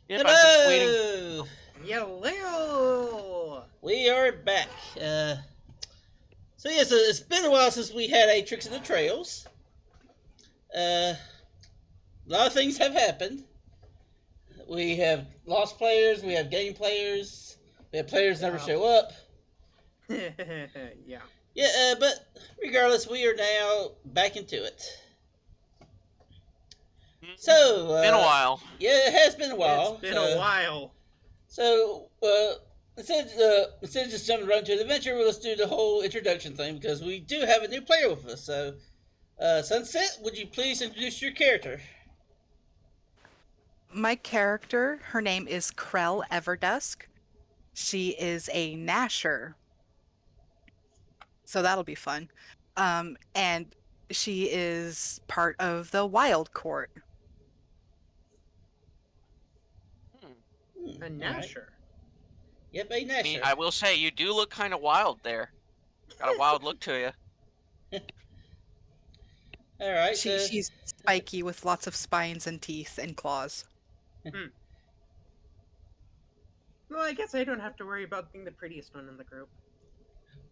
Yep, I'm just waiting. Hello! Hello! We are back. So yes, it's been a while since we had a Tricks in the Trails. A lot of things have happened. We have lost players, we have game players, we have players never show up. Yeah. Yeah, but regardless, we are now back into it. So, Been a while. yeah, it has been a while. It's been a while. So, instead of just jumping right into the adventure, well, let's do the whole introduction thing because we do have a new player with us. So, Sunset, would you please introduce your character? My character, her name is Krelle Everdusk. She is a Gnasher. So that'll be fun. And she is part of the Wild Court. A Alright. Gnasher. Yep, a I Gnasher. mean, I will say you do look kind of wild there. Got a wild look to you. Alright, She's spiky with lots of spines and teeth and claws. Well, I guess I don't have to worry about being the prettiest one in the group.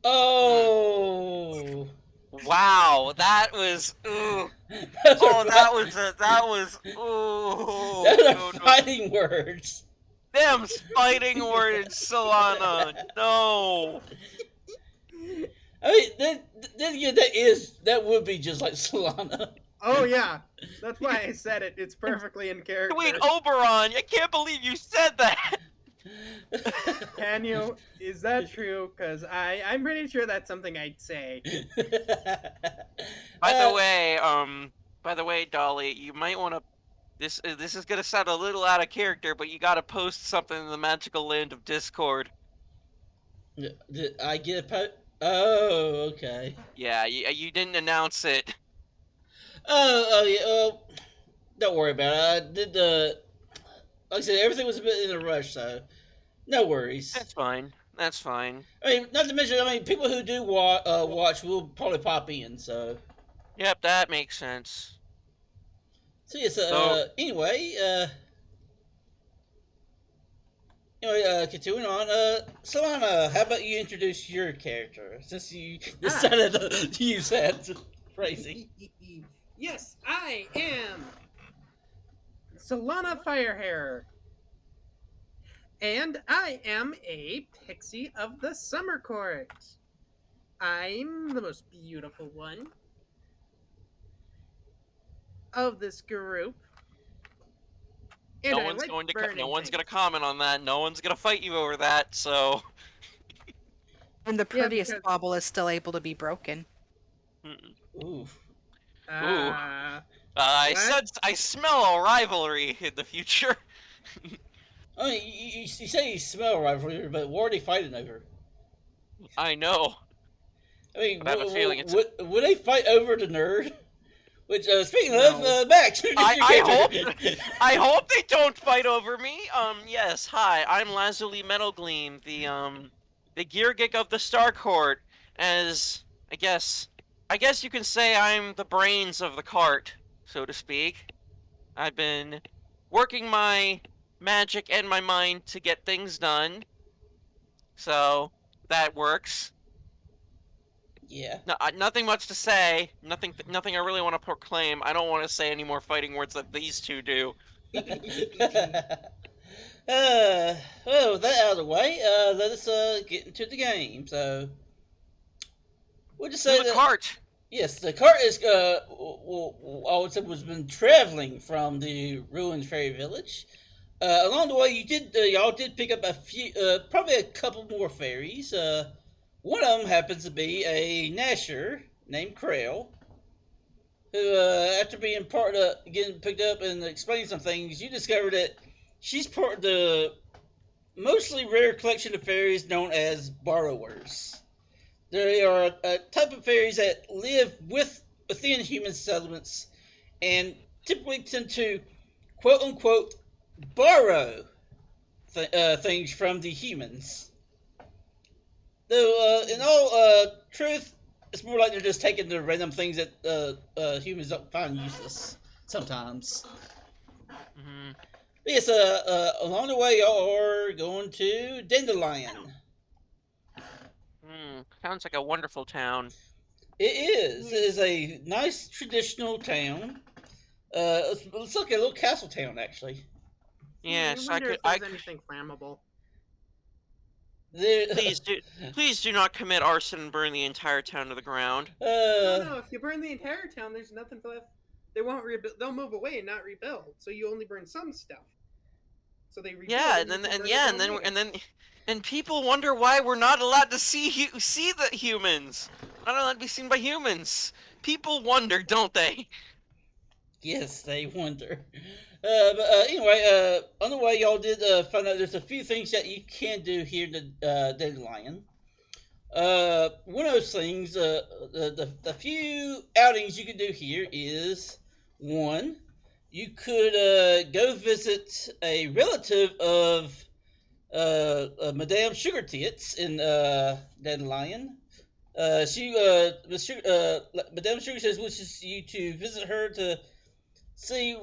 Oh! Wow, that was. Ooh. Those Oh, are that was. Ooh. those are No, no. fighting words. Them fighting words, Solana. No. I mean, that would be just like Solana. Oh, yeah. That's why I said it. It's perfectly in character. Wait, Oberon, I can't believe you said that. Can you? Is that true? Because I'm pretty sure that's something I'd say. By the way, Dolly, you might want to. This is gonna sound a little out of character, but you gotta post something in the magical land of Discord. Did I get a Oh, okay. Yeah, you didn't announce it. Oh, yeah. Don't worry about it. I did the. Like I said, everything was a bit in a rush, so no worries. That's fine. That's fine. I mean, not to mention, people who do watch will probably pop in. So, Yep, that makes sense. so yes. Continuing on. Solana, how about you introduce your character since you decided to use that phrasing? Yes, I am Solana Firehair. And I am a pixie of the summer court. I'm the most beautiful one of this group. And No I one's like going to. burning No one's things. gonna comment on that. No one's gonna fight you over that. So. And the prettiest because- bauble is still able to be broken. Ooh. I smell a rivalry in the future. I mean, you say you smell rivalry, but what are they fighting over? I know. I mean, But I have a feeling it's. would they fight over the nerd? Which, speaking No. of, Max, I hope they don't fight over me. Yes. Hi, I'm Lazuli Metalgleam, the gear geek of the Star Court. As I guess you can say I'm the brains of the cart, so to speak. I've been working my magic and my mind to get things done. So that works. Yeah. No, nothing much to say. Nothing I really want to proclaim. I don't want to say any more fighting words that these two do. Well, with that out of the way, let us get into the game. So, we'll just say The that cart. yes, the cart is I would say was been traveling from the ruined fairy village. Along the way, y'all did pick up a few, probably a couple more fairies. One of them happens to be a Gnasher named Krelle, who, after being getting picked up and explaining some things, you discover that she's part of the mostly rare collection of fairies known as borrowers. They are a type of fairies that live within human settlements and typically tend to, quote unquote, borrow things from the humans. Though, in all truth, it's more like they're just taking the random things that humans don't find useless sometimes. Mm-hmm. Yes, along the way, y'all are going to Dandelion. Sounds like a wonderful town. It is. It is a nice traditional town. It's like a little castle town, actually. I Yes, wonder if there's anything flammable. There, please do not commit arson and burn the entire town to the ground. No, if you burn the entire town, there's nothing left. They won't rebuild. They'll move away and not rebuild. So you only burn some stuff. So they rebuild. Yeah, and people wonder why we're not allowed to see the humans. Not allowed to be seen by humans. People wonder, don't they? Yes, they wonder. Anyway, on the way, y'all did find out there's a few things that you can do here in the Dandelion. One of those things, the few outings you can do here is one, you could go visit a relative of Madame Sugar Tits in Dandelion. Madame Sugar Tits wishes you to visit her to see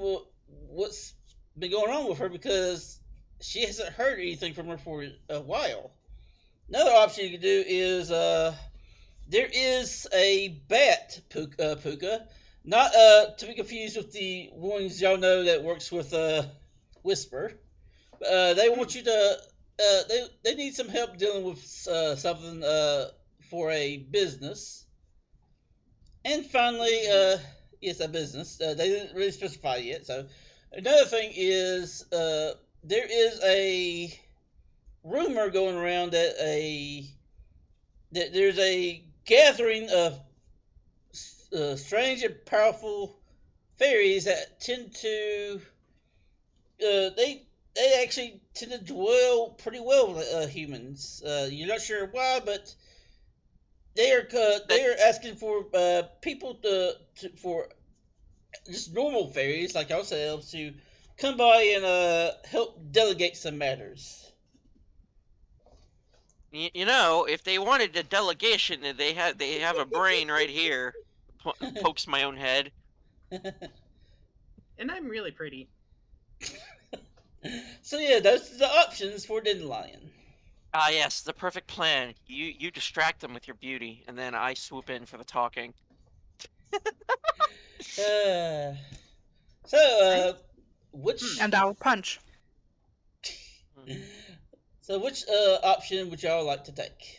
what's been going on with her because she hasn't heard anything from her for a while. Another option you can do is there is a bat puka, not to be confused with the ones y'all know that works with Whisper. They want you to they need some help dealing with something for a business. And finally, yes, a business. They didn't really specify yet. So another thing is there is a rumor going around that there's a gathering of strange and powerful fairies that tend to they actually tend to dwell pretty well with humans. You're not sure why, but they are asking for people for just normal fairies like ourselves to come by and help delegate some matters. You know, if they wanted a delegation, they have a brain right here. Pokes my own head. And I'm really pretty. So yeah, those are the options for Dandelion. Ah, yes, the perfect plan. You distract them with your beauty, and then I swoop in for the talking. Which And I'll punch. So which option would y'all like to take?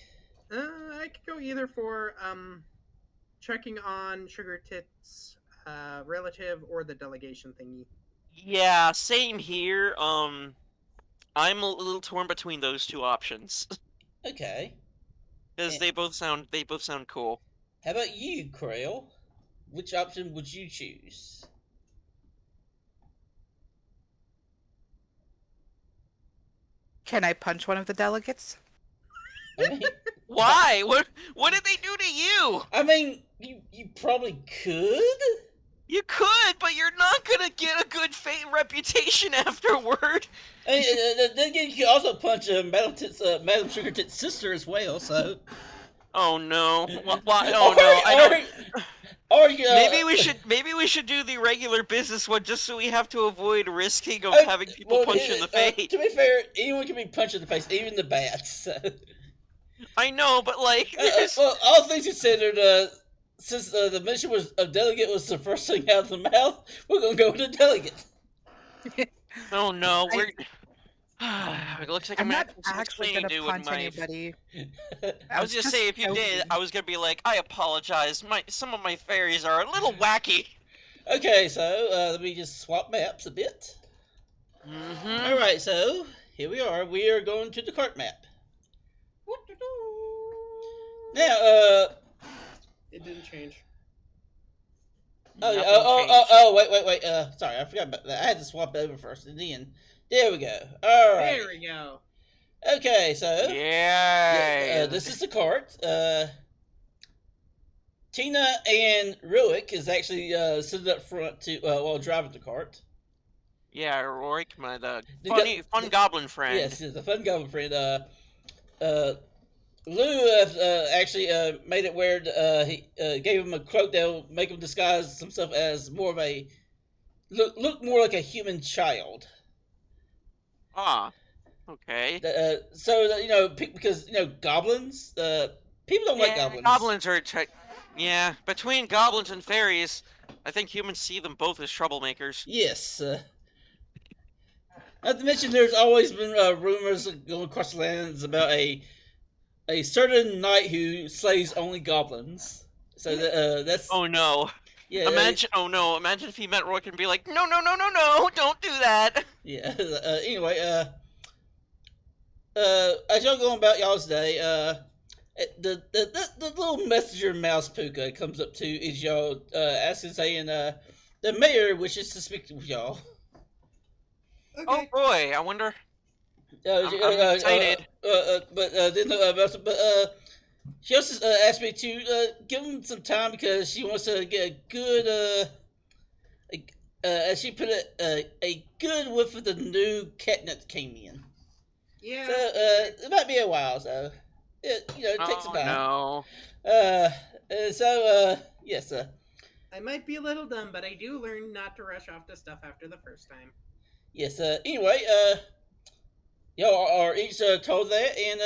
I could go either for checking on Sugar Tits' relative or the delegation thingy. Yeah, same here. I'm a little torn between those two options Okay. because they both sound cool. How about you, Krelle? Which option would you choose? Can I punch one of the delegates? I mean, Why? What did they do to you? I mean, you probably could. You could, but you're not gonna get a good fame reputation afterward. Then again, you could also punch Madam Sugar Tits' sister as well. So. Oh no! Why? Oh no! I don't. Or Maybe we should do the regular business one just so we have to avoid risking of Uh, having people punch in the face. To be fair, anyone can be punched in the face, even the bats. So. I know, but like, Well, all things considered, since the mission of delegate was the first thing out of the mouth, we're gonna go with the delegate. oh no, we're. It looks like I'm gonna not have some actually explaining gonna to do with punch my. anybody. I was just saying, if you did, I was gonna be like, I apologize. Some of my fairies are a little wacky. Okay, so let me just swap maps a bit. Mm-hmm. All right, so here we are. We are going to the cart map. Now, It didn't change. wait. Sorry, I forgot about that. I had to swap it over first, and then there we go. All right. There we go. Okay, so Yeah. this is the cart. Tina and Ruick is actually sitting up front to while driving the cart. Yeah, Rorik, The fun goblin friend. Yes, the fun goblin friend. Lou actually made it where he gave him a cloak that'll make him disguise himself as more of a look more like a human child. Ah, okay. So because goblins. People don't like Yeah, goblins. goblins are. Yeah, between goblins and fairies, I think humans see them both as troublemakers. Yes. Not to mention, there's always been rumors going across the lands about a certain knight who slays only goblins. So that's Oh no. yeah. Imagine, oh no, imagine if he met Rourke and be like, no, no, no, no, no, don't do that. Yeah. Anyway, as y'all going about y'all's day, the little messenger mouse Puka comes up to is y'all asking, saying, the mayor wishes to speak with y'all. Oh Okay. boy, I wonder. Uh, I'm excited. but then she also asked me to give him some time because she wants to get a good as she put it, a good whiff of the new catnip that came in. Yeah. So it might be a while. So it takes some Oh time. no. Yes. I might be a little dumb, but I do learn not to rush off to stuff after the first time. Yes. Anyway, y'all are each told that, and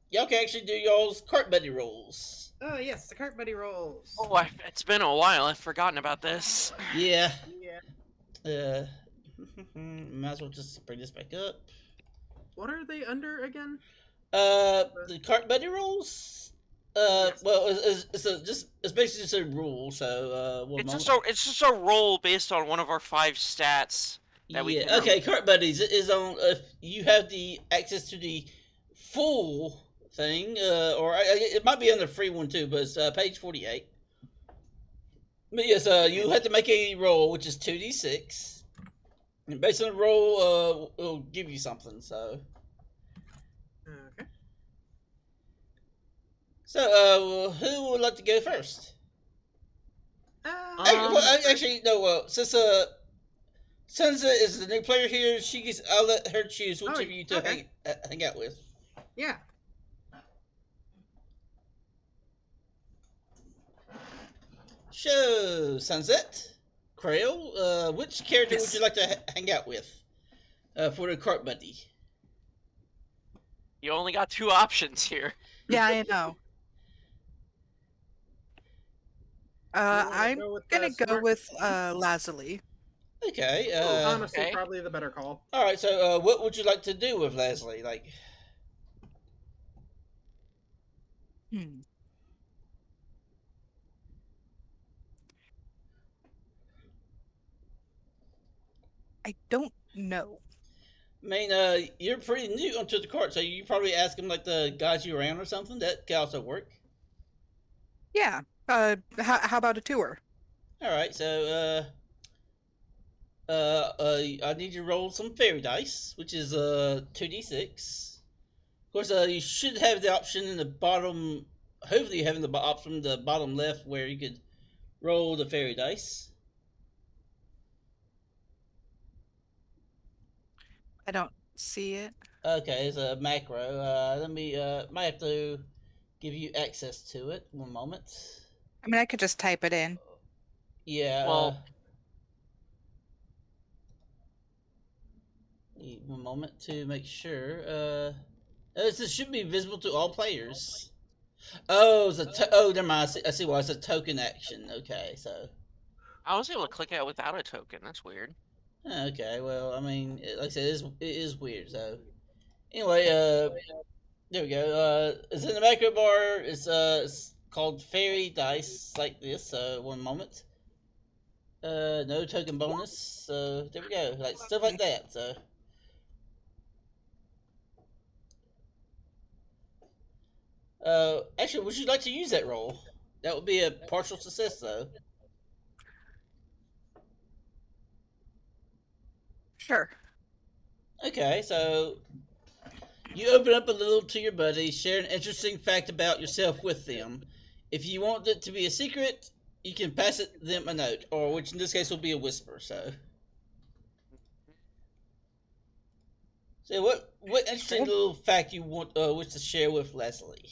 y'all can actually do y'all's cart buddy rolls. Oh yes, the cart buddy rolls. Oh, it's been a while. I've forgotten about this. Yeah. Yeah. Might as well just bring this back up. What are they under again? The cart buddy rolls. Yes. Well, it's basically just a rule. So, one moment. It's just a roll based on one of our 5 stats that we Yeah. can. Okay. Cart buddies is on. If you have the access to the full thing, or it might be on the free one too, but it's page 48. But yes, you have to make a roll, which is 2d6, and based on the roll, it'll give you something. So. Okay. So, who would like to go first? Actually, no. Since Senza is the new player here, I'll let her choose which of you to hang out with. Yeah. So, Sunset, Krelle, which character Yes. would you like to hang out with for the cart buddy? You only got 2 options here. Yeah, I know. I'm gonna go with Lazuli. Okay. Honestly, okay. probably the better call. All right. So, what would you like to do with Leslie? Like, Hmm. I don't know. I mean, you're pretty new onto the cart, so you probably ask them like the guys you around or something. That can also work. Yeah. How about a tour? All right. So, I need you to roll some fairy dice, which is 2d6. Of course, you should have the option in the bottom. Hopefully, you have in the option in the bottom left where you could roll the fairy dice. I don't see it. Okay, it's a macro. Let me might have to give you access to it. One moment. I mean, I could just type it in. Yeah. Well- One moment to make sure. This should be visible to all players. Oh, never mind. I see why it's a token action. Okay, so. I was able to click it without a token. That's weird. Okay, well, I mean, like I said, it is weird. So, anyway, there we go. It's in the macro bar. It's called Fairy Dice, like this. One moment. No token bonus. So there we go. Like stuff like that. So. Actually, would you like to use that roll? That would be a partial success, though. Sure. Okay, so you open up a little to your buddy, share an interesting fact about yourself with them. If you want it to be a secret, you can pass them a note, or which in this case will be a whisper. So what interesting little fact you want wish to share with Leslie?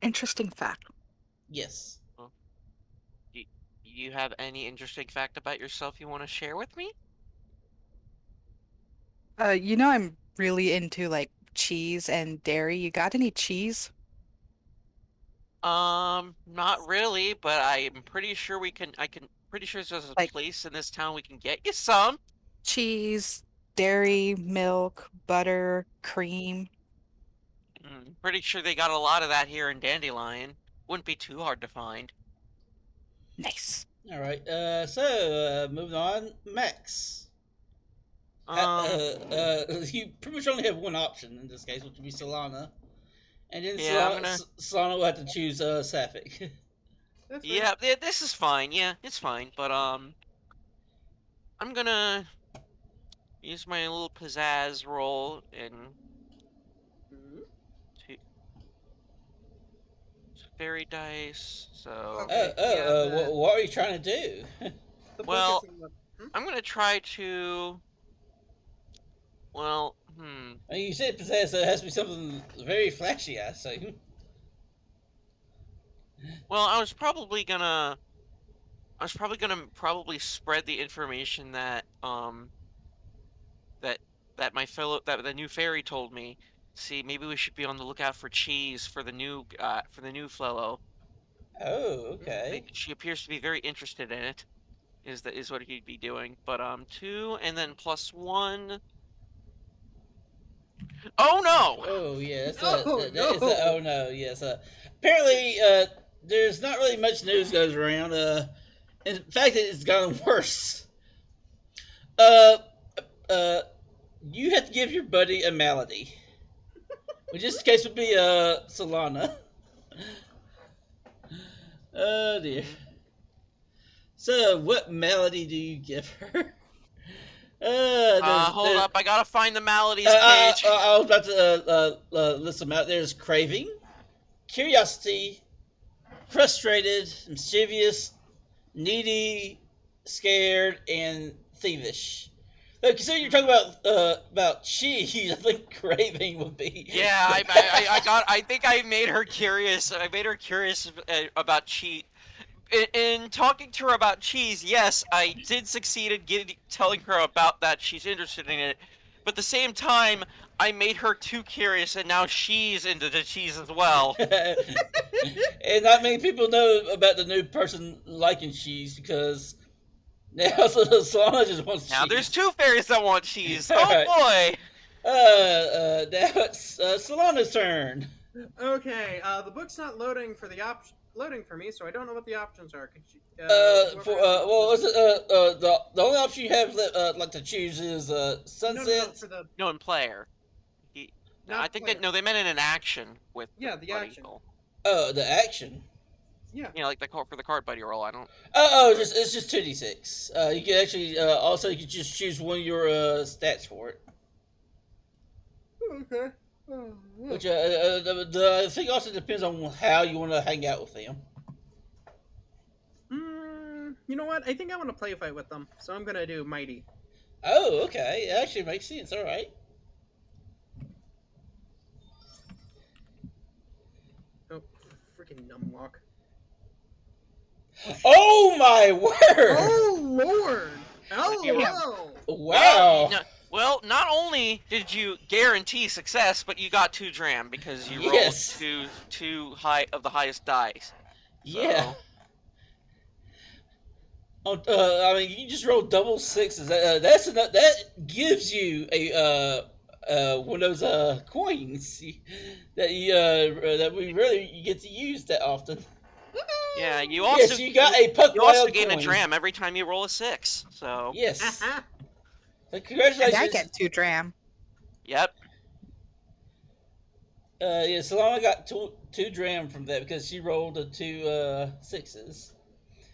Interesting fact. Yes. Do you have any interesting fact about yourself you want to share with me? I'm really into like cheese and dairy. You got any cheese? Not really, but I'm pretty sure pretty sure there's a Like place in this town we can get you some. cheese, dairy, milk, butter, cream. Pretty sure they got a lot of that here in Dandelion. Wouldn't be too hard to find. Nice. All right. So moving on, Max. You pretty much only have one option in this case, which would be Solana, and then Yeah, Solana will have to choose Sapphic. That's fine. yeah, this is fine. Yeah, it's fine. But I'm gonna use my little pizzazz roll and Mhm. two fairy dice. So Okay. Yeah, what are you trying to do? the well, book is in the. I'm gonna try to. Well, I mean, you said possess, so it has to be something very flashy, I assume. Well, I was probably gonna probably spread the information that that the new fairy told me. See, maybe we should be on the lookout for cheese for the new fellow. Oh, okay. She appears to be very interested in it. Is what he'd be doing. But 2 and then +1. Oh no! Oh, yeah, Oh, that is no! oh no, yes. Apparently, there's not really much news goes around. In fact, it's gotten worse. Uh, uh, you have to give your buddy a malady, which in this case would be Solana. Oh dear. So, what malady do you give her? Hold up, I gotta find the maladies page. I was about to list them out. There's craving, curiosity, frustrated, mischievous, needy, scared, and thievish. Now, considering you're talking about cheese, I think craving would be. Yeah, I think I made her curious. I made her curious about cheat. In talking to her about cheese, yes, I did succeed in telling her about that she's interested in it. But at the same time, I made her too curious, and now she's into the cheese as well. And not many people know about the new person liking cheese because now Solana just wants Now cheese. there's 2 fairies that want cheese. Oh Alright. boy! Now it's Solana's turn. Okay. The book's not loading for me, so I don't know what the options are. Could you? Well, is it, the only option you have like to choose is No, sunset. for the No, in player. Not I think player. that no, they meant in an action with Yeah, the buddy action. roll. Oh, the action. Yeah. Yeah, like the card for the card buddy roll. I don't. It's just 2d6. You can actually also you can just choose one of your stats for it. Okay. Oh, yeah. Which the thing also depends on how you want to hang out with them. You know what? I think I want to play fight with them, so I'm gonna do mighty. Oh, okay. It actually makes sense. All right. Oh, freaking numlock. Oh my word! Oh Lord! Hello! Wow. Well, not only did you guarantee success, but you got 2 dram because you Yes. rolled two high of the highest dice. Yeah. Oh, I mean, you just roll double sixes. That's enough. That gives you a one of those coins that we really get to use that often. Yeah, you also Yes, you got a puck you also wild gain coin. a dram every time you roll a 6. So Yes. Aha. So And congratulations. I get 2 dram. yep. Yeah, Solana got two dram from that because she rolled the 2 sixes.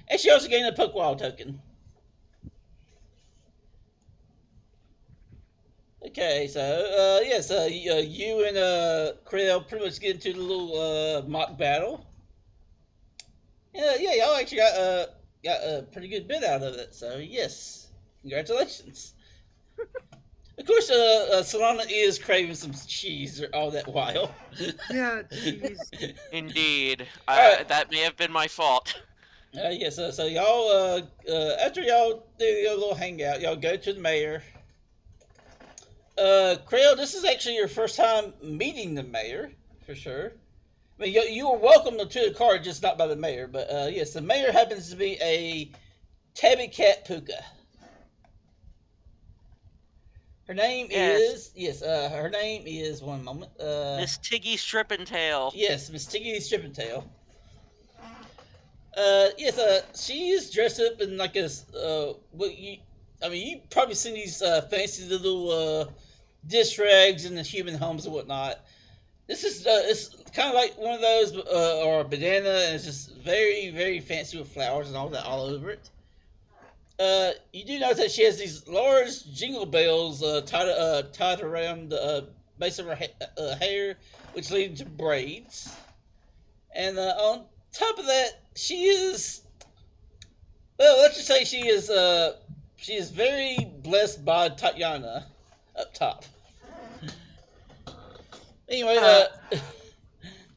And she also gained a Puckwild token. Okay, so you and Krelle pretty much get into the little mock battle. Yeah, y'all actually got a pretty good bit out of it. So yes, congratulations. Of course, Solana is craving some cheese all that while. Yeah, jeez. Indeed. Alright. That may have been my fault. Yes. So y'all, after y'all do your little hangout, y'all go to the mayor. Krelle, this is actually your first time meeting the mayor, for sure. I mean, you were welcomed to the car, just not by the mayor. But yes, the mayor happens to be a tabby cat puka. Her name Yes, is her name is one moment. Miss Tiggy Strippentail. Yes, Miss Tiggy Strippentail. Yes, she is dressed up in like a what you. I mean, you probably seen these fancy little dish rags in the human homes and whatnot. This is it's kind of like one of those or a bandana, and it's just very very fancy with flowers and all that all over it. You do notice that she has these large jingle bells tied around the base of her hair, which lead to braids. And on top of that, she is well. Let's just say she is very blessed by Tatiana up top. Anyway, Uh,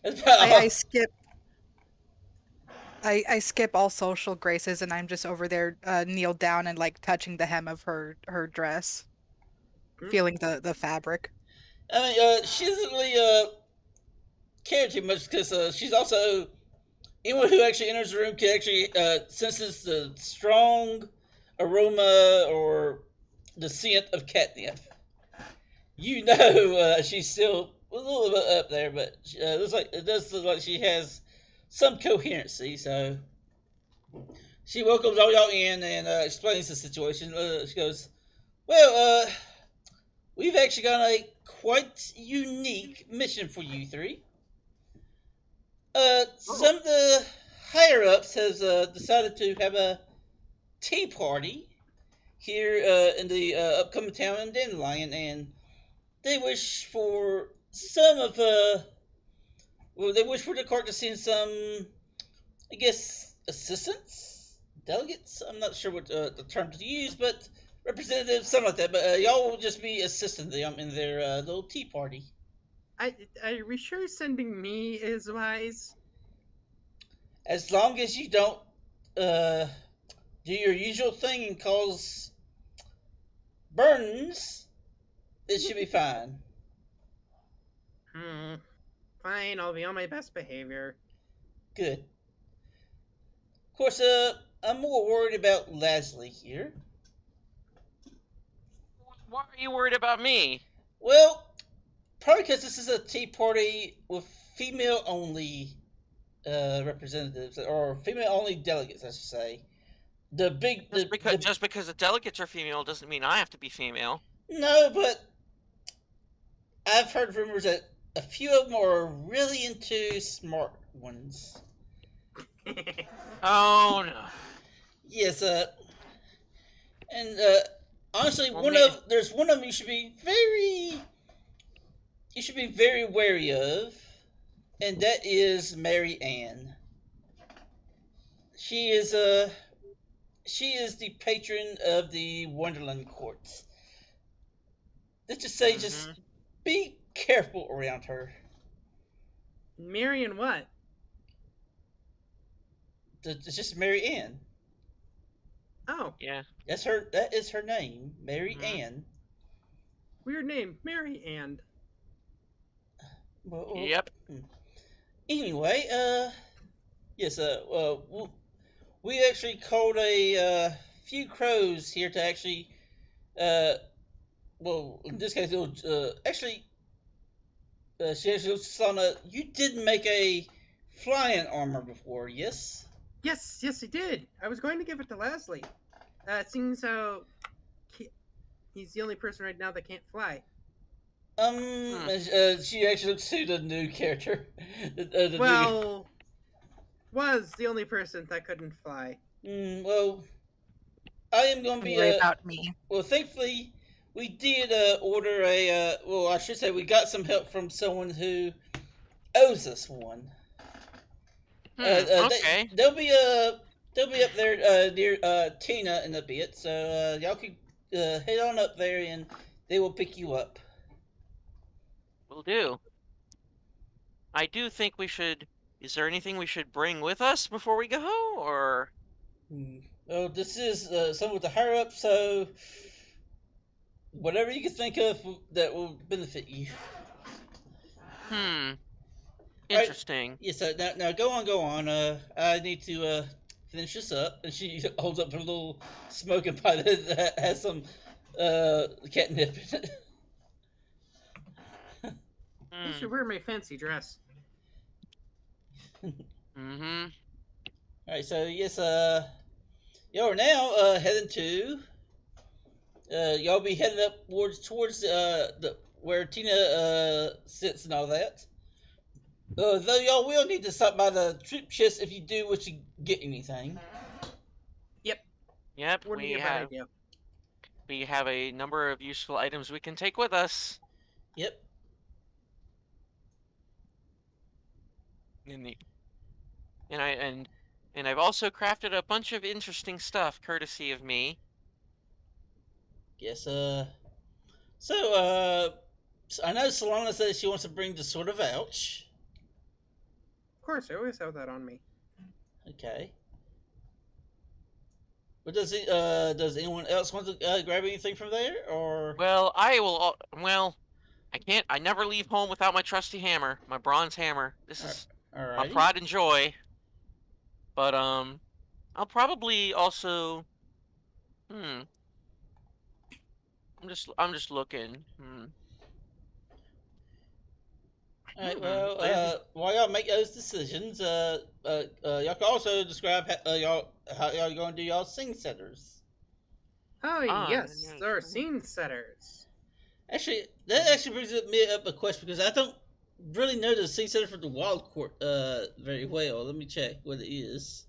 that's about I, all. I skip I skip all social graces and I'm just over there kneeled down and like touching the hem of her dress, Hmm? feeling the fabric. I mean, she doesn't really care too much because she's also anyone who actually enters the room can actually senses the strong aroma or the scent of catnip. You know, she's still a little bit up there, but it does look like she has some coherency. So she welcomes all y'all in and explains the situation. She goes, "Well, we've actually got a quite unique mission for you three. Oh, Some of the higher ups has decided to have a tea party here in the upcoming town in Dandelion, and they wish for some of well, they wish for the court to send some, I guess, assistants, delegates. I'm not sure what the term to use, but representatives, something like that. But y'all will just be assisting them in their little tea party. are we sure sending me is wise? As long as you don't uh, do your usual thing and cause burns, it should be fine. Hmm. Fine, I'll be on my best behavior. Good. Of course, I'm more worried about Leslie here. Why are you worried about me? Well, probably because this is a tea party with female only representatives or female only delegates, I should say. The big the Just because the delegates are female doesn't mean I have to be female. no, but I've heard rumors that a few of them are really into smart ones. Oh no. Yes, and honestly, Well, me. there's one of them you should be very wary of, and that is Mary Ann. She is she is the patron of the Wonderland courts. Let's just say, just Mm-hmm. be careful around her. Marion what? It's just Mary Ann. Oh, Yeah. That is her name, Mary Mhm. Ann. weird name. Mary and. Well, Yep. anyway, yes, we actually called a few crows here to actually, uh, well, in this case, it was, actually, she actually Sana, you did make a flying armor before, yes? Yes, yes, he did. I was going to give it to Leslie. Seeing so he's the only person right now that can't fly. She actually looks to the new character. The Well, was the only person that couldn't fly. well, I am going to Don't be worry about me. well, thankfully, we did order a. Well, I should say we got some help from someone who owes us one. Okay. They'll be up there near Tina in a bit, so y'all can head on up there and they will pick you up. Will do. I do think we should is there anything we should bring with us before we go, or? Well, this is some of the higher up, so whatever you can think of that will benefit you. Interesting. Yeah, so now go on. I need to finish this up. And she holds up her little smoking pipe that has some catnip in it. I should wear my fancy dress. Alright, so yes, y'all are now heading to y'all be heading up towards the where Tina sits and all that. Though y'all will need to stop by the troop chest if you do wish to get anything. Yep, Wouldn't we be a bad have idea. we have a number of useful items we can take with us. Yep. In the and I've also crafted a bunch of interesting stuff courtesy of me. Yes. So I know Solana says she wants to bring the Sword of Ouch. Of course, I always have that on me. Okay. But does anyone else want to grab anything from there, or? Well, I will. Well, I can't. I never leave home without my trusty hammer, my bronze hammer. This is my Alrighty. pride and joy. But I'll probably also. I'm just looking. Alright, well, while y'all make those decisions, y'all can also describe how y'all going to do y'all sing setters. Oh, yes, yeah. there are scene setters. Actually, that actually brings me up a question because I don't really know the scene setter for the Wild Court very well. Let me check what it is.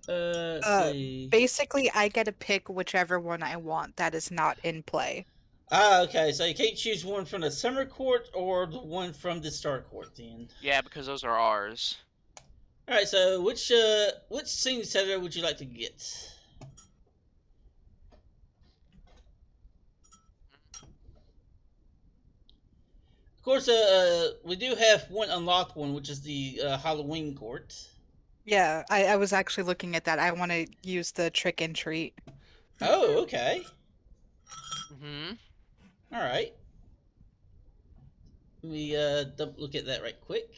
Let's see. Basically, I get to pick whichever one I want that is not in play. Ah, okay. So you can't choose one from the Summer Court or the one from the Star Court, then. Yeah, because those are ours. All right. So which scene setter would you like to get? Of course, we do have one unlocked one, which is the Halloween Court. Yeah, I was actually looking at that. I want to use the trick and treat. Oh, okay. Mm-hmm. All right. Let me look at that right quick.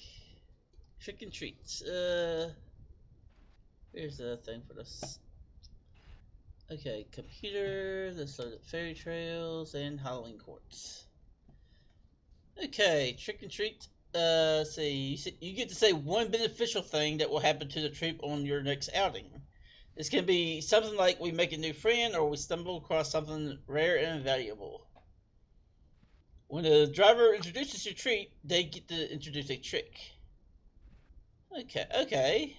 Trick and treats. Here's the thing for this. Okay, computer. Let's load up fairy trails and Halloween courts. Okay, trick and treat. See, you get to say one beneficial thing that will happen to the troop on your next outing. This can be something like we make a new friend or we stumble across something rare and valuable. When the driver introduces your treat, they get to introduce a trick. Okay.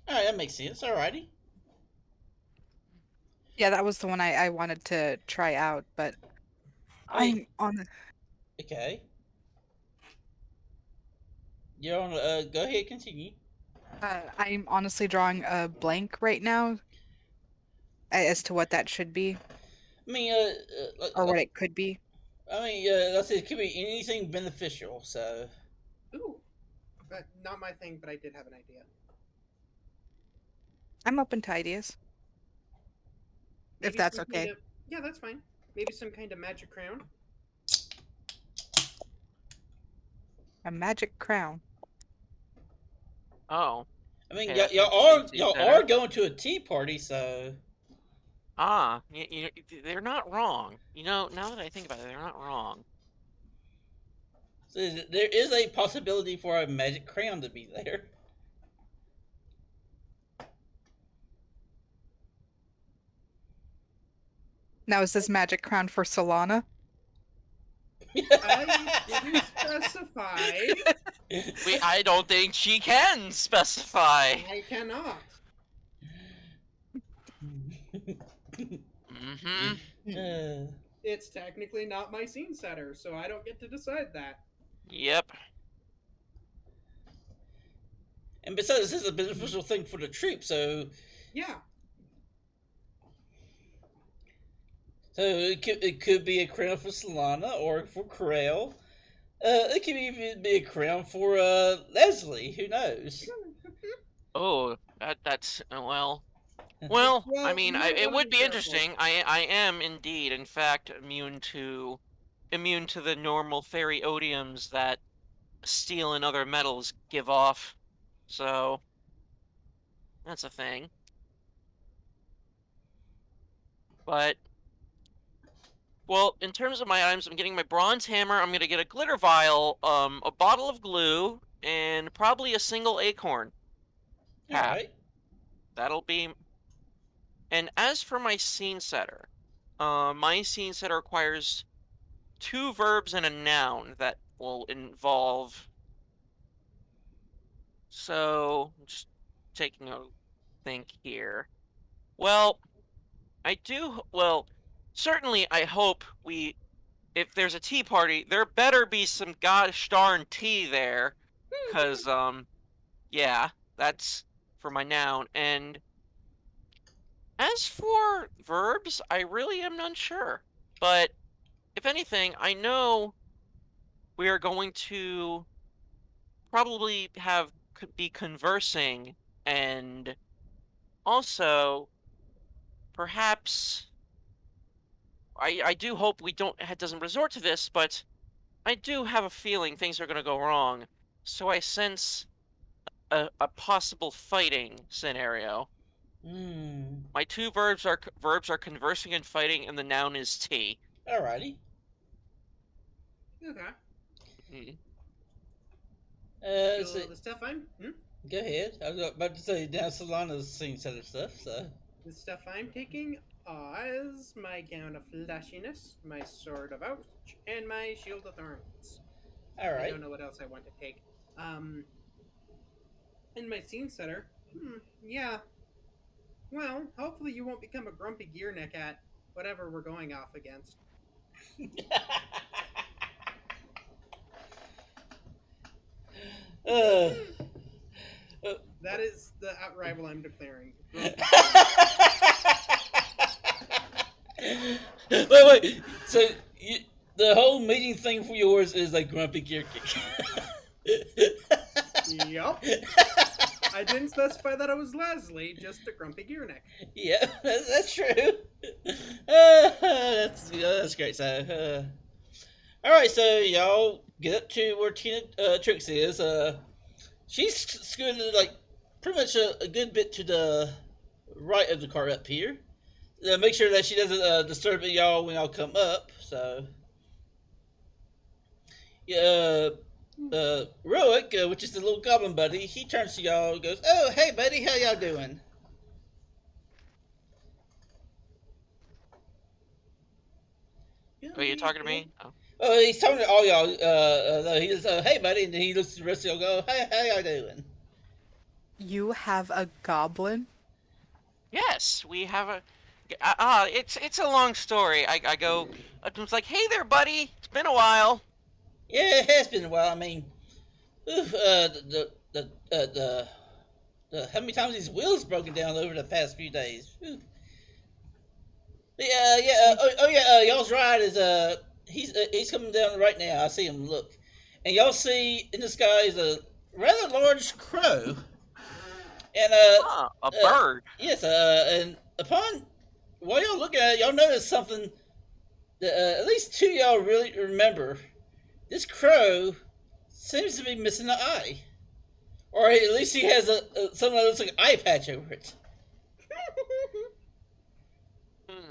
Alright, that makes sense. Alrighty. Yeah, that was the one I wanted to try out, but I'm on the... Okay. You're on. Go ahead, continue. I'm honestly drawing a blank right now as to what that should be. I mean, or what it could be. I mean, let's say it could be anything beneficial. So. Ooh, but not my thing. But I did have an idea. I'm open to ideas. Maybe if that's some okay. kind of, yeah, that's fine. Maybe some kind of magic crown. A magic crown. Oh. I mean, Okay, y'all are going to a tea party, so. They're not wrong. You know, now that I think about it, they're not wrong. So there is a possibility for a magic crown to be there. Now, is this magic crown for Solana? I didn't specify. I don't think she can specify. I cannot. It's technically not my scene setter, so I don't get to decide that. Yep. And besides, this is a beneficial thing for the troop, so. Yeah. So it could be a crown for Solana or for Krelle. It could even be a crown for Leslie. Who knows? Oh, that's well. Well, I Well, mean, you might it want to would be be careful. interesting. I am indeed, in fact, immune to the normal fairy odiums that steel and other metals give off. So that's a thing. But well, in terms of my items, I'm getting my bronze hammer. I'm gonna get a glitter vial, a bottle of glue, and probably a single acorn All cap. right. That'll be. And as for my scene setter requires two verbs and a noun that will involve. So, just taking a think here. Well, well, certainly I hope if there's a tea party, there better be some gosh darn tea there, 'cause, yeah, that's for my noun. And as for verbs, I really am unsure. But if anything, I know we are going to probably be conversing, and also perhaps I do hope we don't doesn't resort to this, but I do have a feeling things are going to go wrong. So I sense a possible fighting scenario. Hmm. My two verbs are conversing and fighting, and the noun is tea. Alrighty. Okay. Mm. Let's see. So the stuff I'm Go ahead. I was about to say down Solana's scene setter stuff. So. the stuff I'm taking is my gown of flashiness, my sword of ouch, and my shield of thorns. All I right. don't know what else I want to take. In my scene setter, yeah. Well, hopefully you won't become a grumpy gear neck at whatever we're going off against. uh, That is the rival I'm declaring. wait. So the whole meeting thing for yours is like grumpy gear kick. Yup. I didn't specify that it was Leslie, just a grumpy gear neck. Yeah, that's true. That's great. So, all right. So y'all get up to where Tina Trix is. She's scooted like pretty much a good bit to the right of the car up here. Make sure that she doesn't disturb y'all when y'all come up. So, yeah. Roic, which is the little goblin buddy, he turns to y'all and goes, "Oh, hey, buddy, how y'all doing?" Are you talking to me? Oh. Oh, he's talking to all y'all. He goes, "Hey, buddy," and then he looks at the rest of y'all. Go, "Hey, how y'all doing?" You have a goblin? Yes, we have a. It's a long story. I go. It's like, hey there, buddy. It's been a while. Yeah, it has been a while. I mean, how many times these wheels broken down over the past few days? Ooh. Yeah. Yeah. Y'all's ride is he's coming down right now. I see him. Look, and y'all see in the sky is a rather large crow. And A bird. yes, and upon while y'all looking at it, y'all notice something that at least two of y'all really remember. This crow seems to be missing an eye, or at least he has something that looks like an eye patch over it. Hmm.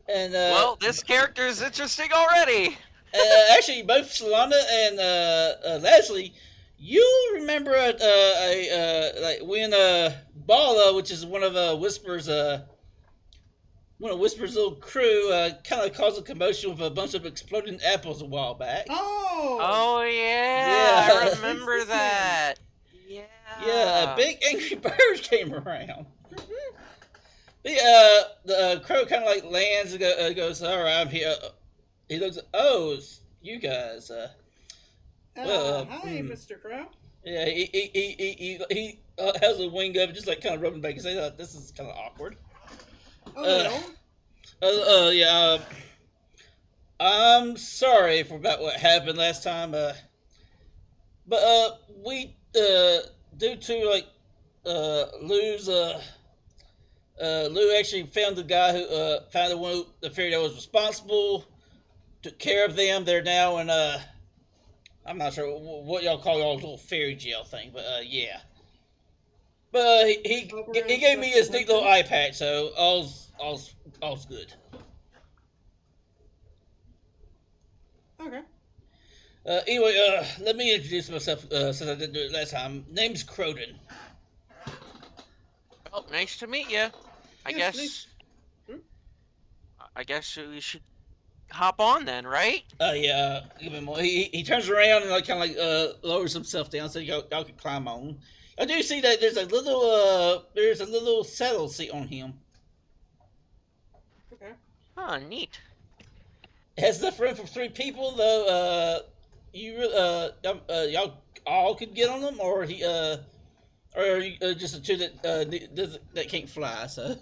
And Well, this character is interesting already. actually, both Solana and Leslie, you remember like when Bala, which is one of Whisper's little crew, kind of caused a commotion with a bunch of exploding apples a while back. Oh! Oh yeah, Yeah. I remember that. Yeah. Yeah, a big angry bird came around. The crow kind of like lands and goes, "All right, I'm here." He looks, "Oh, it's you guys." Hi, Mr. Crow. Yeah, he has a wing up, just like kind of rubbing back. He's like, "This is kind of awkward." Oh, no. Yeah. I'm sorry for about what happened last time. But we due to like Lou's Lou actually found the guy who found the fairy that was responsible, took care of them. They're now in I'm not sure what y'all call y'all's little fairy jail thing, but yeah. But he gave me his neat little eye patch, so all's good. Okay. Anyway, let me introduce myself since I didn't do it last time. Name's Croden. Well, nice to meet you. I Yes, guess. nice. I guess we should hop on then, right? Yeah, even more. He turns around and like kind of like lowers himself down so y'all can climb on. I do see that there's a little saddle seat on him. Okay. Oh, neat. It has enough room for 3 people though. Y'all all could get on them, or just the two that can't fly. So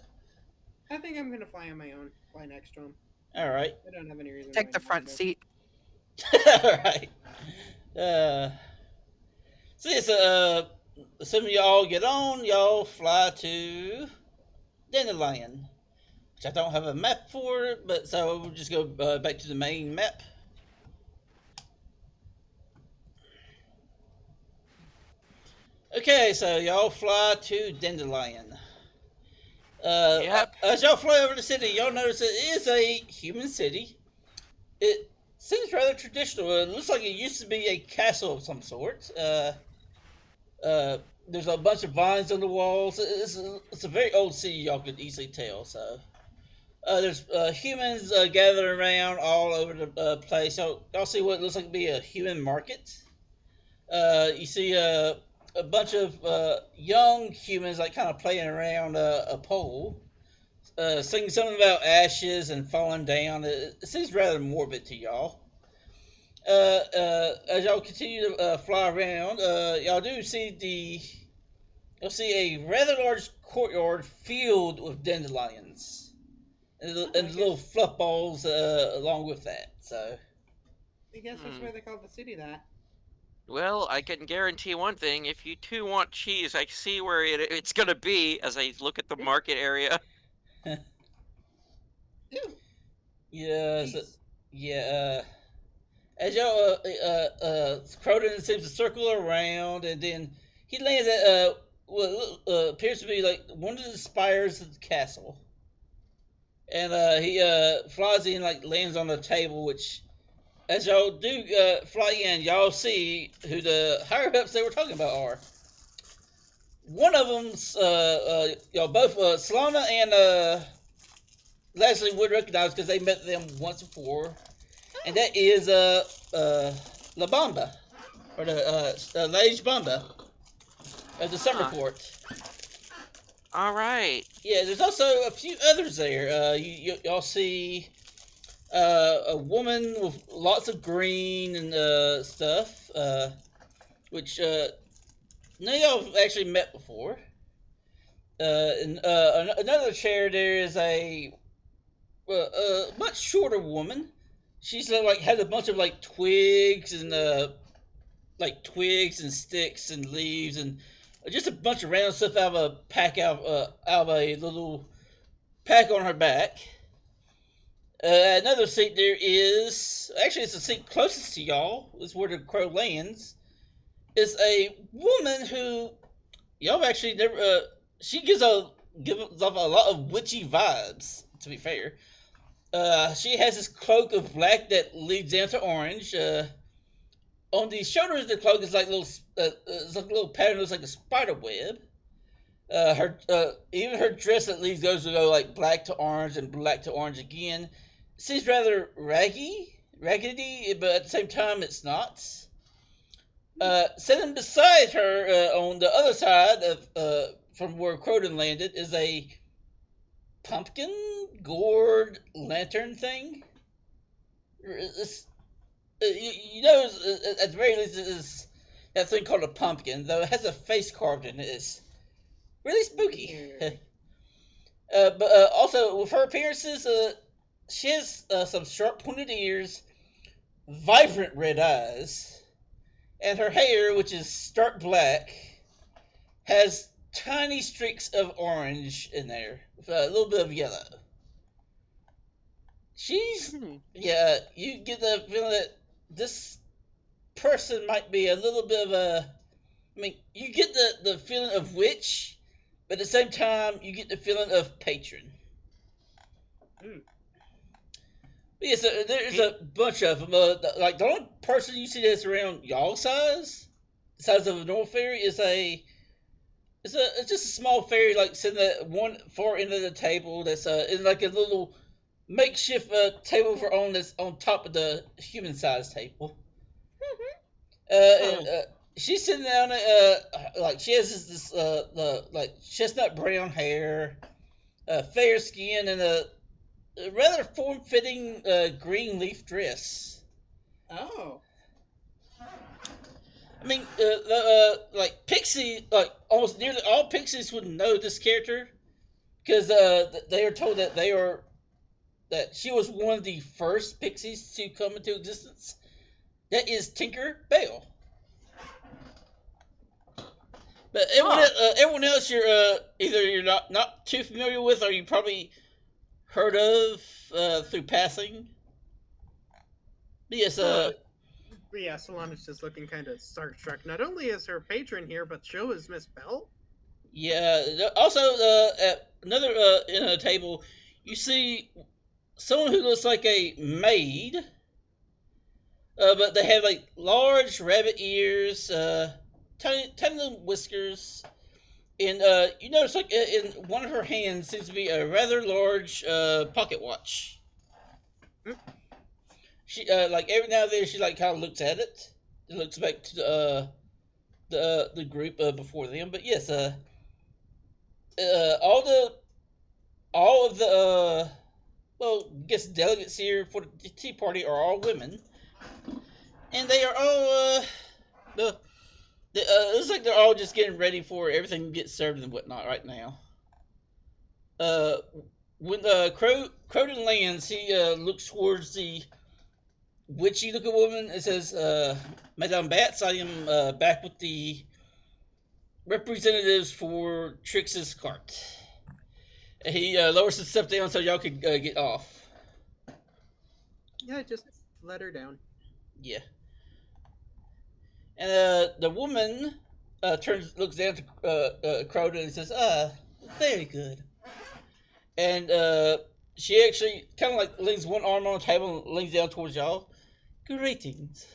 I think I'm gonna fly on my own. Fly next to him. all right, I don't have any reason. Take why the not front to. seat. all right. So yes, assuming y'all get on, y'all fly to Dandelion, which I don't have a map for, but so we'll just go back to the main map. Okay, so y'all fly to Dandelion. Yep. As y'all fly over the city, y'all notice it is a human city. It seems rather traditional. It looks like it used to be a castle of some sort. There's a bunch of vines on the walls. It's a very old city, y'all could easily tell. So there's humans gathered around all over the place. Y'all see what looks like to be a human market. You see a bunch of young humans like kind of playing around a pole, singing something about ashes and falling down. It seems rather morbid to y'all. As y'all continue to fly around, you'll see a rather large courtyard filled with dandelions and little fluff balls along with that. So I guess that's why they call the city that. Well, I can guarantee one thing. If you two want cheese, I see where it's gonna be as I look at the market area. Ew. yeah, so, Jeez. yeah. As y'all, Croden seems to circle around, and then he lands at what appears to be like one of the spires of the castle, and he flies in, like lands on the table. Which, as y'all do fly in, y'all see who the higher ups they were talking about are. One of them's y'all both Solana and Leslie would recognize because they met them once before, and that is La Bamba, or the Lage Bamba of the Summer Court. All right. Yeah, there's also a few others there. Y'all see a woman with lots of green and stuff, which none of y'all have actually met before. And another chair there is a much shorter woman. She's like had a bunch of like twigs and sticks and leaves and just a bunch of random stuff out of a pack out of a little pack on her back. Another seat there is actually it's the seat closest to y'all. Is where the crow lands. Is a woman who y'all have actually never. She gives off a lot of witchy vibes. To be fair, she has this cloak of black that leads down to orange. On the shoulders of the cloak is like it's like a little pattern. Looks like a spider web. Her even her dress at least goes to go like black to orange and black to orange again. Seems rather raggedy, but at the same time it's not. Sitting beside her on the other side of from where Croden landed is a pumpkin gourd lantern thing. You know, at the very least, it's that thing called a pumpkin, though it has a face carved in it. It's really spooky. But also, with her appearances, she has some sharp pointed ears, vibrant red eyes, and her hair, which is stark black, has tiny streaks of orange in there with a little bit of yellow. She's yeah. You get the feeling that this person might be a little bit of a. I mean, you get the feeling of witch, but at the same time, you get the feeling of patron. Hmm. But yeah, so there's a bunch of them. Like the only person you see that's around y'all the size of a normal fairy, it's just a small fairy like sitting at one far end of the table that's in like a little makeshift table for on that's on top of the human sized table. And, she's sitting down. Like she has this like chestnut brown hair, fair skin, and a rather form fitting green leaf dress. Oh. I mean, like Pixie, like almost nearly all Pixies would know this character because they are told that she was one of the first Pixies to come into existence. That is Tinker Bell. But everyone else, either you're not too familiar with, or you probably heard of through passing. But yes, But yeah, Solana's just looking kind of starstruck. Not only is her patron here, but so is Miss Bell. yeah. Also, at another in a table, you see someone who looks like a maid, but they have like large rabbit ears, tiny little whiskers, and you notice like in one of her hands seems to be a rather large pocket watch. She like every now and then she like kind of looks at it. It looks back to the group before them. But yes, all of the well, I guess delegates here for the tea party are all women, and they are all it looks like they're all just getting ready for everything to get served and whatnot right now. Uh, when Croden lands, he looks towards the witchy looking woman and says, Madame Bats, I am back with the representatives for Trix's cart. And he lowers the step down so y'all could get off. Yeah, just let her down. Yeah. And the woman looks down to Croden and says, very good. And she actually kind of like leans one arm on the table and leans down towards y'all. Greetings.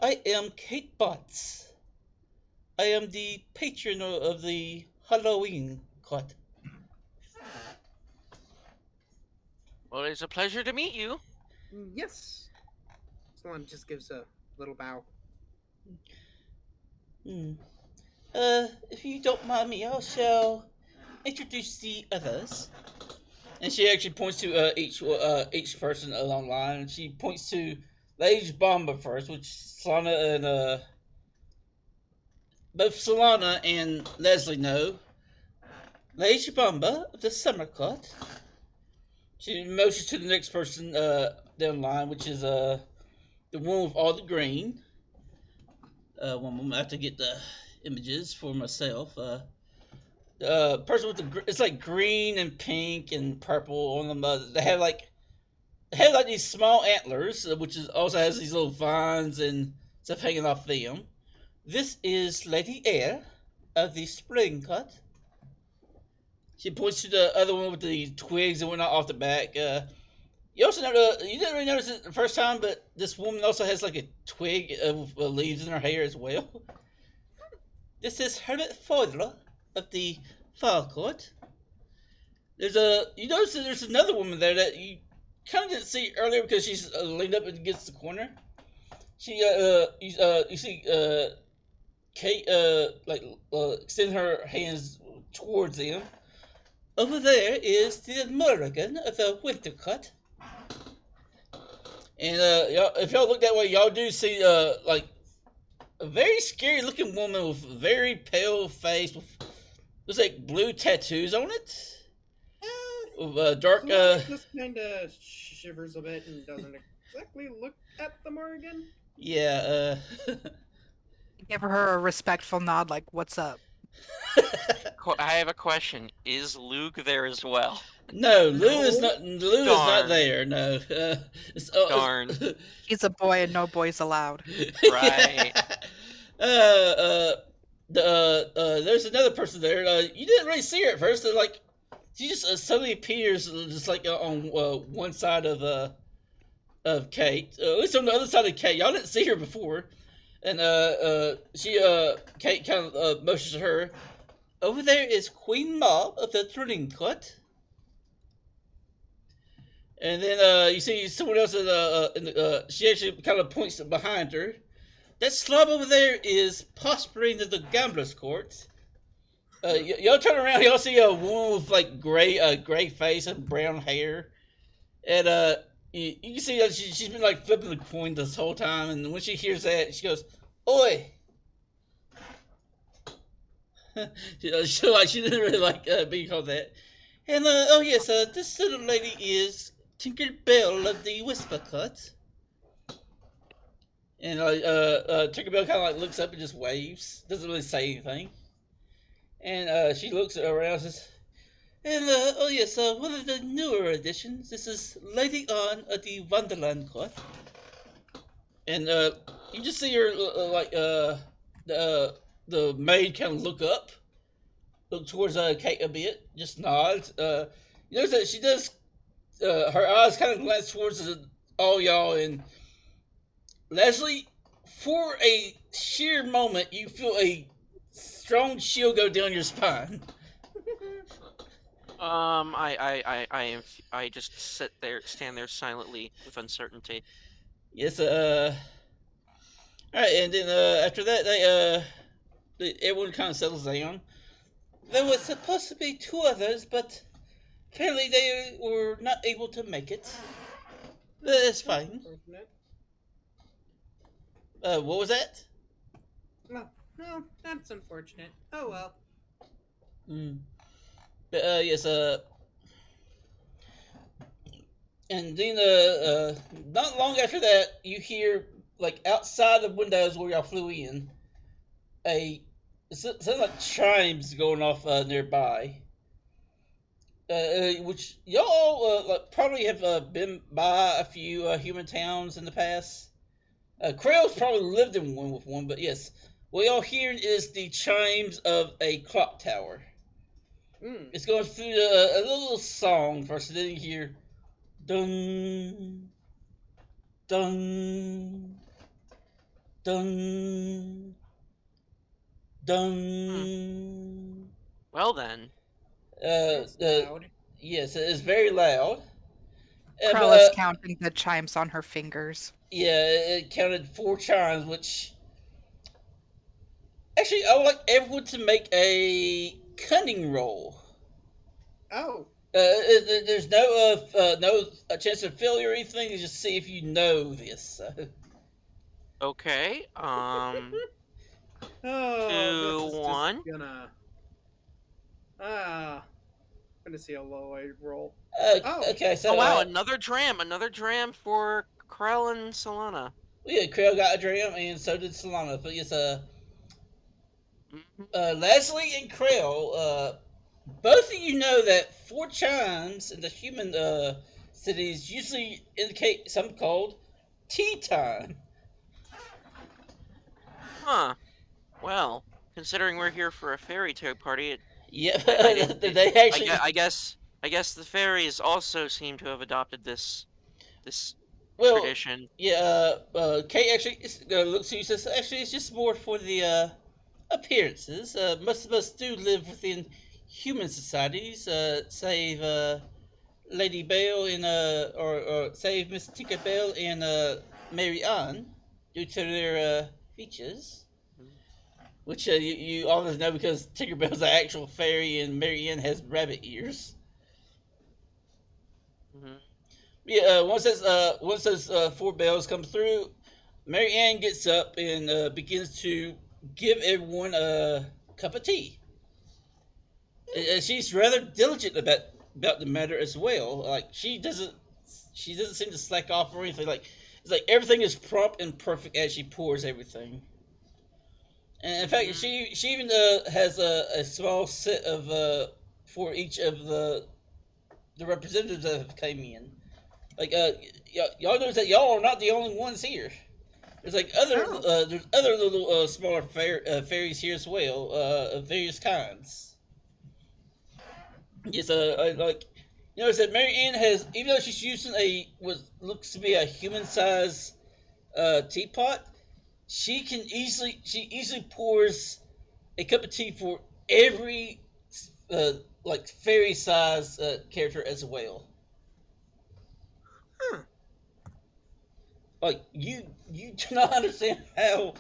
I am Kate Botts. I am the patron of the Halloween cart. Well, it's a pleasure to meet you. Yes. Solana just gives a little bow. If you don't mind me, I shall introduce the others. And she actually points to each person along the line. And she points to Lady Bomba first, which Solana and both Solana and Leslie know. Lady Bomba of the Summer Cot. She motions to the next person down the line, which is the one with all the green. One moment, I have to get the images for myself. Person with it's like green and pink and purple on them. They have like these small antlers, which also has these little vines and stuff hanging off them. This is Lady Air of the Spring Cut. She points to the other one with the twigs and whatnot off the back. You also you didn't really notice it the first time, but this woman also has like a twig of leaves in her hair as well. This is Herbert Fodler of the Fall Court. You notice that there's another woman there that you kind of didn't see earlier because she's leaned up against the corner. She you see Kate extend her hands towards them. Over there is the Morrigan of the Winter Cut. And if y'all look that way, y'all do see like a very scary looking woman with a very pale face with looks like blue tattoos on it. dark. Solana just kind of shivers a bit and doesn't exactly look at the Morrigan. Yeah. Give her a respectful nod, like, what's up? I have a question. Is Luke there as well? No, Lou No. is not. Lou is not Darn. there. No. Darn. He's a boy and no boys allowed. Right. There's another person there. You didn't really see her at first. Like, she just suddenly appears, just like on one side of Kate. At least on the other side of Kate. Y'all didn't see her before, and Kate kind of motions to her. Over there is Queen Mob of the Thrilling Cut. And then you see someone else she actually kind of points behind her. That slob over there is prospering of the Gambler's Court. Y'all turn around, y'all see a woman with like gray face and brown hair, and you can see that she's been like flipping the coin this whole time. And when she hears that, she goes, "Oi!" she didn't really like being called that. And oh yes, this little lady is Tinker Bell of the Whisper Cut. And Tinker Bell kind of like looks up and just waves, doesn't really say anything. And she looks around and says, and oh yes, one of the newer additions. This is Lady Anne of the Wonderland Cut. And you just see her the maid kind of look towards Kate a bit, just nods. You notice that she does. Her eyes kind of glance towards all y'all, and Leslie, for a sheer moment, you feel a strong chill go down your spine. I just stand there silently with uncertainty. Yes. All right, and then after that, everyone kind of settles down. There was supposed to be two others, but apparently they were not able to make it. That's fine. What was that? No, that's unfortunate. Oh well. But yes, and then not long after that, you hear like outside the windows where y'all flew in, it sounds like chimes going off nearby. Which y'all like probably have been by a few human towns in the past. Krelle's probably lived in one with one, but yes, what y'all hearing is the chimes of a clock tower. It's going through a little song first, and then you hear dun dun dun dun. Well then. That's loud. Yes, it is very loud. Krella's counting the chimes on her fingers. Yeah, it counted 4 chimes, which actually I would like everyone to make a cunning roll. Oh. There's no chance of failure or anything. You just see if you know this. Okay. Oh, 2, 1. Gonna see a low I roll. Okay, so Oh wow, another dram for Krelle and Solana. Yeah, Krelle got a dram, and so did Solana. But yes, Leslie and Krelle, both of you know that 4 chimes in the human cities usually indicate something called tea time. Huh. Well, considering we're here for a fairy tale party, Yeah, they actually. I guess the fairies also seem to have adopted this tradition. Yeah, Kate actually looks at you and says, actually, it's just more for the appearances. Most of us do live within human societies, save Lady Bale and or save Miss Tinker Bell and Mary Ann, due to their features. Which you always know because Tinkerbell's an actual fairy and Mary Ann has rabbit ears. Yeah, once those 4 bells come through, Mary Ann gets up and begins to give everyone a cup of tea. And she's rather diligent about about the matter as well. Like she doesn't seem to slack off or anything. Like it's like everything is prompt and perfect as she pours everything. And in fact, she even has a small set of for each of the representatives that have came in. Like y'all notice that y'all are not the only ones here. There's like there's other little smaller fairies here as well, of various kinds. Yes, like you notice that Mary Ann has, even though she's using what looks to be a human-sized teapot, she easily pours a cup of tea for every like fairy-sized character as well. Huh. Like you do not understand how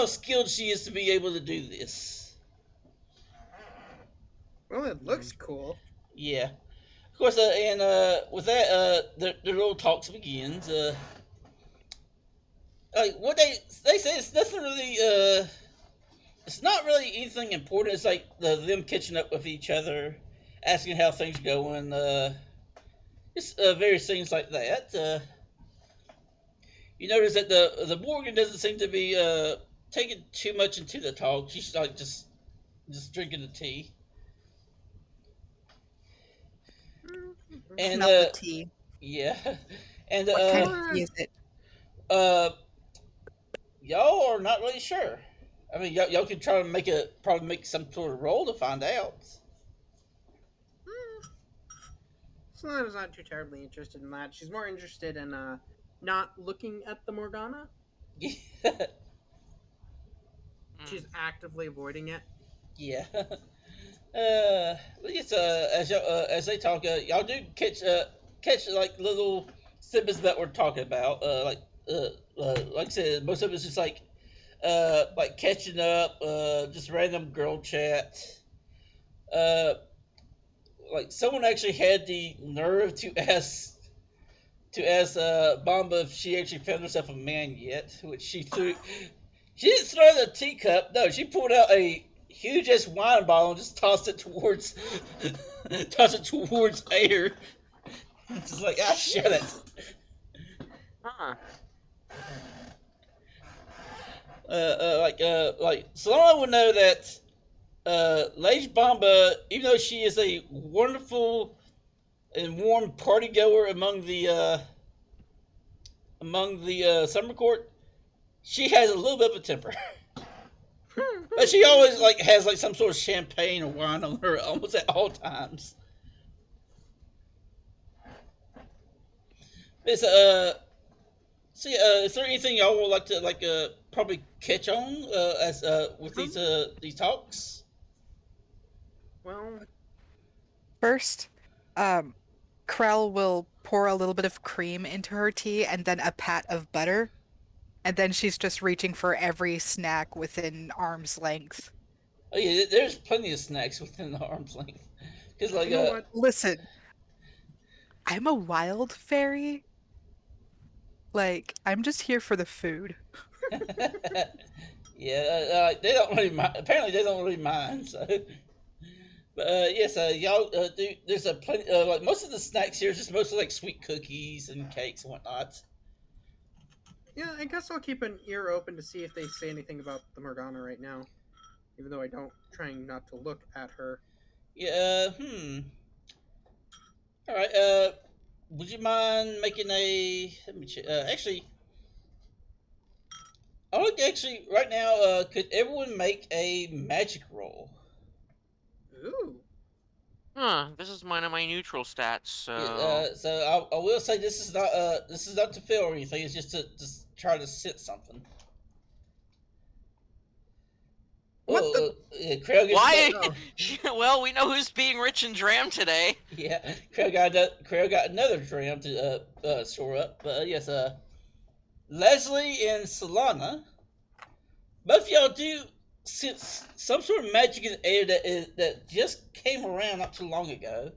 skilled she is to be able to do this. Well, it looks cool. Yeah, of course. And with that, their little talks begins. Like what they say, it's nothing really. It's not really anything important. It's like them catching up with each other, asking how things are going. Just various things like that. You notice that the Morgan doesn't seem to be taking too much into the talk. She's like just drinking the tea. And Smell the tea. yeah, and What kind of tea is it? y'all are not really sure. I mean, y'all can try to probably make some sort of roll to find out. Selena's not too terribly interested in that. She's more interested in not looking at the Morgana. She's actively avoiding it. Yeah. It's as they talk, y'all do catch like little snippets that we're talking about. Like I said, most of it's just like catching up, just random girl chat. Like someone actually had the nerve to ask Bomba if she actually found herself a man yet, which she threw. She didn't throw the teacup. No, she pulled out a huge ass wine bottle and just tossed it towards air. Just like shut it. Huh. Like Solana would know that Lady Bomba, even though she is a wonderful and warm party goer among the summer court, she has a little bit of a temper. But she always has some sort of champagne or wine on her almost at all times. It's is there anything y'all would like to probably catch on as with these talks? Well, First, Krell will pour a little bit of cream into her tea and then a pat of butter. And then she's just reaching for every snack within arm's length. Oh yeah, there's plenty of snacks within the arm's length. Cause you know what? Listen, I'm a wild fairy. Like, I'm just here for the food. Yeah, they don't really mind. Apparently, they don't really mind. So, but yes, y'all do. There's a plenty. Like most of the snacks here is just mostly like sweet cookies and cakes and whatnot. Yeah, I guess I'll keep an ear open to see if they say anything about the Morgana right now. Even though I don't, trying not to look at her. Yeah. All right. Would you mind making a? Let me check. Actually, I would actually right now. Could everyone make a magic roll? Ooh. This is mine of my neutral stats, so. So I will say this is not to fail or anything. It's just to try to sit something. What Krelle gets Why? Oh. Well, we know who's being rich and dram today. Yeah, Krelle got another dram to store up. But yes, Leslie and Solana, both of y'all do sense some sort of magic in the air that just came around not too long ago.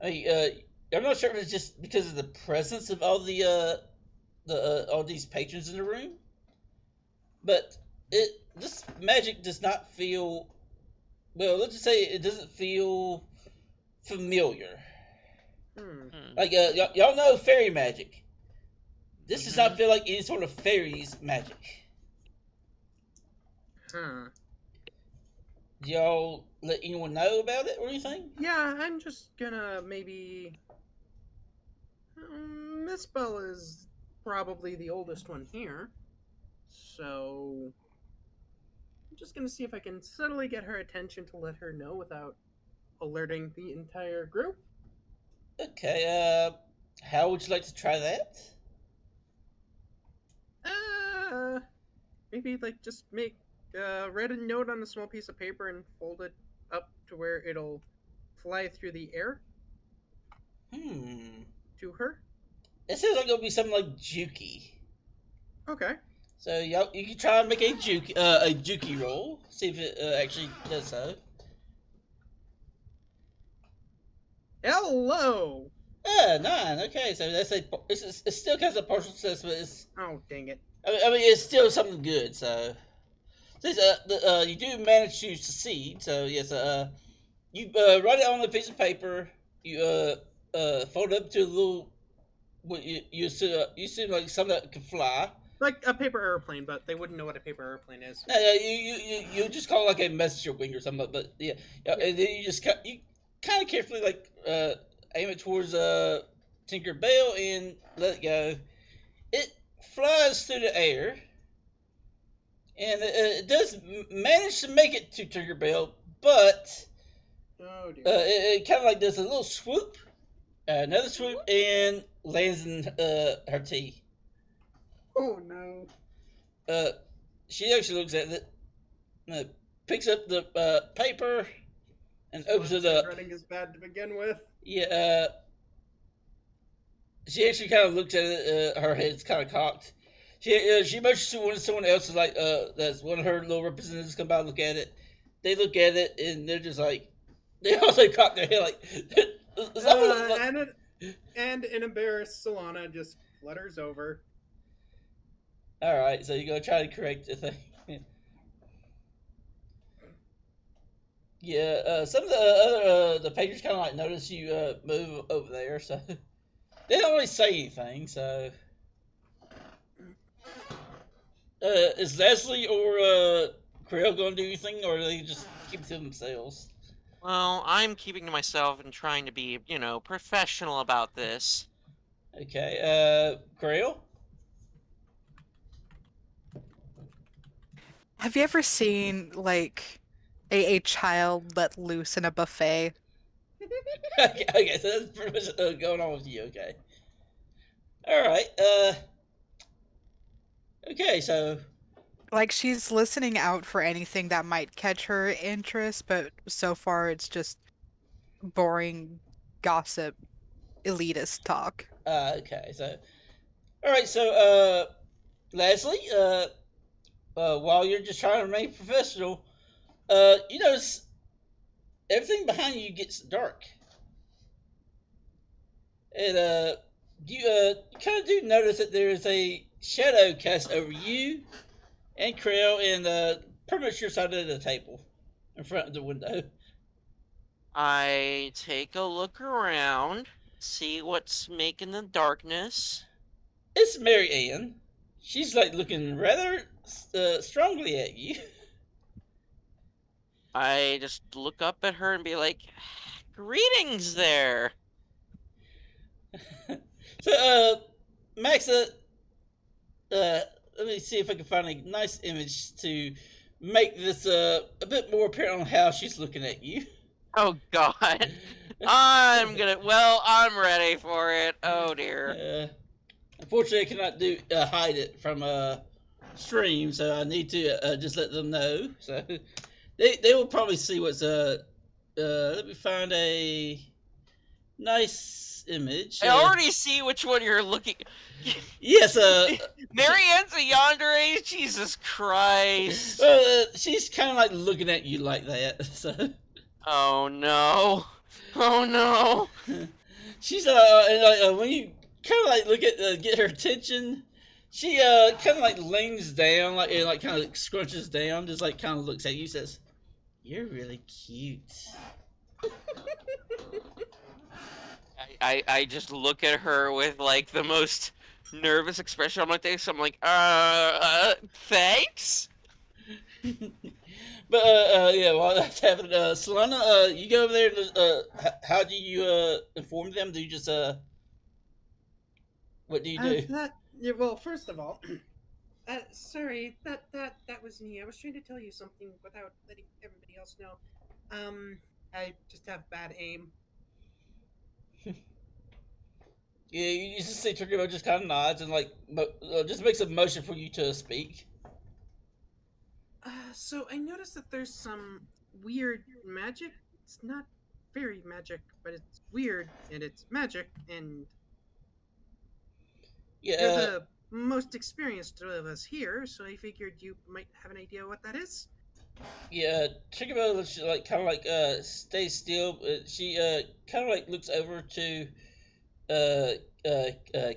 I mean, I'm not sure if it's just because of the presence of all all these patrons in the room, but this magic does not feel well. Let's just say it doesn't feel familiar. Hmm. Like y'all know fairy magic. This does not Mhm. feel like any sort of fairies magic. Huh. Do y'all let anyone know about it or anything? Yeah, I'm just gonna maybe. Miss Bell is probably the oldest one here, so I'm just gonna see if I can subtly get her attention to let her know without alerting the entire group. Okay, how would you like to try that? Uh, maybe like just make write a note on a small piece of paper and fold it up to where it'll fly through the air Hmm. to her. It sounds like it'll be something like Juki. Okay. So y'all, you can try and make a Juki roll. See if it actually does so. Hello. 9. Okay, so that's it still counts as a partial success, but Oh dang it. I mean it's still something good. So since you do manage to succeed, so yes, you write it on a piece of paper. You fold it up to a little. What you assume like something that can fly. Like a paper airplane, but they wouldn't know what a paper airplane is. No, you just call it like a messenger wing or something. But yeah, Yeah. and then you kind of carefully like aim it towards Tinker Bell and let it go. It flies through the air, and it does manage to make it to Tinker Bell, but Oh dear. it kind of like does a little swoop, another swoop, and lands in her tea. Oh no. Uh, she actually looks at it, picks up the paper, and opens it up. Handwriting is bad to begin with. Yeah, she actually kind of looks at it. Her head's kind of cocked. She motions to someone else, like that's one of her little representatives, come by and look at it. They look at it and they're just like, they also cock their head like. And an embarrassed Solana just flutters over. All right, so you're gonna try to correct the thing. Yeah, some of the other the patrons kind of like notice you move over there, so they don't really say anything. So, is Leslie or Krelle going to do anything, or are they just keep it to themselves? Well, I'm keeping to myself and trying to be, professional about this. Okay, Krelle. Have you ever seen like a child let loose in a buffet? Okay, so that's pretty much going on with you. Okay, all right. Okay, so Like she's listening out for anything that might catch her interest, but so far it's just boring gossip, elitist talk. okay, so all right, so Leslie, while you're just trying to remain professional, you notice everything behind you gets dark. And you kind of do notice that there is a shadow cast over you and Krelle and pretty much your side of the table in front of the window. I take a look around, see what's making the darkness. It's Mary Ann. She's like looking rather strongly at you. I just look up at her and be like, "Greetings there." So, Maxa, let me see if I can find a nice image to make this a bit more apparent on how she's looking at you. Oh God. I'm ready for it. Oh dear. Unfortunately, I cannot hide it from stream, so I need to just let them know. So they will probably see what's let me find a nice image. I already see which one you're looking. Yes, Marianne's a yandere. Jesus Christ. she's kind of like looking at you like that. So Oh no. Oh no. she's and, when you kind of like look at get her attention, she kind of like leans down, like and like kind of scrunches down, just like kind of looks at you, says, "You're really cute." I just look at her with like the most nervous expression on my face. I'm like, thanks. But yeah, while that's happening, Solana, you go over there. How do you inform them? Do you just what do you do? That yeah, well, first of all, sorry, that was me. I was trying to tell you something without letting everybody else know. I just have bad aim. Yeah, you just see Turkey just kind of nods and like just makes a motion for you to speak. So I noticed that there's some weird magic. It's not fairy magic, but it's weird and it's magic, and Yeah, you're the most experienced of us here, so I figured you might have an idea what that is. yeah. Turkey like kind of like stays still. She kind of like looks over to uh,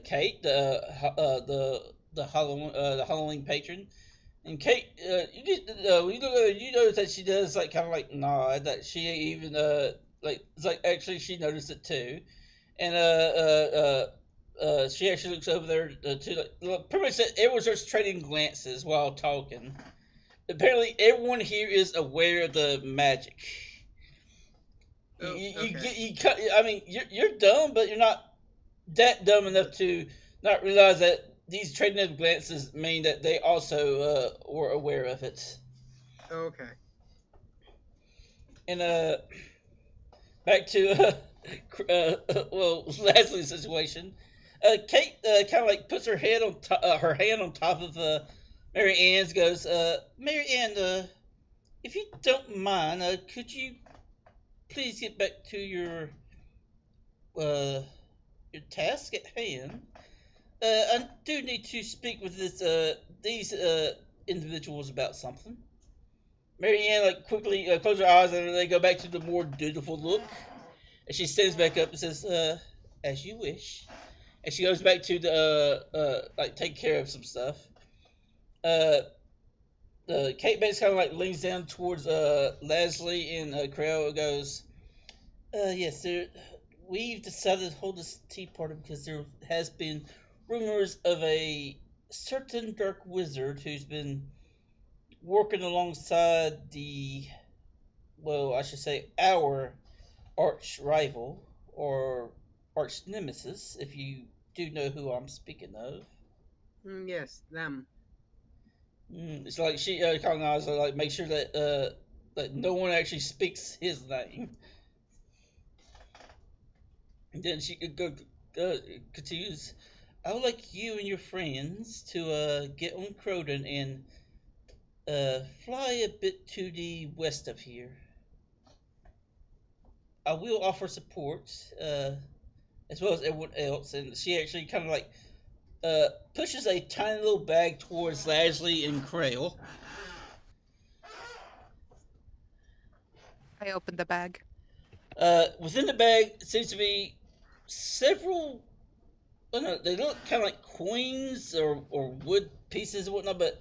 Kate, the Halloween patron. And Kate, when you look at her, you notice that she does like kind of like nod. That she even like it's like actually she noticed it too, and she actually looks over there to like, pretty much everyone's just trading glances while talking. Apparently, everyone here is aware of the magic. Oh, okay. I mean, you're dumb, but you're not that dumb enough to not realize that these trading of glances mean that they also were aware of it. Okay. And back to well Leslie's situation. Kate kind of like puts her head on her hand on top of Mary Ann's. Goes, Mary Ann, if you don't mind, could you please get back to uh, your task at hand? I do need to speak with these individuals about something. Mary Ann like quickly closes her eyes and they go back to the more dutiful look. And she stands back up and says, "As you wish." And she goes back to the like take care of some stuff. Uh, Kate Bates kind of like leans down towards Leslie and Krelle and goes, "Yes, sir. We've decided to hold this tea party because there has been rumors of a certain dark wizard who's been working alongside well, I should say, our arch rival or arch nemesis, if you do know who I'm speaking of." Yes, them. It's like she kind of eyes like make sure that no one actually speaks his name. And then she could go continues. "I would like you and your friends to get on Croden and fly a bit to the west of here. I will offer support, as well as everyone else." And she actually kind of like pushes a tiny little bag towards Lashley and Krelle. I opened the bag. Within the bag seems to be several. I don't know, they look kind of like coins or wood pieces and whatnot, but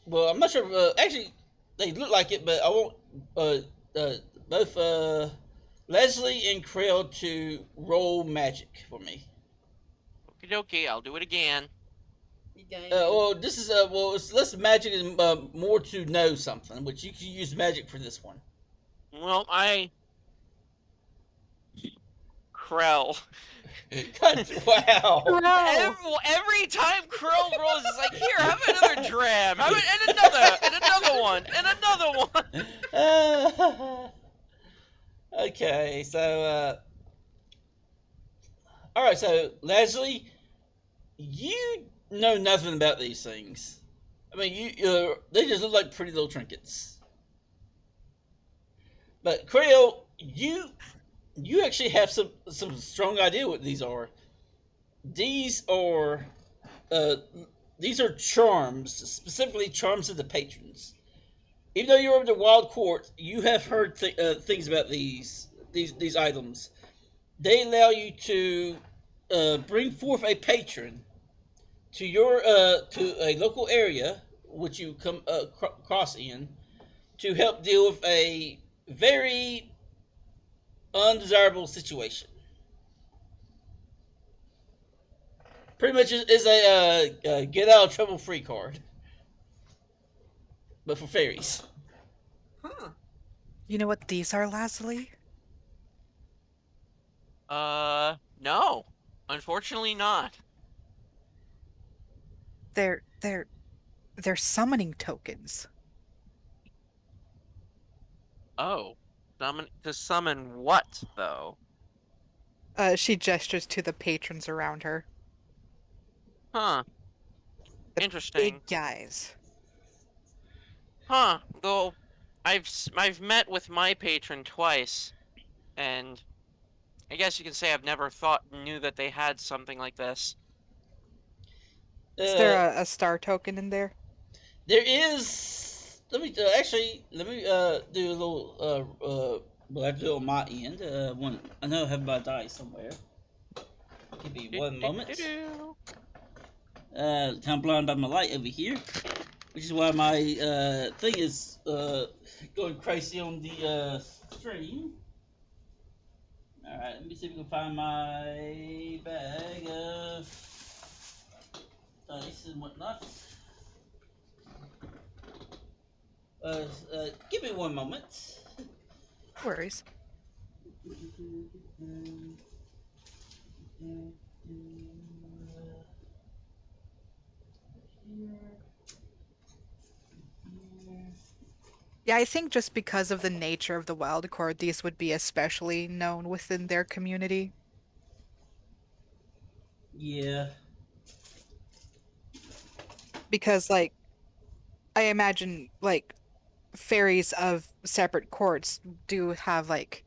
well, I'm not sure. Actually, they look like it, but I want both Leslie and Krelle to roll magic for me. Okie dokie, I'll do it again. Well, this is well, it's less magic and more to know something, which you can use magic for this one. Well, Krell. God, wow. Every time Krell rolls, it's like, here, have another dram, have it, and another one, and another one. Okay, so all right, so Leslie, you know nothing about these things. I mean, they just look like pretty little trinkets. But Krelle, you actually have some strong idea what these are. These are uh, these are charms, specifically charms of the patrons. Even though you're over the Wild Court, you have heard things about these items. They allow you to bring forth a patron to your to a local area which you come cross in to help deal with a very undesirable situation. Pretty much is a get out of trouble free card, but for fairies. Huh. You know what these are, Lazuli? No. Unfortunately not. They're they're they're summoning tokens. Oh. To summon what, though? She gestures to the patrons around her. Huh. The Interesting. big guys. Huh. Though I've met with my patron twice, and I guess you can say I've never knew that they had something like this. Is there a star token in there? There is. Let me let me do a little. Well, I have to do it on my end. I know I have my die somewhere. Give me one moment. Kind of blind by my light over here, which is why my thing is going crazy on the stream. All right, let me see if we can find my bag of dice and whatnot. Give me one moment. No worries. Yeah, I think just because of the nature of the wild card, these would be especially known within their community. Yeah. Because, like, I imagine, like, fairies of separate courts do have, like,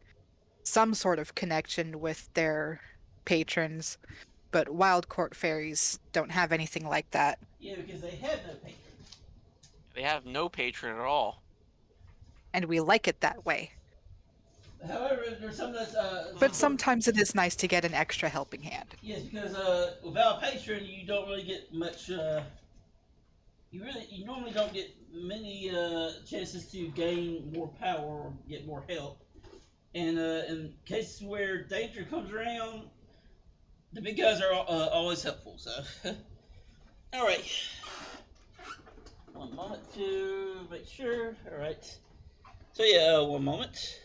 some sort of connection with their patrons, but wild court fairies don't have anything like that. Yeah, because they have no patron. They have no patron at all. And we like it that way. However, there's some that's But sometimes it is nice to get an extra helping hand. yes, because without a patron, you don't really get much. You normally don't get many chances to gain more power or get more help. And in cases where danger comes around, the big guys are always helpful. So, all right. One moment to make sure. All right. So yeah, one moment.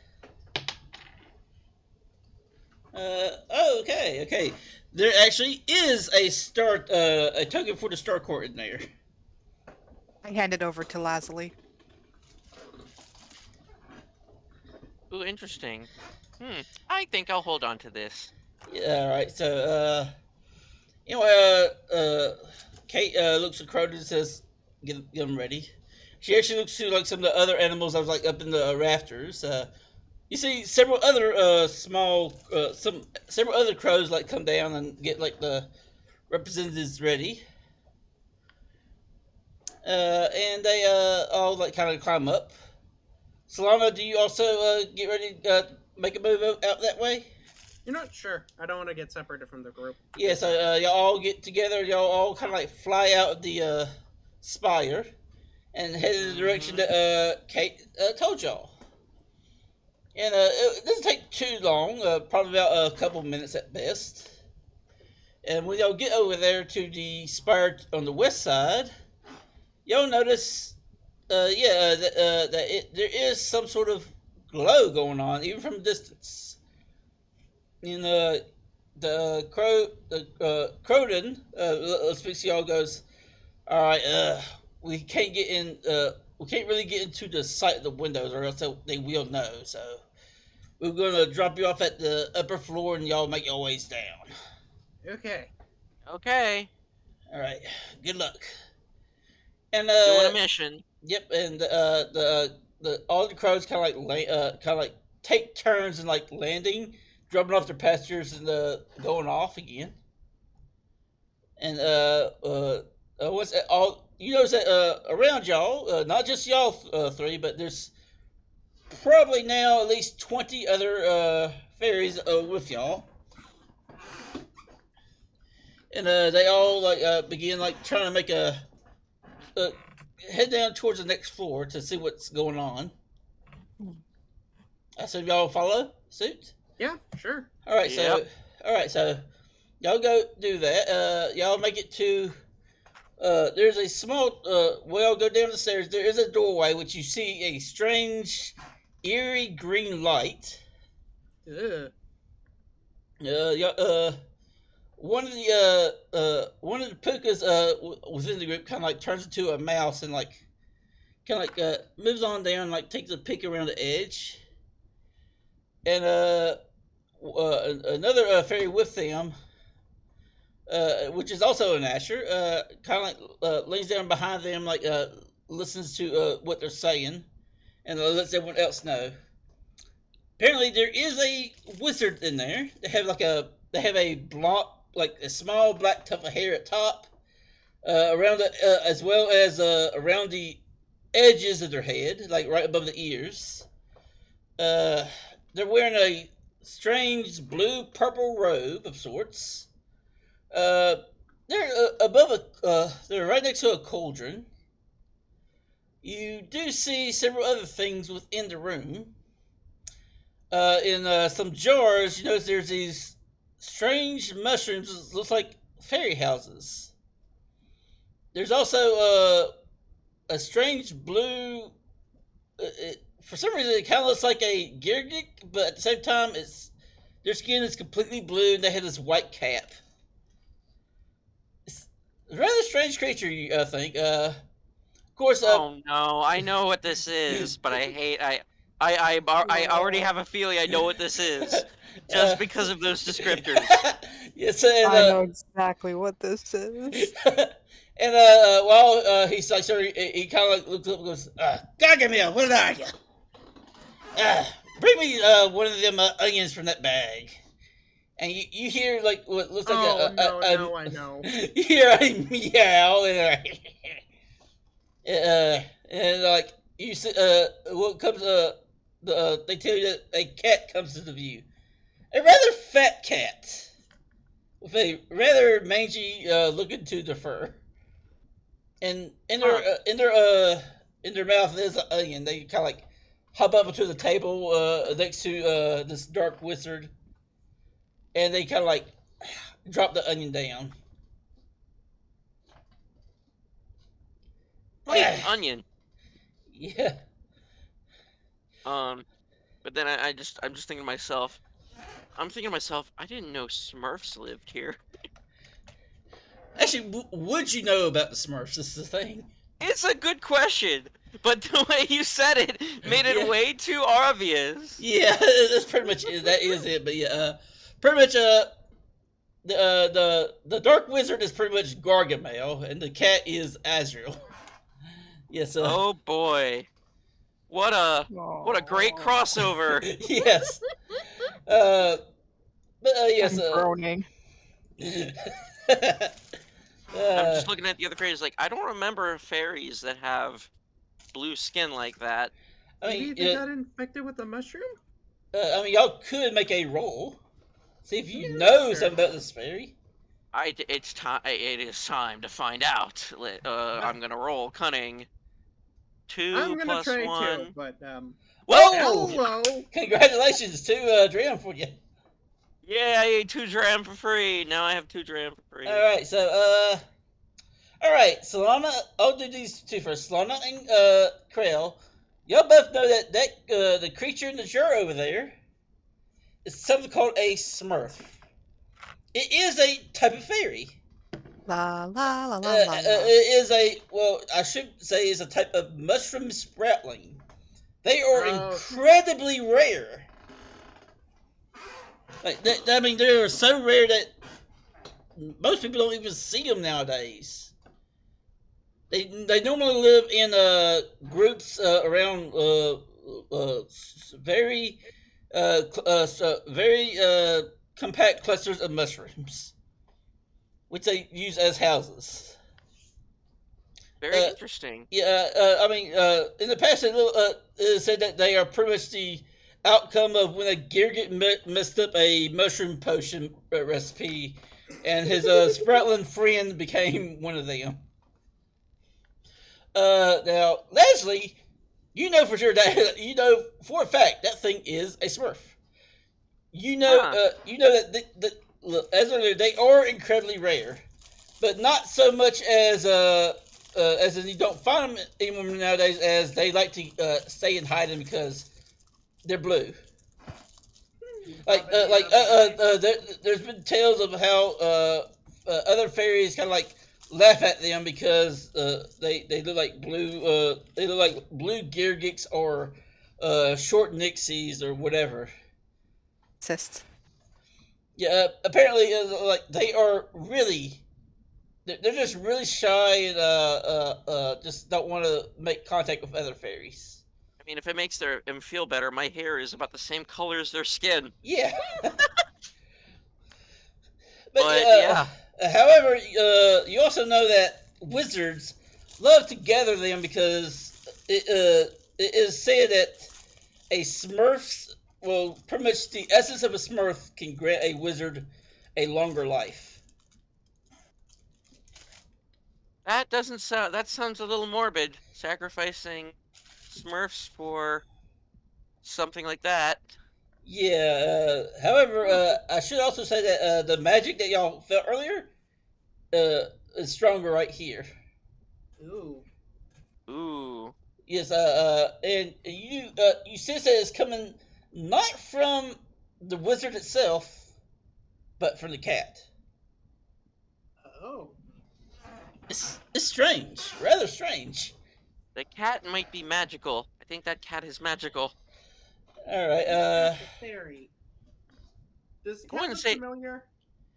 Okay. There actually is a token for the star court in there. I hand it over to Lazuli. Ooh, interesting. I think I'll hold on to this. Yeah, all right. So, Kate looks at Crow and says, "Get them ready." She actually looks to like some of the other animals that was like up in the rafters. You see several other several other crows like come down and get like the representatives ready. And they all like kind of climb up. Solana, do you also get ready to make a move out that way? You're not sure. I don't want to get separated from the group. Yeah, so y'all all get together. Y'all all kind of like fly out of the spire and head in the direction that Kate told y'all. And it doesn't take too long, probably about a couple minutes at best. And when y'all get over there to the spire on the west side, y'all notice, that there is some sort of glow going on, even from a distance. And the Croden speaks to y'all, goes, "All right, we can't get in. We can't really get into the sight of the windows, or else they will know. So we're gonna drop you off at the upper floor, and y'all make your ways down." Okay. Okay. All right. Good luck. And Doing a mission. Yep. And the all the crows kind of like take turns and like landing, dropping off their pastures and going off again. And what's that, all you notice that around y'all, not just y'all three, but there's probably now at least 20 other fairies with y'all. And they all like begin like trying to make a head down towards the next floor to see what's going on. I said, y'all follow suit. Yeah, sure. All right, so y'all go do that. Y'all make it to. There's a small. Well, go down the stairs. There is a doorway which you see a strange, eerie green light. Ugh. Yeah. One of the pukas within the group kind of like turns into a mouse and like kind of like moves on down, like takes a peek around the edge, and another fairy with them, which is also a Gnasher, kind of like leans down behind them, like listens to what they're saying, and lets everyone else know. Apparently, there is a wizard in there. They have a block, like a small black tuft of hair at top, around it, as well as around the edges of their head, like right above the ears. Uh, they're wearing a strange blue purple robe of sorts. Uh, they're above a. They're right next to a cauldron. You do see several other things within the room. In some jars, you notice there's these strange mushrooms that looks like fairy houses. There's also a strange blue. For some reason, it kind of looks like a Girgik, but at the same time, it's their skin is completely blue and they have this white cap. It's a rather strange creature, I think. Of course. Oh no, I know what this is, but I hate I already have a feeling I know what this is just because of those descriptors. Yes, and, I know exactly what this is. and while he's like, sorry, he kind of like looks up and goes, Gargamel, what are you? Bring me one of them onions from that bag. And you hear like what looks like I know. You hear a meow and like you see, what comes they tell you that a cat comes to the view, a rather fat cat with a rather mangy looking to the fur, and in their mouth is an onion. They kind of like hop up to the table next to this dark wizard, and they kind of like drop the onion down. Wait, onion. Yeah. But then I'm just thinking to myself, I didn't know Smurfs lived here. Actually, would you know about the Smurfs? This is the thing. It's a good question, but the way you said it made it way too obvious. Yeah, that's pretty much it. That is it. But yeah, pretty much the dark wizard is pretty much Gargamel, and the cat is Azrael. Yes. Oh boy, what a great crossover. Yes. Yes. I'm groaning. I'm just looking at the other fairies. Like, I don't remember fairies that have blue skin like that. Maybe they got infected with the mushroom? I mean, y'all could make a roll. See if you know something about this fairy. It is time to find out. I'm gonna roll cunning. 2 I'm gonna plus try 1. too, but Whoa! hello! Congratulations to Dram for you. Yeah, I ate 2 dram for free. Now I have 2 dram for free. Alright, so, alright, Solana, I'll do these two first. Solana and, Krelle, y'all both know that, the creature in the jar over there is something called a Smurf. It is a type of fairy. La la la la la. It is I should say is a type of mushroom sproutling. They are incredibly rare. Like, I mean, they are so rare that most people don't even see them nowadays. They normally live in groups around very compact clusters of mushrooms, which they use as houses. Very interesting. Yeah, I mean, in the past, it said that they are pretty much the outcome of when a Girgit messed up a mushroom potion recipe, and his Spratling friend became one of them. Now, Leslie, you know for sure that you know for a fact that thing is a Smurf. Huh. you know that look, as earlier, they are incredibly rare, but not so much as in you don't find them anymore nowadays, as they like to stay and hide them because they're blue. There's been tales of how other fairies kind of like laugh at them because they look like blue geargics or short nixies or whatever. Cysts. Yeah, apparently, like they are really, they're just really shy and just don't want to make contact with other fairies. I mean, if it makes them feel better, my hair is about the same color as their skin. Yeah, but But yeah, however, you also know that wizards love to gather them because it is said that a Smurf's well, pretty much the essence of a Smurf can grant a wizard a longer life. that doesn't sound. That sounds a little morbid. Sacrificing Smurfs for something like that. Yeah. However, I should also say that the magic that y'all felt earlier is stronger right here. Ooh. Ooh. Yes. And you sense that it's coming not from the wizard itself, but from the cat. Oh. It's strange, rather strange. The cat might be magical. I think that cat is magical. All right. Cat's a fairy. Does the I cat wouldn't look say familiar?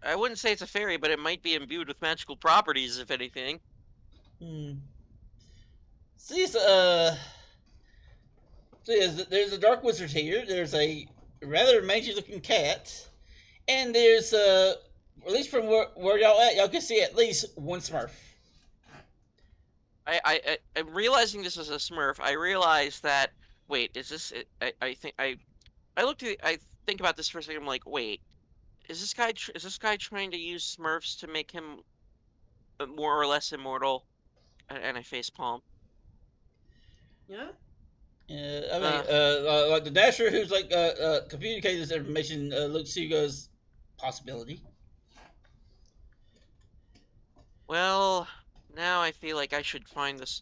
I wouldn't say it's a fairy, but it might be imbued with magical properties, if anything. Hmm. See, there's a dark wizard here. There's a rather mangy looking cat, and there's at least from where y'all at, y'all can see at least one Smurf. I'm realizing this is a Smurf. I realized that. Wait, is this? I think I looked at. I think about this for a second. I'm like, wait, is this guy trying to use Smurfs to make him more or less immortal? And I face palm. Yeah. I mean, Uh, like the Gnasher who's like communicating this information looks to you guys possibility. well, now I feel like I should find this.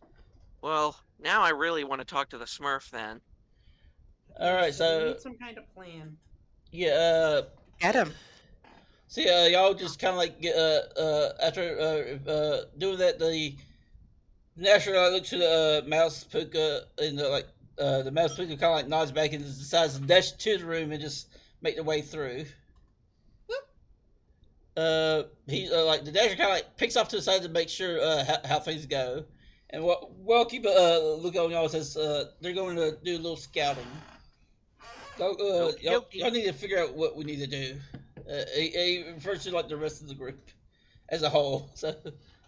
Well, now I really want to talk to the Smurf then. All Okay, right, so we so need some kind of plan. yeah, Get him. see, y'all just kind of like after doing that, the Gnasher looks to the mouse puka and the mouse puka kind of like nods back and decides to dash to the room and just make their way through. He like the dasher kind of like picks off to the side to make sure how things go, and we'll keep a look on y'all says they're going to do a little scouting. Okie dokie. Y'all need to figure out what we need to do. He refers to like the rest of the group as a whole. So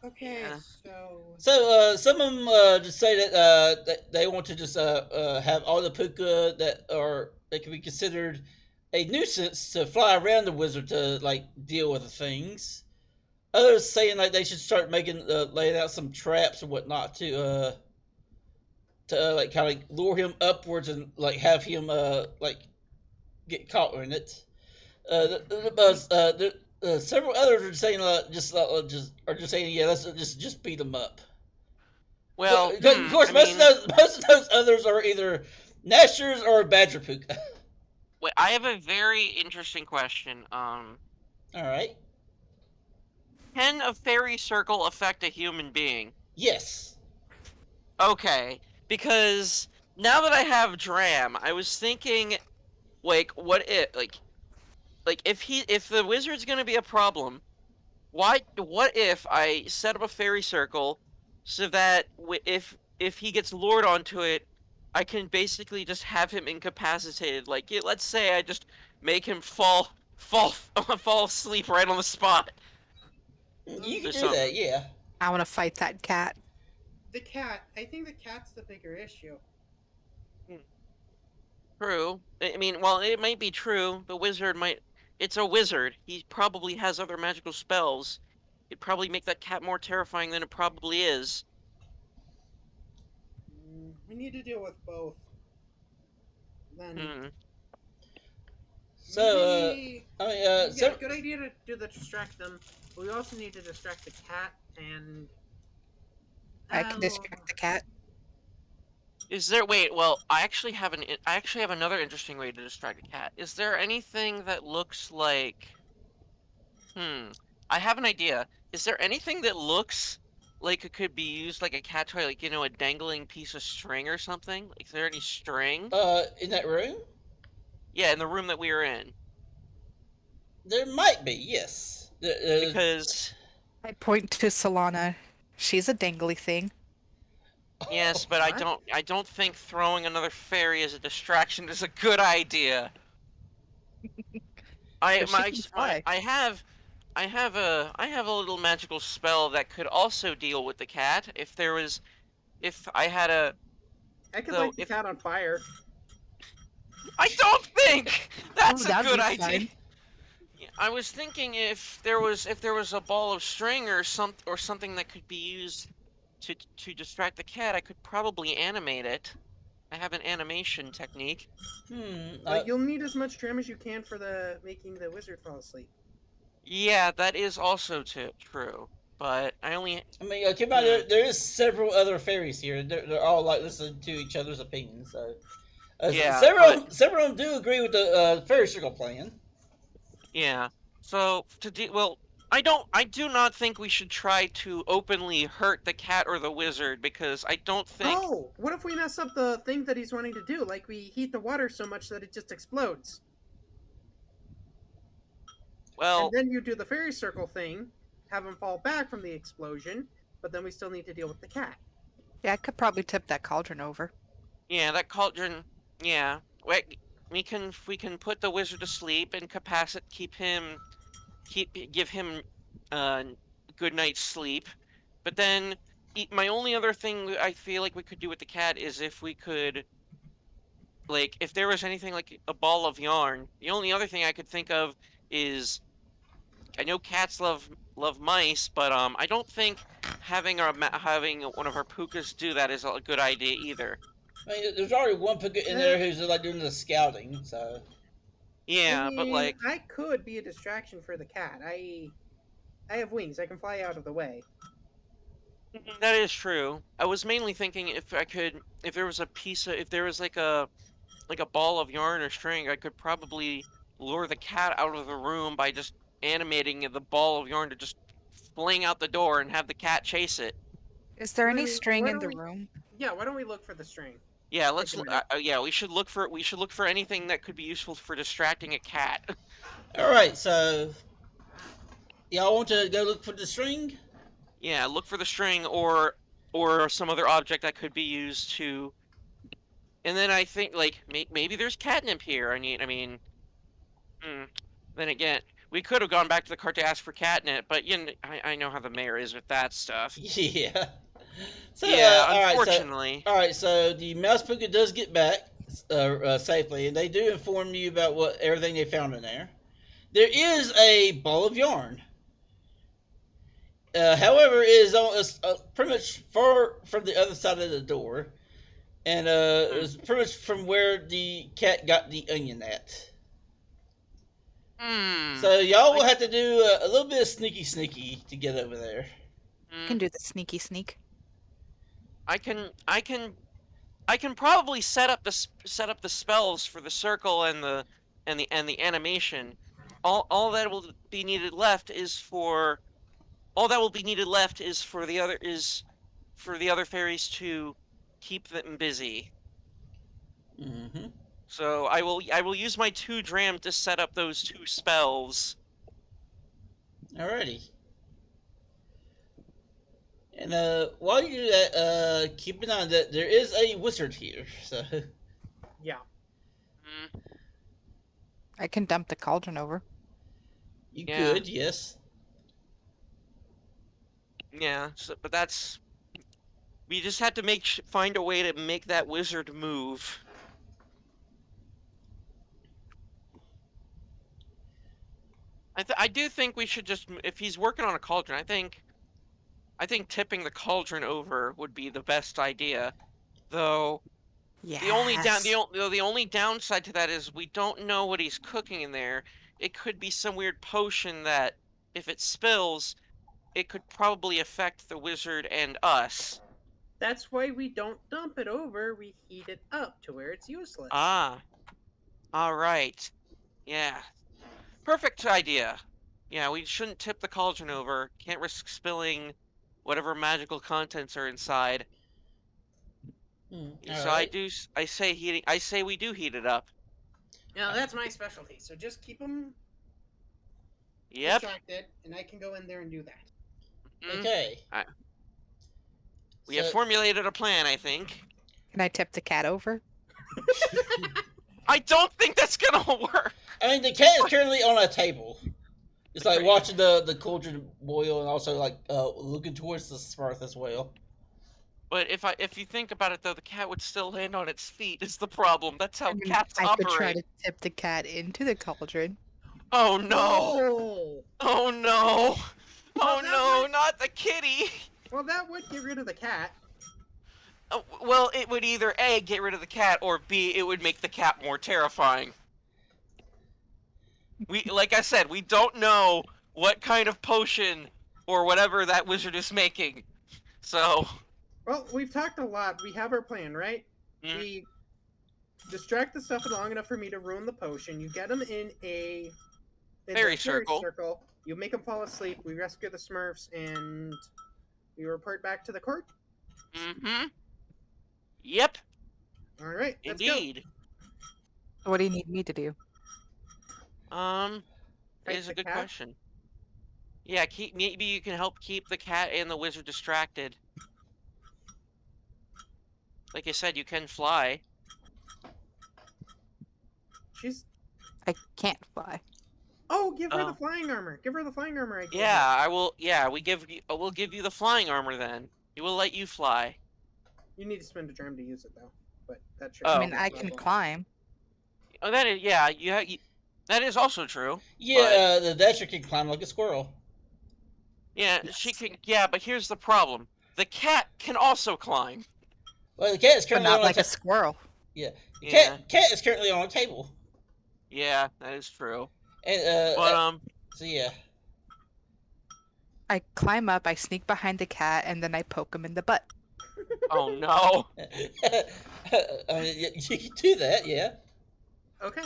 Okay, Yeah. some of them just say that they want to just have all the puka that can be considered a nuisance to fly around the wizard to like deal with the things. Others saying like they should start making laying out some traps and whatnot to like kind of like lure him upwards and like have him like get caught in it. Several others are saying just saying yeah let's just beat him up. Well, Of course, I mean, most of those others are either Nashers or Badger Puka. wait, I have a very interesting question. All right. Can a fairy circle affect a human being? Yes. Okay, because now that I have Dram, I was thinking, like, if the wizard's gonna be a problem, what if I set up a fairy circle so that if he gets lured onto it, I can basically just have him incapacitated. Like, let's say I just make him fall asleep right on the spot You can or do that. something. Yeah. I want to fight that cat. The cat. I think the cat's the bigger issue. True. I mean, well, it might be true. The wizard might. It's a wizard. He probably has other magical spells. It'd probably make that cat more terrifying than it probably is. We need to deal with both. Then Hmm. So, Maybe. I mean, Yeah, good idea to do the distract them. But we also need to distract the cat and. I can Oh, distract the cat. Is there wait, well, I actually have another interesting way to distract a cat. Is there anything that looks like hmm, I have an idea. Is there anything that looks like it could be used like a cat toy, like a dangling piece of string or something? Like, is there any string? in that room, Yeah, in the room that we were in. there might be. Yes. Because I point to Solana. She's a dangly thing. yes, but what? I don't think throwing another fairy as a distraction is a good idea. I But she my can my fly. I have a little magical spell that could also deal with the cat if I had a I could though light the if cat on fire. I don't think Oh, that's a that'd good be idea. fun. Yeah, I was thinking if there was a ball of string or something that could be used to distract the cat, I could probably animate it. I have an animation technique. Hmm. But you'll need as much trim as you can for the making the wizard fall asleep. Yeah, that is also true. But I only I mean, keep in mind hmm, there is several other fairies here. They're all like listening to each other's opinions. So, yeah, but several of them do agree with the fairy circle plan. yeah. So well, I do not think we should try to openly hurt the cat or the wizard because I don't think Oh, what if we mess up the thing that he's wanting to do? Like we heat the water so much that it just explodes. And well, then you do the fairy circle thing, have him fall back from the explosion, but then we still need to deal with the cat. Yeah, I could probably tip that cauldron over. yeah, that cauldron, yeah. We can put the wizard to sleep and give him uh good night's sleep. But then my only other thing I feel like we could do with the cat is if we could like if there was anything like a ball of yarn. The only other thing I could think of is I know cats love mice, but I don't think having one of our pukas do that is a good idea either. I mean, there's already one puka in Eh, there who's like doing the scouting. So, I Yeah, but mean, like I could be a distraction for the cat. I have wings. I can fly out of the way. that is true. I was mainly thinking if there was if there was like a ball of yarn or string, I could probably lure the cat out of the room by just animating the ball of yarn to just fling out the door and have the cat chase it. Is there any Then string why in don't the we? room? Yeah, why don't we look for the string? Yeah, Take a minute. yeah, we should look for anything that could be useful for distracting a cat. all right. So, y'all want to go look for the string? Yeah, look for the string or some other object that could be used to. And then I think like maybe there's catnip here. Hmm, then again, we could have gone back to the cart to ask for catnip, but I know how the mayor is with that stuff. Yeah. So, Yeah, all right. So, unfortunately. all right. So the mouse puka does get back safely, and they do inform you about what everything they found in there. There is a ball of yarn. However, it is pretty much far from the other side of the door, and Hmm. it's pretty much from where the cat got the onion at. Hmm. So y'all will I have to do a little bit of sneaky to get over there. I hmm, can do the sneaky sneak. I can I can probably set up the spells for the circle and the animation. All that will be needed left is for all that will be needed left is for the other fairies to keep them busy. Mm-hmm. So I will use my 2 dram to set up those 2 spells. Alrighty. And while you do that, keep in mind that there is a wizard here. So Yeah. Mm, I can dump the cauldron over. you yeah, could, yes. yeah. So, but that's we just had to find a way to make that wizard move. I do think we should just if he's working on a cauldron, I think tipping the cauldron over would be the best idea. Though Yes. The only downside to that is we don't know what he's cooking in there. It could be some weird potion that, if it spills, it could probably affect the wizard and us. That's why we don't dump it over, we heat it up to where it's useless. Ah, all right. Yeah, perfect idea. Yeah, we shouldn't tip the cauldron over. Can't risk spilling whatever magical contents are inside. All So right. I say we do heat it up. Now, that's my specialty, so just keep them Yep. distracted, and I can go in there and do that. Okay. We have formulated a plan, I think. Can I tip the cat over? I don't think that's gonna work. I mean, the cat is currently on a table. It's like watching the cauldron boil and also like looking towards the smurf as well. But if you think about it, though, the cat would still land on its feet. Is the problem? That's how I mean, cats I could try operate. to tip the cat into the cauldron. Oh no! Oh! Oh no! Well, Oh that no! would- Not the kitty! Well, that would get rid of the cat. Well, it would either A, get rid of the cat, or B, it would make the cat more terrifying. Like I said, we don't know what kind of potion or whatever that wizard is making. So, Well, we've talked a lot. We have our plan, right? Mm. We distract the stuff long enough for me to ruin the potion. You get them in the Fairy circle. You make them fall asleep. We rescue the Smurfs, and we report back to the court. mm-hmm. Yep, All right, let's indeed. What do you need me to do? Fight Is the a good cat? question. Yeah, maybe you can help keep the cat and the wizard distracted. Like I said, you can fly. She's. I can't fly. Oh, give her Oh. the flying armor. Give her the flying armor. I gave Yeah, her. I will. Yeah, we'll give you the flying armor then. We will let you fly. You need to spend a germ to use it, though. But that should. Oh. I mean, I can climb. Oh, that is, yeah, that is also true. Yeah, the Gnasher can climb like a squirrel. Yeah, Yes. she can. Yeah, but here's the problem: the cat can also climb. Well, the cat is But currently not on like a a squirrel. The Yeah, cat is currently on a table. yeah, that is true. And But so yeah. I climb up, I sneak behind the cat, and then I poke him in the butt. oh no. I mean, you can do that, yeah. Okay.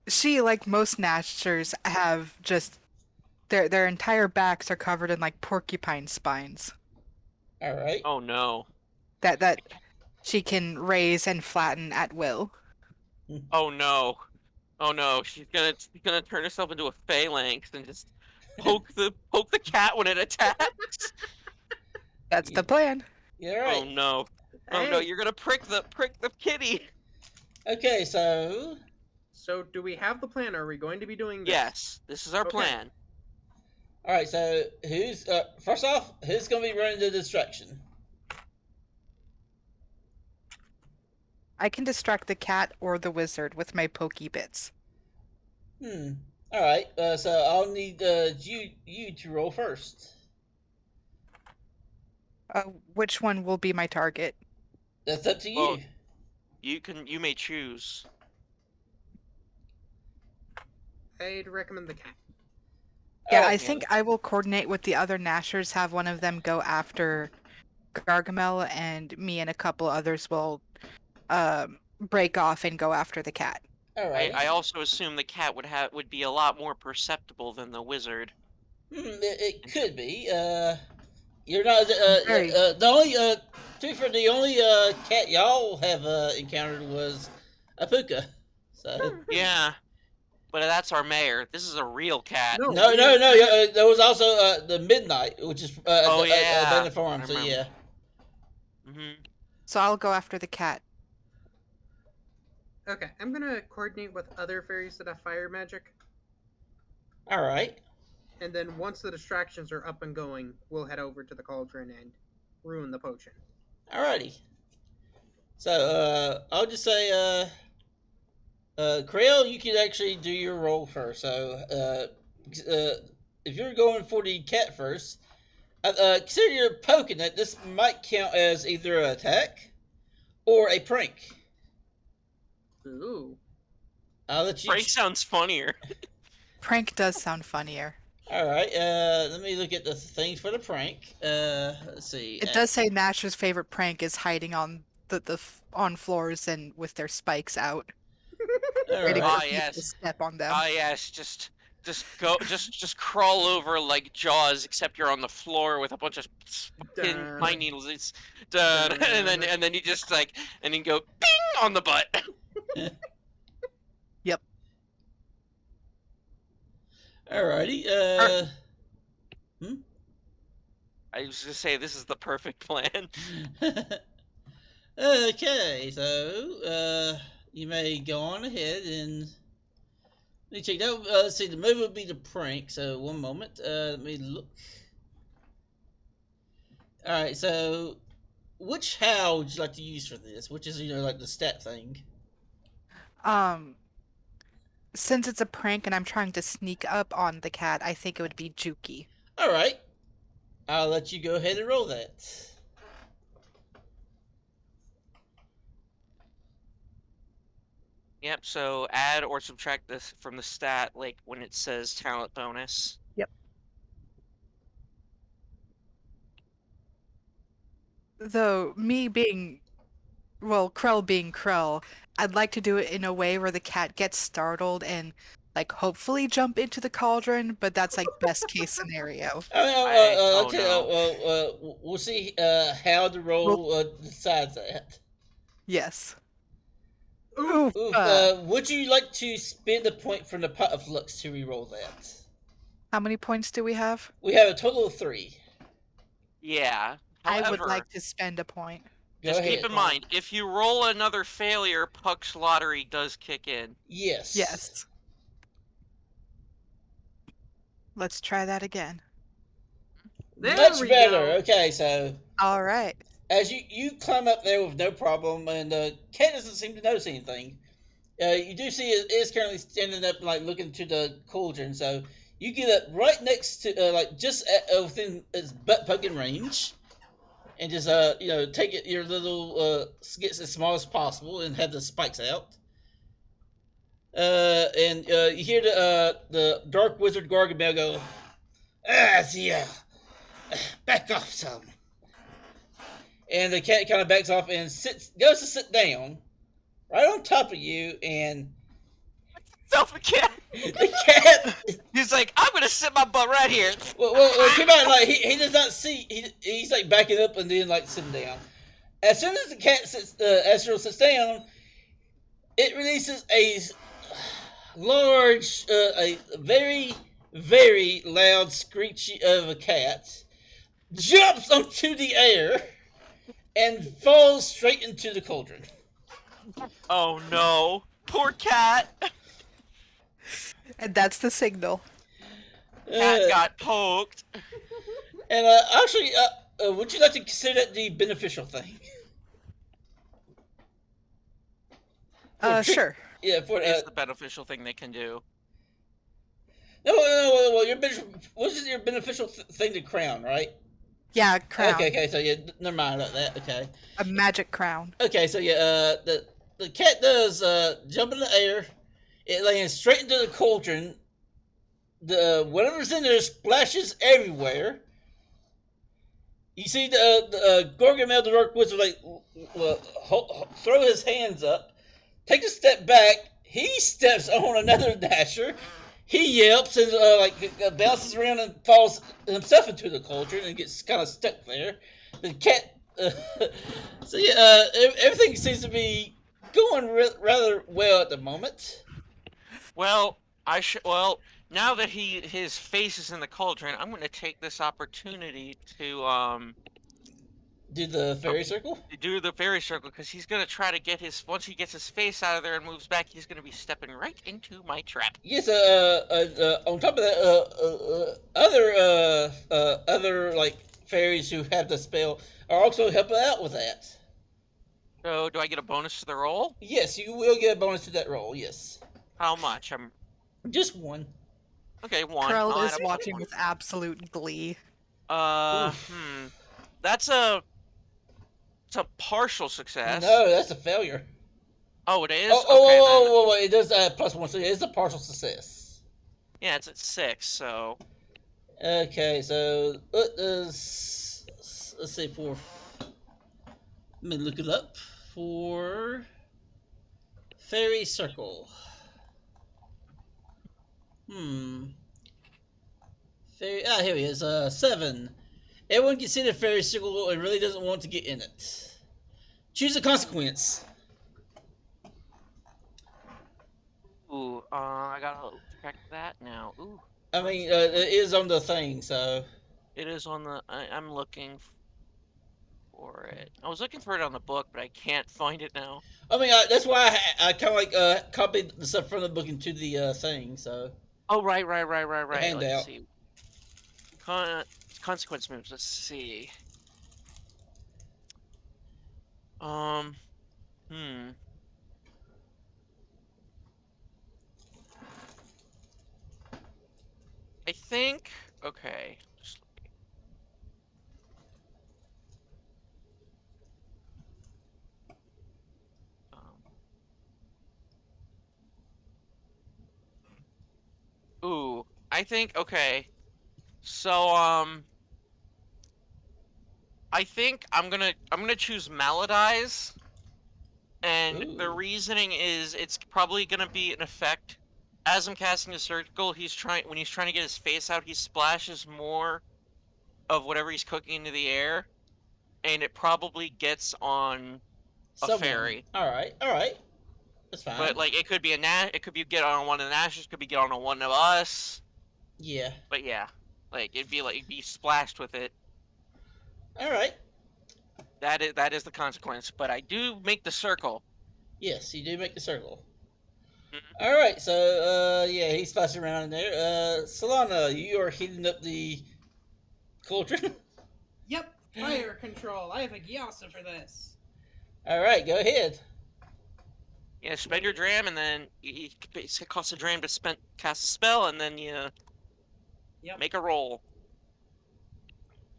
She, like most Gnashers, have just their entire backs are covered in like porcupine spines All right. Oh no. that she can raise and flatten at will. Oh no. Oh no. She's gonna turn herself into a phalanx and just poke the cat when it attacks. That's the plan. Yeah, right. Oh no. Oh no. Hey. You're gonna prick the kitty. Okay, so So, do we have the plan? Or are we going to be doing this? Yes, this is our Okay. plan. all right, so who's first off, who's gonna be running the distraction? I can distract the cat or the wizard with my pokey bits. All right, so I'll need you to roll first. Which one will be my target? That's up to you. Well, you may choose. I'd recommend the cat. Yeah, Alright, I think I will coordinate with the other Gnashers, have one of them go after Gargamel, and me and a couple others will break off and go after the cat. all right. I also assume the cat would be a lot more perceptible than the wizard. It could be. You're not Very. the only the only cat y'all have encountered was a puka. So Yeah, but that's our mayor. This is a real cat. No. no. There was also the midnight, which is Oh, yeah. abandoned farm. I So remember. yeah. Hmm. So I'll go after the cat. Okay, I'm gonna coordinate with other fairies that have fire magic, All right. and then once the distractions are up and going, we'll head over to the cauldron and ruin the potion. Alrighty. So I'll just say Krelle, you can actually do your roll first. So if you're going for the cat first, consider you're poking it. This might count as either an attack or a prank. Ooh. I'll let you. Prank sounds funnier. Prank does sound funnier. All right. Let me look at the things for the prank. Let's see. It does say Gnasher's favorite prank is hiding on on floors and with their spikes out, All waiting right. for Ah, people to yes. step on them. Ah, yes. Just crawl over like Jaws, except you're on the floor with a bunch of fucking Dun, pine needles. It's done, and then you just like, and you go bing on the butt. Yep. Alrighty. I was gonna say this is the perfect plan. Okay, so you may go on ahead and let me check that. Let's see, the move would be the prank. So one moment. Let me look. All right. So which how would you like to use for this? Which is like the stat thing. Um, since it's a prank and I'm trying to sneak up on the cat, I think it would be Juki. All right. I'll let you go ahead and roll that. Yep. So add or subtract this from the stat, like when it says talent bonus. Yep. Though Krell being Krell, I'd like to do it in a way where the cat gets startled and like hopefully jump into the cauldron, but that's like best case scenario. Oh Okay. no. We'll see how the roll decides that. Yes. Oof. Would you like to spend a point from the pot of flux to re-roll that? How many points do we have? We have a total of 3. Yeah. I would However, like to spend a point. Go just ahead. keep in mind, if you roll another failure, Puck's lottery does kick in. Yes. Yes. Let's try that again. There Much we better. go. Okay, so All right. as you climb up there with no problem, and the cat doesn't seem to notice anything. You do see it is currently standing up, like looking to the cauldron. So you get up right next to, like just within its butt poking range, and just take it your little skits as small as possible, and have the spikes out. And you hear the dark wizard Gargamel go, yeah, back off some. And the cat kind of backs off and goes to sit down right on top of you, and Self a cat. the cat. He's like, I'm gonna sit my butt right here. Well, keep on, like he does not see. He's like backing up and then like sitting down. As soon as the cat Astral sits down, it releases a large, a very, very loud screech of a cat, jumps onto the air, and falls straight into the cauldron. Oh no, poor cat. And that's the signal. Cat got poked. And actually, would you like to consider that the beneficial thing? Sure. Yeah, for It's the beneficial thing they can do. no, well, what's your beneficial thing to crown, right? Yeah, crown. Okay, so yeah, never mind about that. Okay, A magic crown. okay, so yeah, the cat does jump in the air. It lands straight into the cauldron. The whatever's in there splashes everywhere. You see the Gargamel the Dark Wizard like throw his hands up, take a step back. He steps on another Gnasher. He yelps and bounces around and falls himself into the cauldron and gets kind of stuck there. The cat. So yeah, everything seems to be going rather well at the moment. Well, now that his face is in the cauldron, I'm gonna take this opportunity to Do the fairy circle? do the fairy circle, because he's gonna try to get once he gets his face out of there and moves back, he's gonna be stepping right into my trap. Yes. On top of that, other like fairies who have the spell are also helping out with that. So do I get a bonus to the roll? Yes, you will get a bonus to that roll. Yes, How much? just one. Okay, one. Krell I'll is add a watching one. with absolute glee. That's a It's a partial success. No, that's a failure. Oh, it is? Oh, Okay, then. it does +1, so it's a partial success. Yeah, it's at 6, so... Okay, so what does... Let's see, for... Let me look it up. For... Fairy Circle. Here he is. 7. Everyone can see the Fairy Circle and really doesn't want to get in it. Choose a consequence. Ooh, I gotta check that now. Ooh. I mean, it is on the thing, so... It is on the... I'm looking for it. I was looking for it on the book, but I can't find it now. I mean, that's why I kind of like copied the stuff from the book into the thing, so... Oh, right. Handout. Let's see. Consequence moves, let's see. I think... Okay. Just looking. Ooh, I think... Okay. So, I think I'm gonna choose Maladize. And the reasoning is it's probably gonna be an effect. As I'm casting a circle, when he's trying to get his face out, he splashes more of whatever he's cooking into the air, and it probably gets on a fairy. All right, that's fine. But like, it could be it could be get on one of the Gnashers, could be get on one of us. Yeah. But yeah, like it'd be splashed with it. All right. That is the consequence. But I do make the circle. Yes, you do make the circle. All right, so yeah, he's flashing around in there. Solana, you are heating up the cauldron. Yep, fire control. I have a Gnasher for this. All right, go ahead. Yeah, spend your dram, and then it costs a dram to cast a spell, and then you make a roll.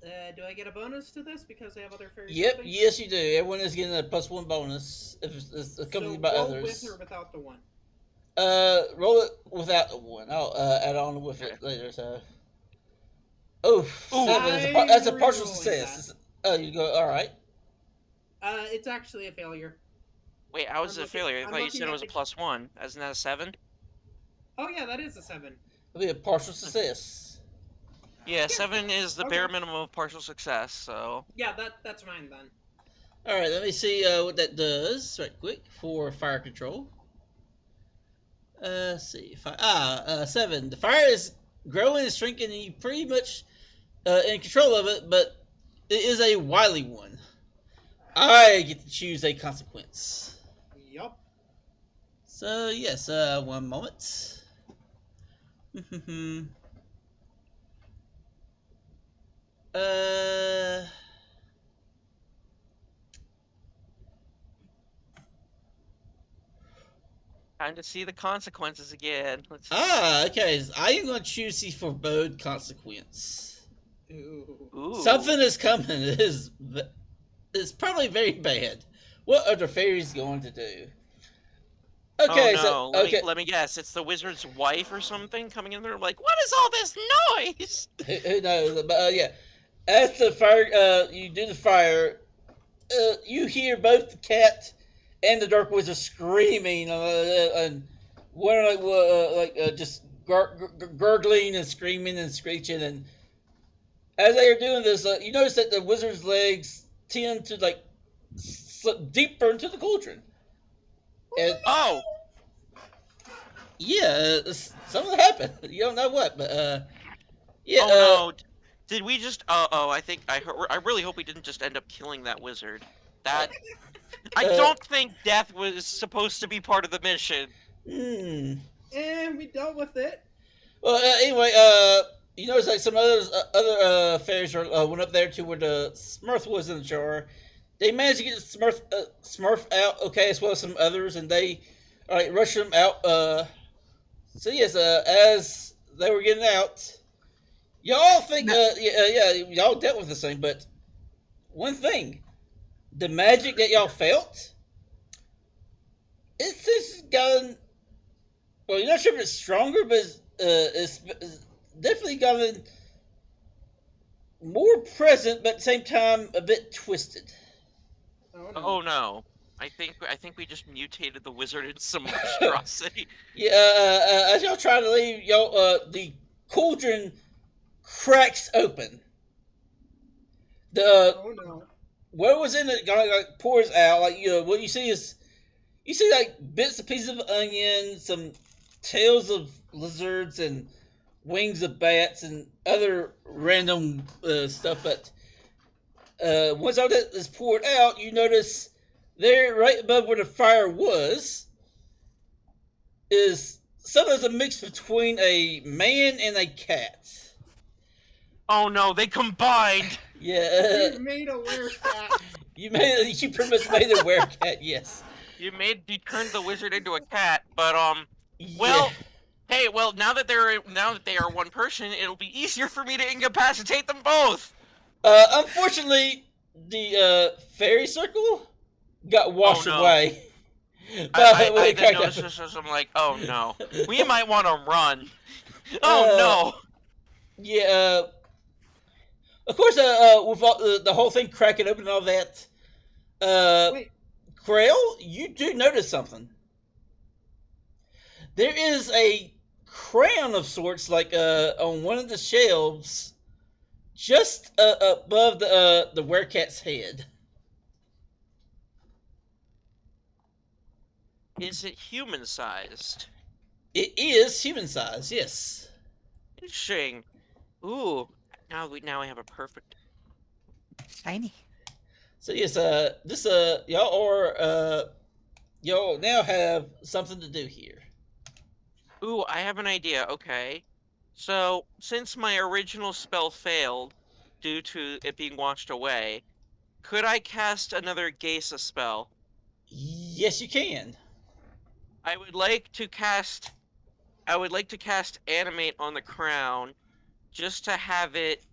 Do I get a bonus to this because I have other fairies? Yep, yes you do. Everyone is getting a +1 bonus if it's accompanied by roll others. with or without the 1? Roll it without the 1. I'll add on with it later. So, 7. That's a partial success. Oh, you go. All right. It's actually a failure. Wait, how is it a failure? I thought you said it was a +1. Isn't that a 7? Oh yeah, that is a 7. It'll be a partial success. Yeah, 7 is the bare minimum of partial success. So. Yeah, that's mine then. All right, let me see what that does right quick for fire control. See, 7. The fire is growing and shrinking, and you pretty much in control of it, but it is a wily one. I get to choose a consequence. Yup. So yes, one moment. Time to see the consequences again. Okay. I am going to choose the forebode consequence. Ooh. Something is coming. It's probably very bad. What are the fairies going to do? Okay, oh, no. Let me guess. It's the wizard's wife or something coming in there like, what is all this noise? Who knows? But yeah, as the fire, you do the fire. You hear both the cat and the dark wizard screaming, and one just gurgling and screaming and screeching. And as they are doing this, you notice that the wizard's legs tend to slip deeper into the cauldron. And, yeah, something happened. You don't know what, but yeah. Oh no! Did we just? I think I really hope we didn't just end up killing that wizard. That I don't think death was supposed to be part of the mission. And we dealt with it. Well, anyway, you notice like some other fairies went up there to where the Smurf was in the jar. They managed to get the Smurf out, okay, as well as some others, and they rushed them out. So yes, as they were getting out, y'all think, y'all dealt with this thing, but one thing, the magic that y'all felt, it's gotten. Well, you're not sure if it's stronger, but it's definitely gotten more present, but at the same time a bit twisted. Oh no. Oh no. I think we just mutated the wizard into some monstrosity. Yeah, as y'all try to leave, y'all the cauldron cracks open. The Oh no. what was in it like pours out. Like what you see like bits and pieces of onion, some tails of lizards, and wings of bats, and other random stuff. But once all that is poured out, you notice there, right above where the fire was, is something that's a mix between a man and a cat. Oh no, they combined. Yeah, We've made a werecat. you pretty much made a werecat. Yes. You turned the wizard into a cat, but Yeah. well, hey, well now that they are one person, it'll be easier for me to incapacitate them both. Unfortunately, the fairy circle got Oh washed no. away. I then noticed this as I'm like, oh no, we might want to run. Oh no. Yeah. Of course, with all, the whole thing cracking open and all that, Wait. Krelle, you do notice something. There is a crown of sorts, like on one of the shelves, just above the werecat's head. Is it human sized? It is human size, yes. Interesting. Ooh, now I have a perfect. Shiny. So yes, this y'all now have something to do here. Ooh, I have an idea. Okay. So, since my original spell failed due to it being washed away, could I cast another Geisa spell? Yes, you can. I would like to cast animate on the crown just to have it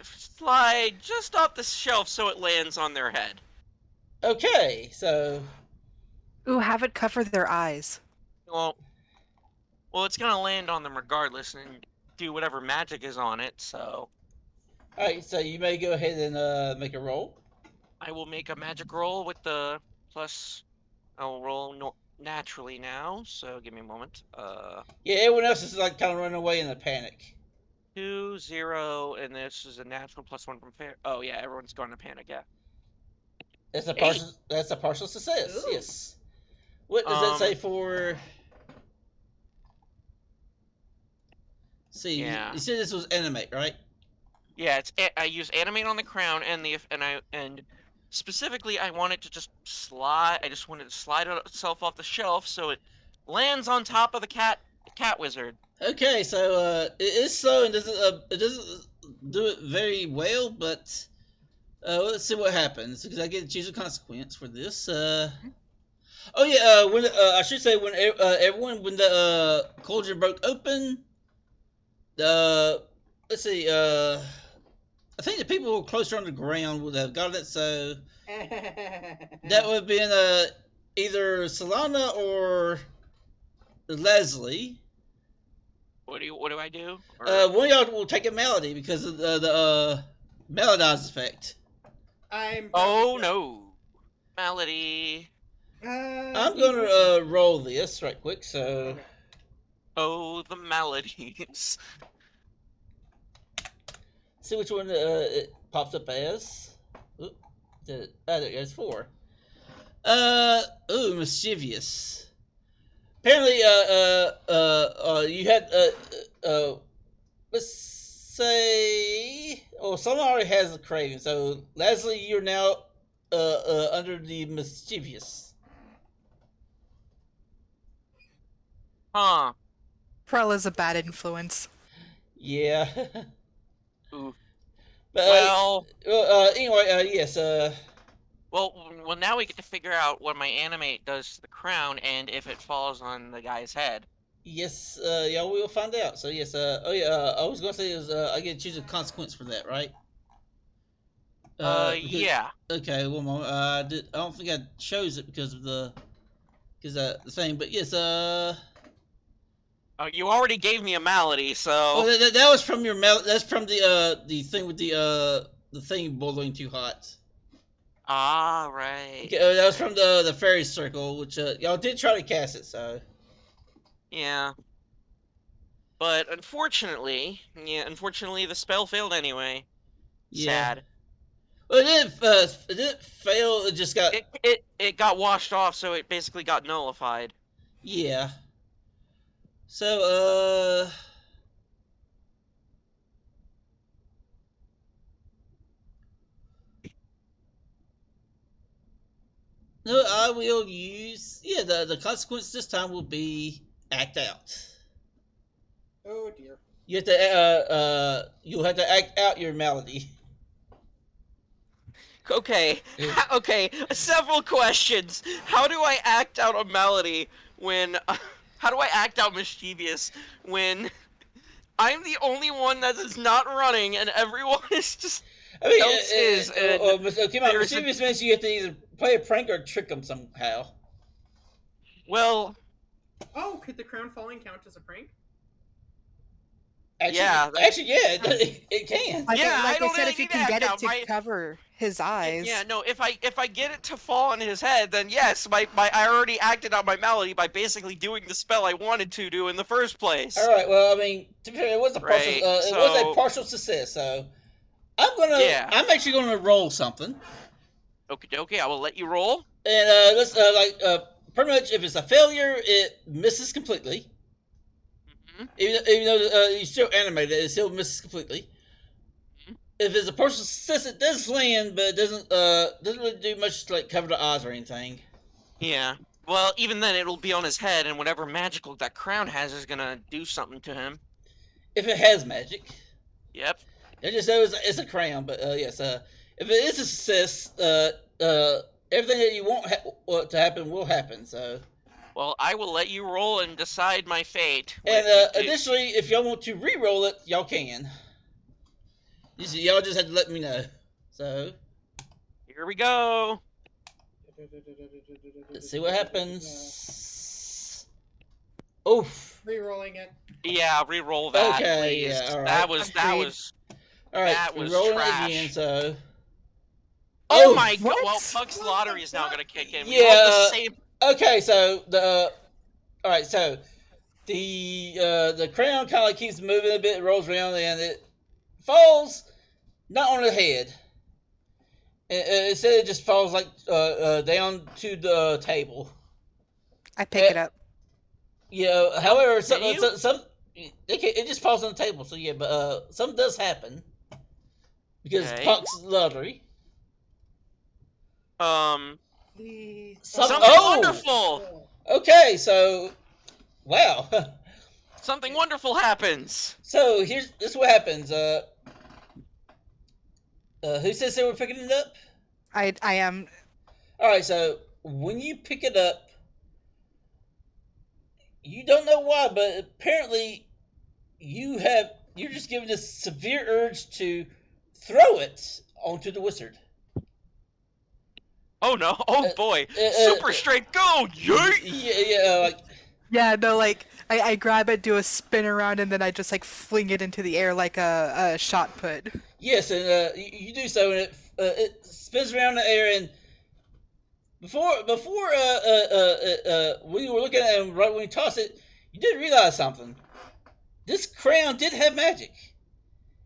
slide just off the shelf so it lands on their head. Okay, so Ooh, have it cover their eyes. Well, it's gonna land on them regardless and do whatever magic is on it, so all right, so you may go ahead and make a roll. I will make a magic roll with the plus. I'll roll naturally now, so give me a moment. Yeah, everyone else is like kind of running away in a panic. 2, 0, and this is a natural plus 1 from fair. Oh yeah, everyone's going to panic. Yeah. That's a 8. partial. That's a partial success. Ooh. Yes. What does that say for? See, Yeah. you said this was animate, right? Yeah, I use animate on the crown and specifically I want it to just slide. I just want it to slide itself off the shelf so it lands on top of the cat wizard. Okay, so it is slow and it doesn't do it very well, but let's see what happens because I get to choose a consequence for this. Oh yeah, when I should say when everyone when the cauldron broke open, let's see, I think the people who were closer on the ground would have got it, so that would have been either Solana or Leslie. What do I do? Or... One of y'all will take a malady because of the Melodize effect. Oh no, Malady. I'm gonna roll this right quick. So, Okay. Oh, the maladies. see which one it pops up as. Oop, there it goes. 4. Mischievous. Apparently, you had let's say, someone already has a craving. So, Leslie, you're now under the mischievous. Huh. Krell is a bad influence. Yeah. Ooh. But, Well. anyway, yes. Well, now we get to figure out what my animate does to the crown and if it falls on the guy's head. Yes, y'all will find out. So yes, I was gonna say is I get to choose a consequence for that, right? Yeah. Okay, one moment. I don't think I chose it because of the thing, but yes. You already gave me a malady, so. Oh, that was from your That's from the thing with the thing boiling too hot. Ah, right. Okay, that was from the fairy circle, which y'all did try to cast it, so. Yeah. But unfortunately, the spell failed anyway. Yeah. Sad. Well, it didn't fail. It just got. It got washed off, so it basically got nullified. Yeah. So, no, I will use. Yeah, the consequence this time will be act out. Oh dear. You have to you'll have to act out your malady. Okay, okay. Several questions. How do I act out a malady when? How do I act out mischievous when I'm the only one that is not running and everyone is just I mean, else is? And come on, there's a, mischievous means you have to either play a prank or trick them somehow. well, Oh, could the crown falling count as a prank? Actually, Yeah, yeah, it can. Like, Yeah, like I I, don't said, really if you need can to get act it out. to cover his eyes. yeah, no. If I get it to fall on his head, then yes, I already acted out my malady by basically doing the spell I wanted to do in the first place. All right. Well, I mean, to be fair, it was a partial. Right, It was a so- partial success. So Yeah. I'm actually gonna roll something, Okay, I will let you roll. and let's pretty much if it's a failure, it misses completely. Mhm. Even though you still animated, it still misses completely. Mhm. If it's a partial success, it does land, but it doesn't really do much to like cover the odds or anything. Yeah. Well, even then, it'll be on his head, and whatever magical that crown has is gonna do something to him. If it has magic. Yep. I just know it's a crown, but yes. If it is a success, everything that you want to happen will happen. So. Well, I will let you roll and decide my fate. And additionally, if y'all want to re-roll it, y'all can. Y'all just have to let me know. So. Here we go. Let's see what happens. Oof. Rerolling it. Yeah, re-roll that, Okay, please. yeah, all right. That was All right, That was rolling trash. again. So. Oh my god! what? Well, Puck's Lottery is now gonna kick in. We Yeah, rolled the same. Okay, so all right, so the crown kind of keeps moving a bit, rolls around, and it falls not on the head. Instead, it just falls like down to the table. I pick it up. Yeah. However, some you? it just falls on the table. So yeah, but something does happen because Okay. Puck's lottery. Please. Something Oh! wonderful. Okay, so wow. Something wonderful happens. So this is what happens. Who says they were picking it up? I am. All right, so when you pick it up, you don't know why, but apparently you're just given a severe urge to throw it onto the wizard. Oh no! Oh boy! Super straight go! Yeet! Yeah, like Yeah, no, like I grab it, do a spin around, and then I just like fling it into the air like a shot put. yes, and you do so, and it spins around in the air, and before when you were looking at it, right when you toss it, you did realize something. This crown did have magic.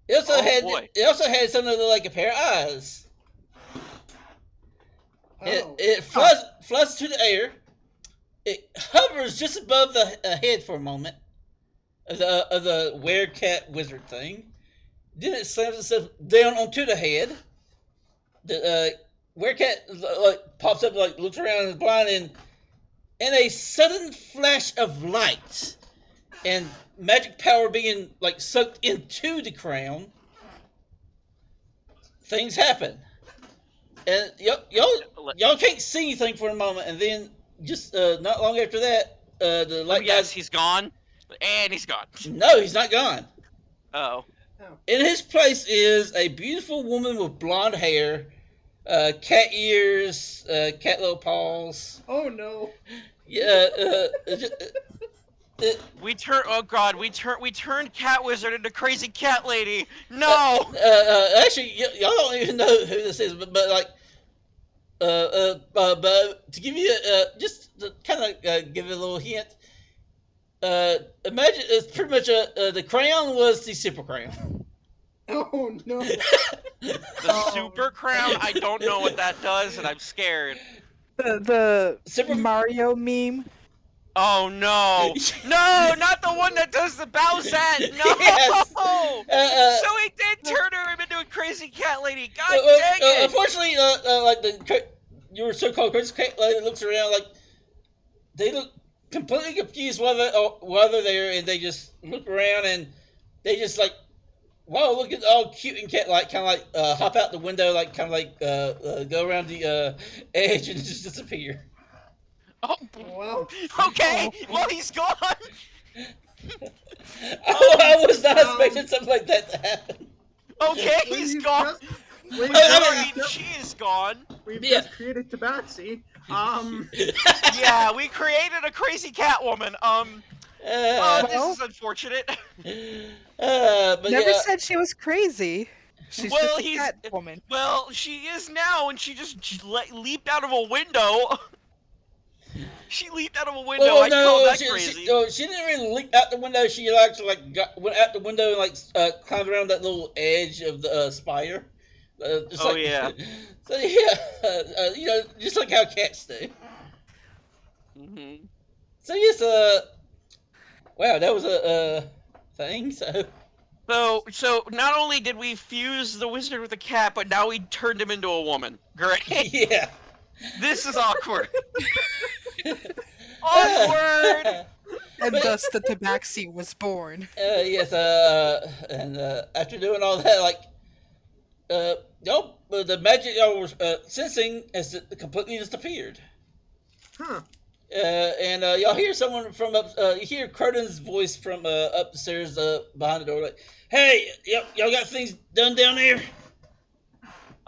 It also Boy. it also had something that looked like a pair of eyes. Oh. It flies to the air. It hovers just above the head for a moment of the werecat wizard thing. Then it slams itself down onto the head. The werecat pops up, looks around and is blind, and in a sudden flash of light and magic power being sucked into the crown, things happen. And y'all can't see anything for a moment, and then just not long after that, the light Yes, guy. he's gone. And he's gone. No, he's not gone. Oh. Oh. In his place is a beautiful woman with blonde hair, cat ears, cat little paws. Oh no. Yeah, We turned Cat Wizard into Crazy Cat Lady. No. actually, y'all don't even know who this is, but like, but to give you just to kind of give you a little hint, imagine it's pretty much the crown was the super crown. Oh no. The Super Crown. I don't know what that does, and I'm scared. The Super- Mario meme. Oh no! No, not the one that does the Bowsette! No! Yes. So he did turn her into a Crazy Cat Lady. God dang it! Unfortunately, like your so-called crazy cat lady looks around like they look completely confused whether they're, and they just look around and they just like, wow, look at all cute and cat-like, kind of like hop out the window, like kind of like go around the edge and just disappear. Oh, Wow. okay. Well, he's gone. I was not expecting something like that to happen. Okay, When he's you've gone. just- when I you've mean, she is gone. We've Yeah. just created Tabaxi. Yeah, we created a crazy cat woman. This Well- is unfortunate. But Never yeah, said she was crazy. She's Well, just a he's- cat woman. Well, she is now, and she just leaped out of a window. She leaped out of a window. well, I call that crazy. she didn't really leap out the window. She actually went out the window and like climbed around that little edge of the spire. Just Oh, like, yeah. So yeah, you know, just like how cats do. Mm-hmm. So yes, wow, that was a thing. So not only did we fuse the wizard with a cat, but now we turned him into a woman. Great. Yeah. This is awkward. Awkward. And thus the Tabaxi was born. Yes, and after doing all that, like, the magic y'all was sensing has completely disappeared. Huh. And y'all hear someone from up. You hear Croton's voice from up the stairs behind the door, like, "Hey, y'all got things done down there?"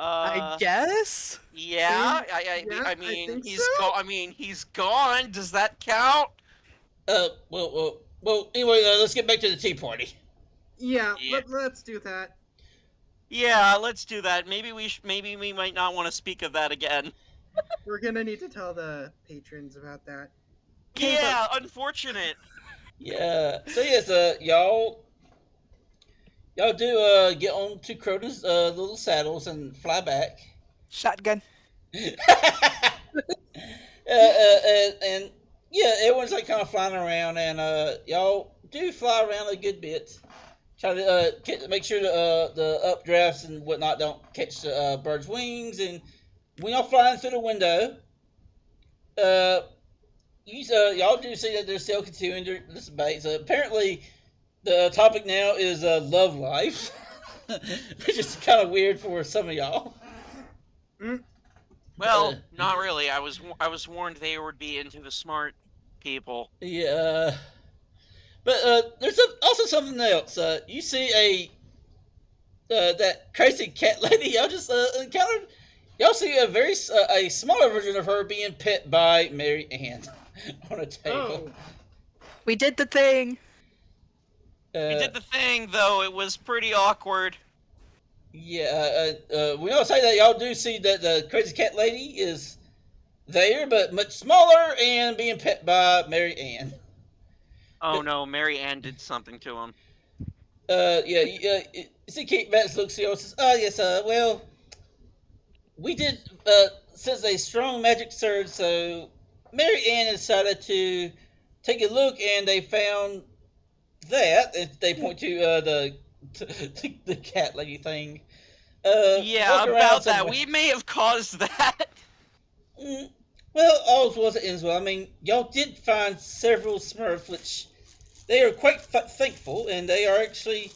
I guess? Yeah. Yeah, I mean, think he's so. gone. I mean, he's gone. Does that count? Well. Anyway, let's get back to the tea party. Yeah, Yeah. let's do that. Yeah, let's do that. Maybe we might not want to speak of that again. We're gonna need to tell the patrons about that. Yeah, unfortunate. Yeah. So yes, y'all do get on to Croton's little saddles and fly back. Shotgun. And yeah, everyone's like kind of flying around, and y'all do fly around a good bit. Try to make sure the updrafts and whatnot don't catch the bird's wings. And when y'all flying through the window, y'all do see that they're still continuing this debate. So apparently, the topic now is love life, which is kind of weird for some of y'all. Well, not really. I was warned they would be into the smart people. Yeah. But there's also something else. You see that crazy cat lady y'all just encountered. Y'all see a smaller version of her being pet by Mary Ann on a table. Oh, We did the thing. We did the thing, though. It was pretty awkward. Yeah. We all say that y'all do see that the crazy cat lady is there, but much smaller and being pet by Mary Ann. Oh no, Mary Ann did something to him. You see Kate Betts looks at you and says, "Oh yes, well, we did since a strong magic surge, so Mary Ann decided to take a look, and they found that." And they point to the cat lady thing. Yeah, walk around about that. somewhere. We may have caused that. Well, all's well that ends well. I mean, y'all did find several Smurfs, which they are quite thankful, and they are actually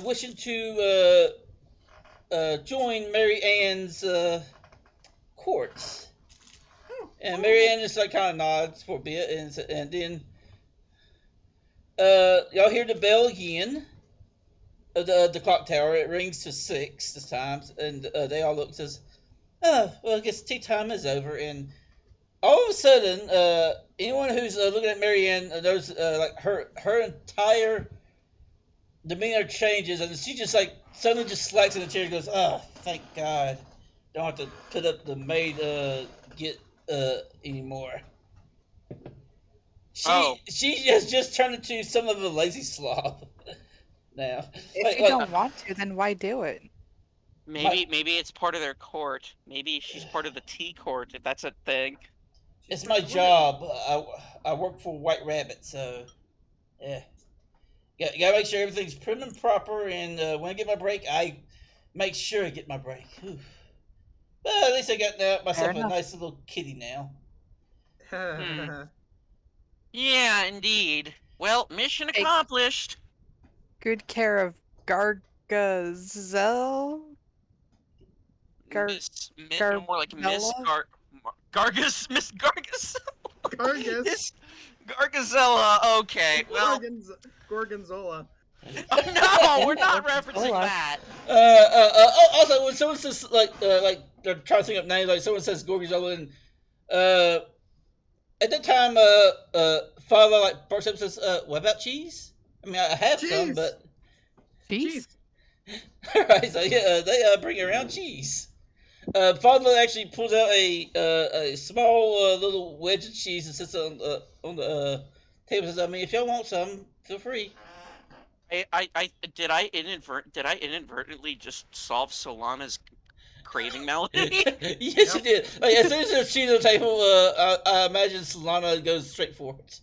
wishing to join Mary Ann's courts. And Mary Ann just like kind of nods for a bit, and then y'all hear the bell again. the clock tower. It rings to 6 this time, and they all look and says, "Oh, well, I guess tea time is over." And all of a sudden, anyone who's looking at Marianne knows like her entire demeanor changes, and she just like suddenly just slacks in the chair and goes, "Oh, thank God, don't have to put up the maid get anymore." She has just turned into some of a lazy slob now. If you don't want to, then why do it? Maybe it's part of their court. Maybe she's part of the tea court, if that's a thing. It's my job. I work for White Rabbit, so yeah. Gotta make sure everything's prim and proper, and when I get my break, I make sure I get my break. Whew. But at least I got myself a nice little kitty now. Yeah, indeed. Well, mission accomplished. Good care of Gargazel? More like Miss Gargus. Miss Gargus. Gargus. Gargazella. Okay. Well. Gorgonzola. Oh, no, we're not referencing that. Also, when someone says like they're trying to think of names, like someone says Gorgonzola, and at that time, Father like barks up and says, "What about cheese? I mean, I have some, but cheese." All right, so yeah, they bring around cheese. Father actually pulls out a small little wedge of cheese and sits on the table and says, "I mean, if y'all want some, feel free." Did I inadvertently just solve Solana's craving malady? Yes, you did. Like, as soon as there's cheese on the table, I imagine Solana goes straight for it.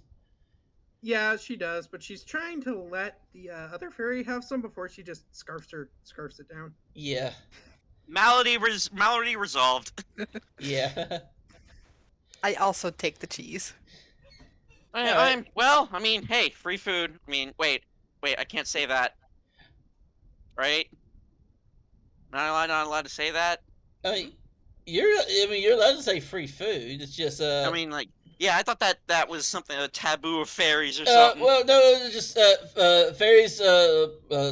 Yeah, she does, but she's trying to let the other fairy have some before she just scarfs it down. Yeah. Malady resolved. Yeah. I also take the cheese. Well, I mean, hey, free food. I mean, wait, I can't say that. Right? Not allowed to say that? You're allowed to say free food. It's just I mean, like, yeah, I thought that was something, a taboo of fairies or something. Well, no, it's just fairies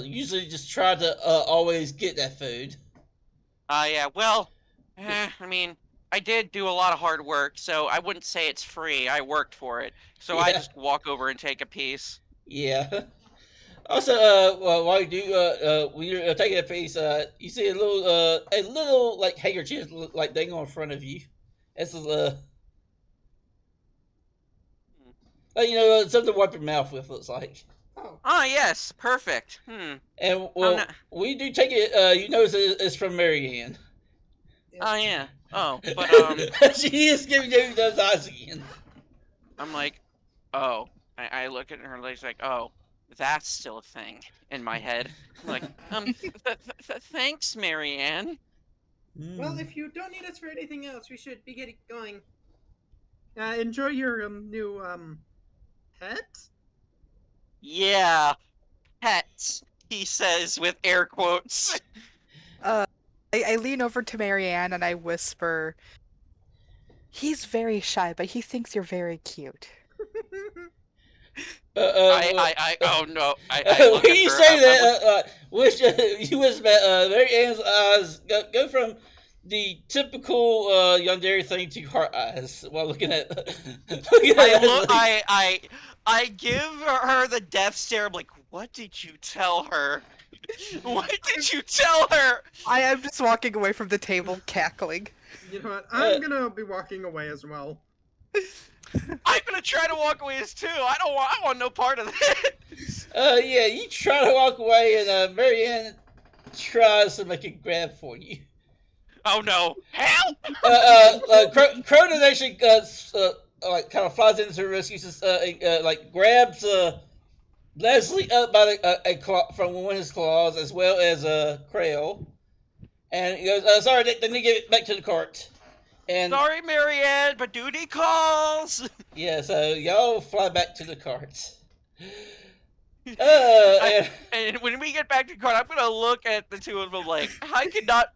usually just try to always get that food. Yeah, well, I mean, I did do a lot of hard work, so I wouldn't say it's free. I worked for it. So I just walk over and take a piece. Yeah. Also, while you do, when you're taking a piece, you see a little like handkerchief like dangling in front of you. It's like, something to wipe your mouth with. Looks like. Oh yes, perfect. And we do take it. You notice it's from Marianne. Oh yeah. Oh, but she is giving you those eyes again. I'm like, oh. I look at her and she's like, oh. That's still a thing in my head. I'm like, thanks, Marianne. Well, if you don't need us for anything else, we should be getting going. Enjoy your new pet. Yeah, pets. He says with air quotes. I lean over to Marianne and I whisper, "He's very shy, but he thinks you're very cute." Oh no! When you say that, you was Marianne's eyes go from the typical yandere thing to heart eyes while looking at. I give her the death stare. I'm like, what did you tell her? What did you tell her? I am just walking away from the table, cackling. You know what? I'm gonna be walking away as well. I'm gonna try to walk away as too. I want no part of this. Yeah, you try to walk away, and Marianne tries to make a grab for you. Oh no! Help! Cronin actually like kind of flies into the rescue, like grabs Leslie up by a claw from one of his claws, as well as Krelle, and he goes, "Sorry, they need to get it back to the cart." And sorry, Marianne, but duty calls. Yeah, so y'all fly back to the carts. And when we get back to the cart, I'm gonna look at the two of them like, I could not.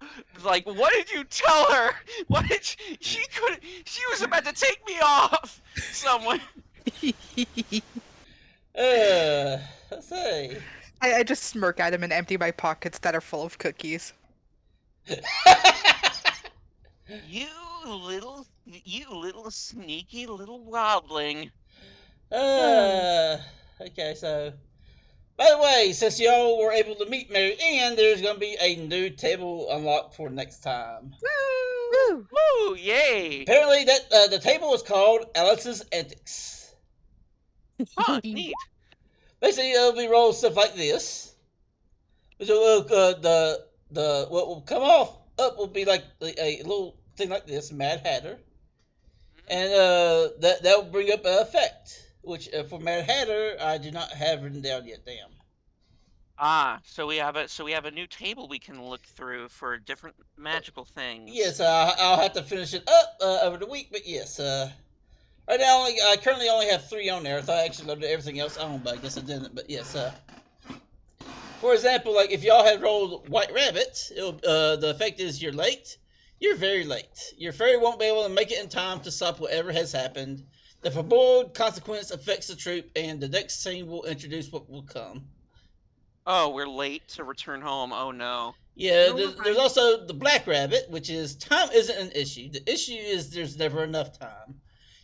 Like, what did you tell her? What did she could? She was about to take me off. Someone. Let's see. I just smirk at him and empty my pockets that are full of cookies. You little sneaky little wildling. Okay, so by the way, since y'all were able to meet Mary Ann, there's going to be a new table unlocked for next time. Woo! Woo! Yay! Apparently, that the table is called Alice's Antics. Huh? Neat. Basically, it'll be rolled stuff like this. So the what will come off up will be like a little thing like this, Mad Hatter, and that will bring up an effect, which for Mad Hatter I do not have written down yet. Damn. Ah, so we have a new table we can look through for different magical things. Yes, I'll have to finish it up over the week, but yes, right now I currently only have 3 on there. I thought I actually loaded everything else on, but I guess I didn't. But yes, for example, like if y'all had rolled White Rabbit, the effect is you're late. You're very late. Your fairy won't be able to make it in time to stop whatever has happened. The foreboded consequence affects the troop, and the next scene will introduce what will come. Oh, we're late to return home. Oh no. Yeah, No, there's also the Black Rabbit, which is time isn't an issue. The issue is there's never enough time.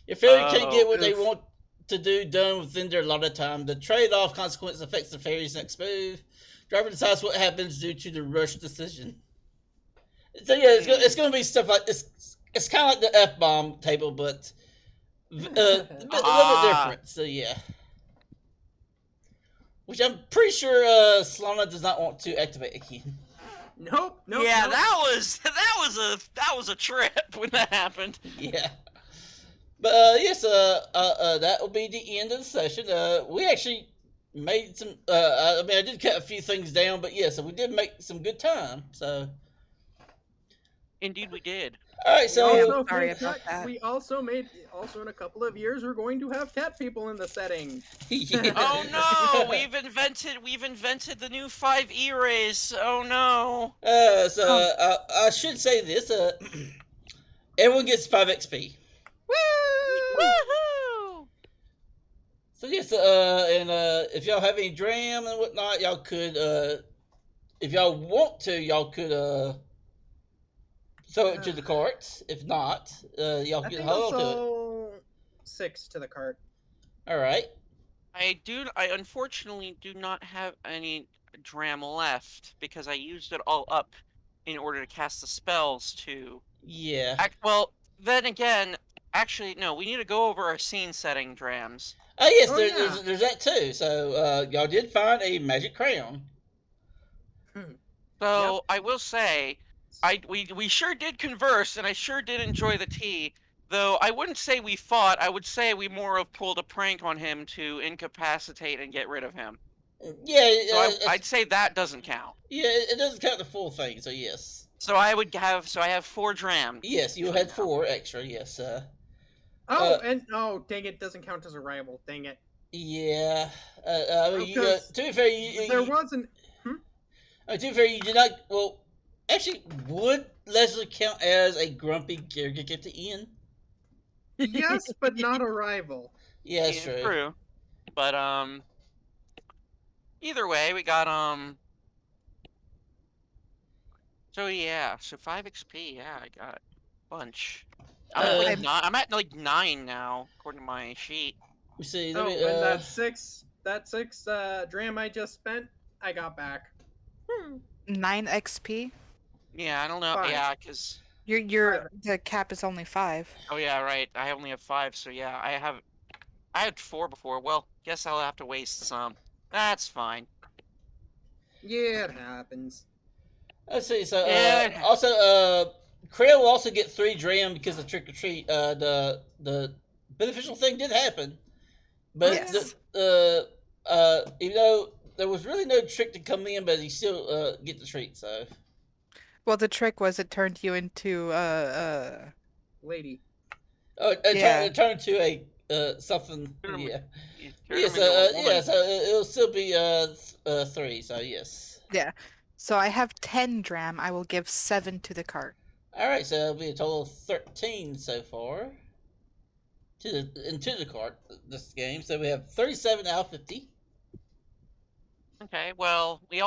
Your fairy can't get what they oof. want to do done within their allotted time. The trade-off consequence affects the fairy's next move. Driver decides what happens due to the rush decision. So yeah, it's gonna be stuff like this. It's kind of like the F-bomb table, but a little bit different. So yeah, which I'm pretty sure Solana does not want to activate again. Nope. Yeah, Nope. that was a trip when that happened. Yeah. But yes, that will be the end of the session. We actually made some. I mean, I did cut a few things down, but yeah, so we did make some good time. So, Indeed, we did. all right, We so also Sorry made about that. We also in a couple of years we're going to have cat people in the setting. yeah. Oh no, we've invented the new 5E race. Oh no. I should say this. Everyone gets 5 XP. Woohoo! So yes, and if y'all have any dram and whatnot, y'all could, if y'all want to, y'all could throw it to the carts. If not, y'all I can think hold on to it. also 6 to the cart. All right. I unfortunately do not have any dram left because I used it all up in order to cast the spells to. Yeah. Well, then again, actually no, we need to go over our scene setting drams. Oh yes, Oh, yeah. there's that too. So y'all did find a magic crayon. So I will say, we sure did converse, and I sure did enjoy the tea. Though I wouldn't say we fought, I would say we more of pulled a prank on him to incapacitate and get rid of him. Yeah. So I'd say that doesn't count. Yeah, it doesn't count the full thing. So yes. So I have 4 drams. Yes, you had 4 extra. Yes. Dang it, doesn't count as a rival. Dang it. Yeah. I mean, Because to be fair, you there wasn't. to be fair, you did not. Well, actually, would Leslie count as a grumpy Gurgik at the end? Yes, but not a rival. Yeah, that's true. But either way, we got So yeah, so 5 XP. Yeah, I got a bunch. I'm at like 9 now, according to my sheet. We see. And that six dram I just spent, I got back. 9 XP. Yeah, I don't know. 5. Yeah, because The cap is only 5. oh yeah, right. I only have 5, so yeah, I had 4 before. Well, guess I'll have to waste some. That's fine. Yeah, it happens. Let's see. So Yeah. also Krelle will also get 3 dram because of trick or treat. The beneficial thing did happen, but Yes. even though there was really no trick to come in, but he still get the treat. So Well, the trick was it turned you into Lady. it turned to a something. Turn him- Yeah. turn Yes. him into a woman. Yeah. So it'll still be 3. So yes. yeah. So I have 10 dram. I will give 7 to the cart. All right. So it'll be a total of 13 so far. Into the cart this game. So we have 37 out of 50. Okay, well, we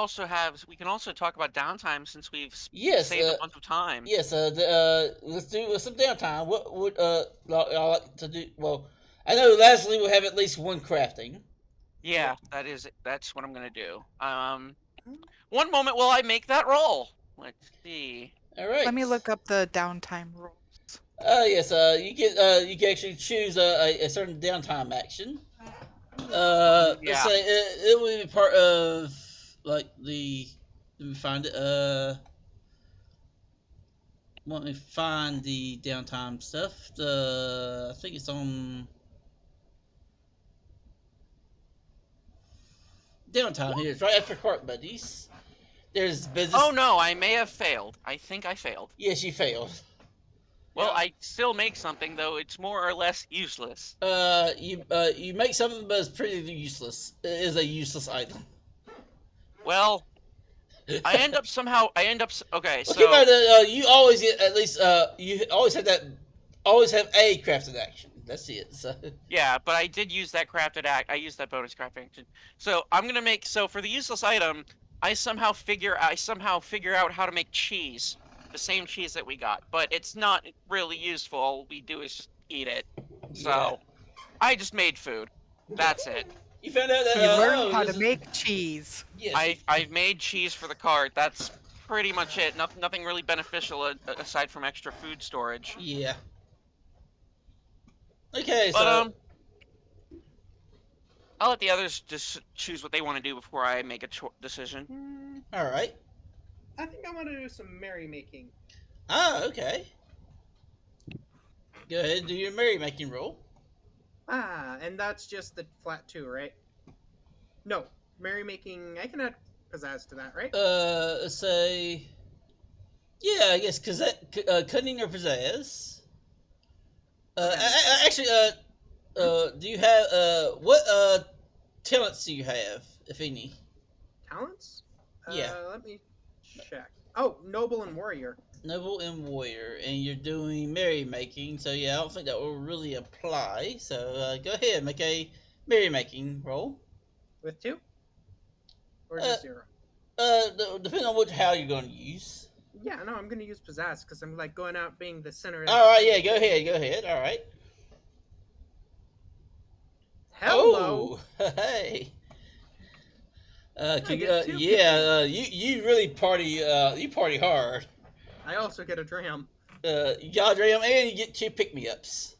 can also talk about downtime since we've Yes. saved a bunch of time. Yes. Let's do some downtime. What would y'all like to do? Well, I know Leslie will have at least one crafting. Yeah, that's what I'm gonna do. One moment while I make that roll. Let's see. All right. Let me look up the downtime rules. Yes. You can actually choose a certain downtime action. Let's Yeah. say it will be part of like the. Let me find it. Let me find the downtime stuff. I think it's on downtime here. It's right after Cart Buddies. There's business. Oh no, I may have failed. I think I failed. Yes, you failed. Well, Yeah. I still make something though. It's more or less useless. You make something, but it's pretty useless. It is a useless item. Well, I end up somehow. Okay, Well, keep in so mind, you always get at least you always have that always have a crafted action. That's it. So yeah, but I did use that crafted act. I used that bonus crafting action. So I'm gonna make. So for the useless item, I somehow figure out how to make cheese, the same cheese that we got, but it's not really useful. All we do is just eat it. So yeah. I just made food. That's it. You found out that He learned oh, how this to is- make cheese. yes. I've made cheese for the cart. That's pretty much it. Nothing really beneficial aside from extra food storage. Yeah. Okay, But so I'll let the others just choose what they want to do before I make a decision. all right. I think I want to do some merrymaking. Ah, okay. Go ahead and do your merrymaking roll. And that's just the flat 2, right? No, merrymaking. I can add pizzazz to that, right? Let's say, yeah, I guess cunning or pizzazz. Actually, do you have what talents do you have, if any? Talents? Yeah. Let me check. Oh, noble and warrior. Noble and warrior, and you're doing merrymaking, so yeah, I don't think that will really apply. So go ahead, make a merrymaking roll. With 2? Or just 0? Depending on how you're going to use. Yeah, no, I'm gonna use pizzazz because I'm like going out being the center of All right, yeah, go ahead. All right. Hello. Oh, hey. I get 2 You really party. You party hard. I also get a dram. You got a dram, and you get 2 pick-me-ups.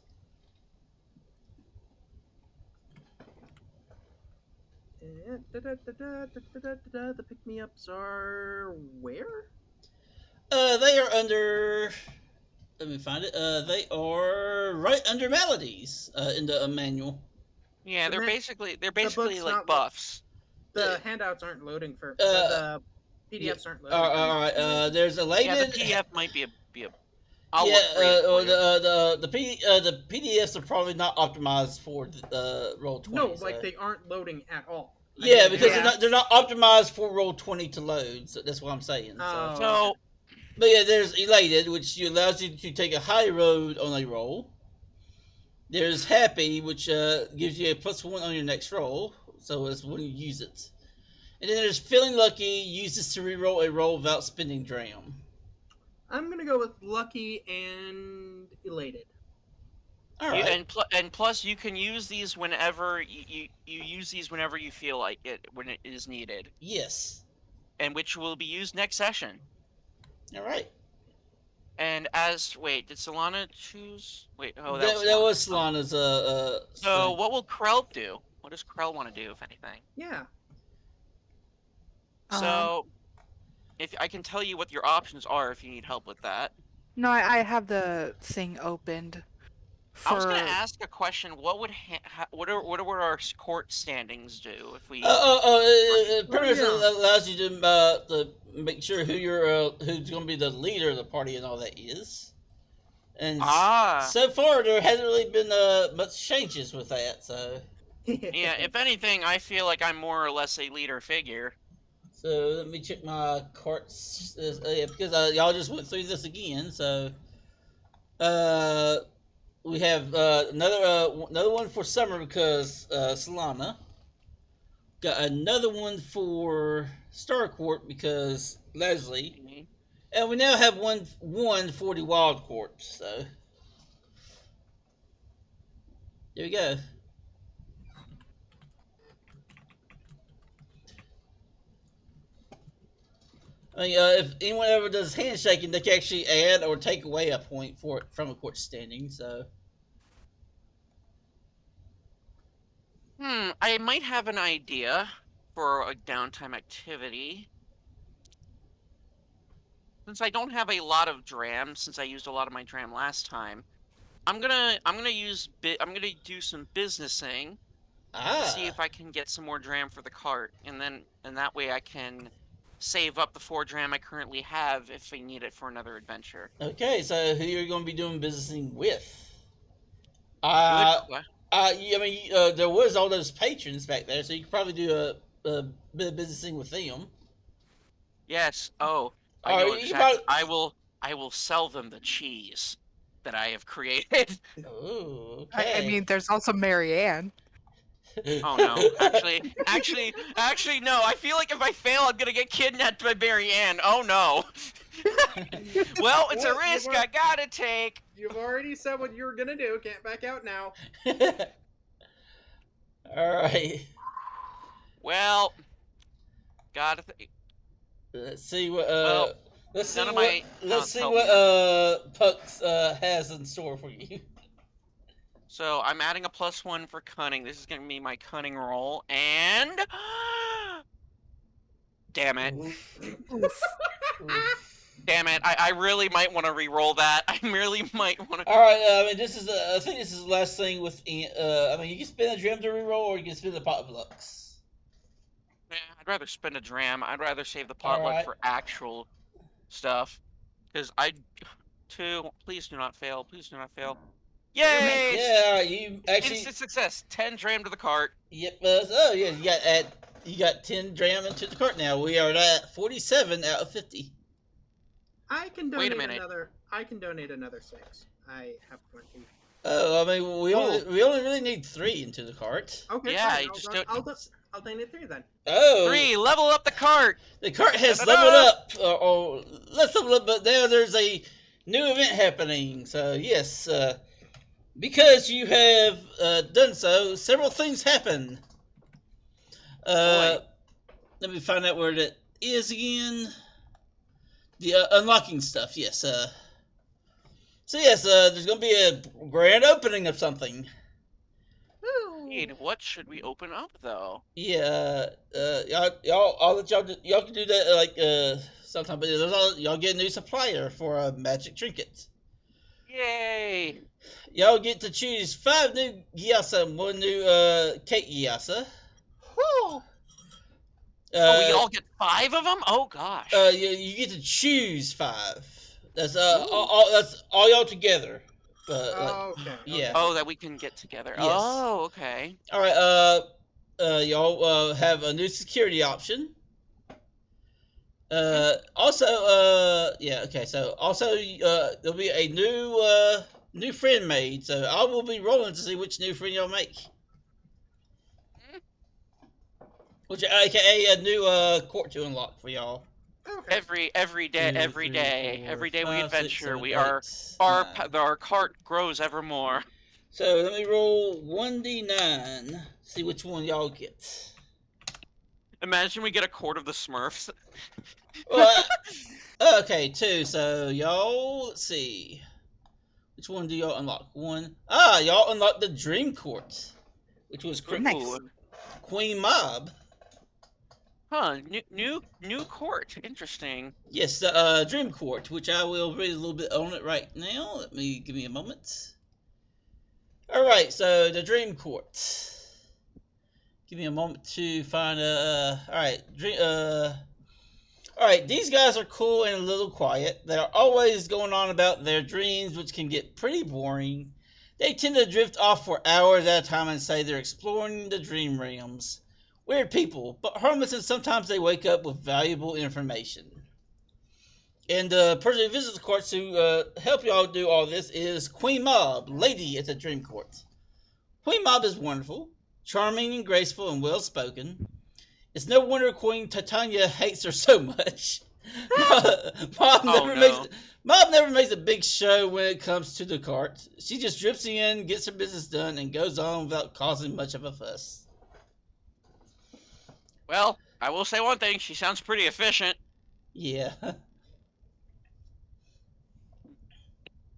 And the pick-me-ups are where? They are under. Let me find it. They are right under melodies. In the manual. Yeah, they're The basically book's like not buffs. The handouts aren't loading for Uh, the PDFs aren't loading. All right. There's a Yeah, elated. the PDF might be a. I'll yeah, look for it for or you. the PDFs are probably not optimized for roll 20. No, so. like they aren't loading at all. Yeah, because Yeah. they're not optimized for roll 20 to load. So that's what I'm saying. Oh. So But yeah, there's elated, which allows you to take a high road on a roll. There's happy, which gives you a +1 on your next roll, so it's when you use it. And then there's feeling lucky, uses to reroll a roll without spending dram. I'm gonna go with lucky and elated. All right. and plus you can use these whenever you use these whenever you feel like it when it is needed, Yes. and which will be used next session. All right. And wait, did Solana choose? Wait, oh, that Solana. was Solana's So thing. what will Krelle do? What does Krelle want to do, if anything? Yeah. So, if I can tell you what your options are, if you need help with that. No, I have the thing opened. I was going to ask a question. What would what are our court standings do if we? Pretty much yeah. allows you to make sure who's going to be the leader of the party and all that is. And so far there hasn't really been much changes with that. So yeah, if anything, I feel like I'm more or less a leader figure. So let me check my carts because y'all just went through this again. So we have another one for summer because Solana. Got another one for Starcourt because Leslie, Okay. and we now have one for the Wild Corpse. So there we go. I mean, if anyone ever does handshaking, they can actually add or take away a point for it from a court standing. So, I might have an idea for a downtime activity. Since I don't have a lot of dram, since I used a lot of my dram last time, I'm gonna do some businessing to see ah, if I can get some more dram for the cart, and that way I can save up the 4 dram I currently have if I need it for another adventure. okay. So who you're going to be doing businessing with? Good Uh, question. I mean, there was all those patrons back there, so you could probably do a bit of businessing with them. Yes. Oh, I Or know you could exactly. probably. I will sell them the cheese that I have created. Oh, I okay. mean, there's also Marianne. Oh no. Actually, no. I feel like if I fail, I'm gonna get kidnapped by Marianne. Oh no. Well, it's a Well, risk I gotta take. You've already said what you were gonna do. Can't back out now. All right. Well, gotta. Let's see what Well, let's see none of what my let's accounts see help what me out. Pucks has in store for you. So I'm adding a +1 for cunning. This is gonna be my cunning roll, and damn it. Oof. Oof. Oof. Damn it! I really might want to re-roll that. I really might want to. All right. I mean, I think this is the last thing with. I mean, you can spend a gem to reroll, or you can spend a pot of lux. I'd rather spend a dram. I'd rather save the All potluck right. for actual stuff. Because I. 2. Please do not fail. Please do not fail. Yay! Yeah. All right. You actually. Instant success. 10 dram to the cart. Yep. Oh yeah. You got 10 dram into the cart now. We are at 47 out of 50. I can Wait a donate minute. another. I can donate another 6. I have plenty. Oh, I mean, we only really need 3 into the cart. Okay. Yeah, fine. you just don't- I'll donate 3 then. Oh. 3. Level up the cart. The cart has Da-da-da! leveled up, or let's level up, but now there's a new event happening. So yes, because you have done so, several things happen. Boy. Let me find out where that is again. The unlocking stuff, yes. So yes, there's going to be a grand opening of something. Indeed. What should we open up though? Yeah, I'll let y'all can do that sometime. But y'all get a new supplier for a magic trinket. Yay! Y'all get to choose 5 new Gyasa and 1 new cake Gyasa. Oh, we all get 5 of them? Oh gosh. You get to choose 5. That's that's all y'all together. Okay. yeah. Oh, that we can get together. Yes. Oh, okay. All right. Y'all have a new security option. Also, yeah. Okay. So also, there'll be a new friend made. So I will be rolling to see which new friend y'all make. Which, aka a new court to unlock for y'all. Okay. Every day, 2, every 3, day, 4, every day we 5, 6, adventure, 7, we 8, are 9. our cart grows evermore. So let me roll 1d9. See which one y'all get. Imagine we get a quart of the Smurfs. Well, okay, 2. So y'all, let's see. Which one do y'all unlock? 1. Y'all unlocked the Dream Court, which was Nice. Queen Mob. Huh? New court. Interesting. Yes, the Dream Court, which I will read a little bit on it right now. Give me a moment. All right, so the Dream Court. Give me a moment to find all right, all right, these guys are cool and a little quiet. They're always going on about their dreams, which can get pretty boring. They tend to drift off for hours at a time and say they're exploring the dream realms. Weird people, but harmless, and sometimes they wake up with valuable information. And the person who visits the courts to help y'all do all this is Queen Mob, lady at the Dream Court. Queen Mob is wonderful, charming and graceful and well spoken. It's no wonder Queen Titania hates her so much. Mom Oh, never no. makes a big show when it comes to the cart. She just drips in, gets her business done, and goes on without causing much of a fuss. Well, I will say one thing. She sounds pretty efficient. Yeah.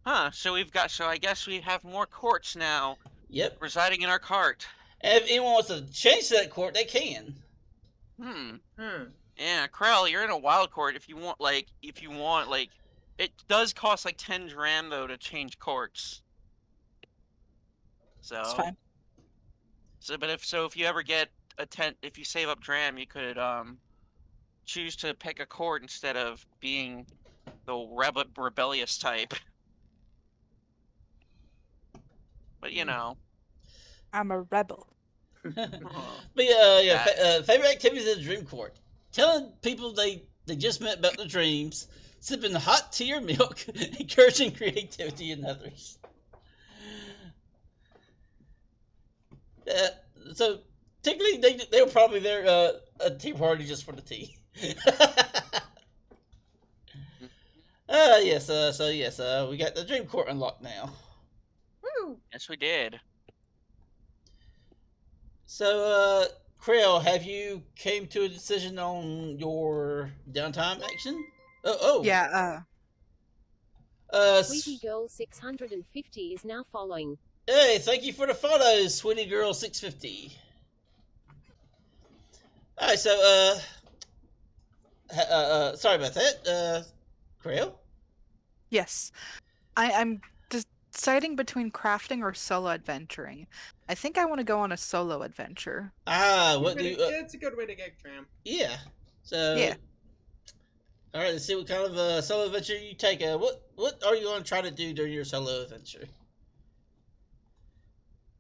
Huh, so I guess we have more courts now Yep. residing in our cart. And if anyone wants to change that court, they can. Hmm. Hmm. Yeah, Krell, you're in a wild court if you want, it does cost like 10 dram, though, to change courts. It's So, fine. but if you ever get if you save up dram, you could, choose to pick a court instead of being the rebellious type. But, you know. I'm a rebel. But favorite activities at the Dream Court: telling people they just met about their dreams, sipping hot tea or milk, encouraging creativity in others. So technically, they were probably there a tea party just for the tea. Yes. We got the Dream Court unlocked now. Woo! Yes, we did. So, Krell, have you came to a decision on your downtime action? Yeah, Sweetie Girl 650 is now following. Hey, thank you for the follows, Sweetie Girl 650. Alright, so, sorry about that. Krell? yes. I'm deciding between crafting or solo adventuring. I think I want to go on a solo adventure. What do you, It's a good way to get dram. yeah. So, Yeah. Alright, let's see what kind of solo adventure you take. What are you going to try to do during your solo adventure?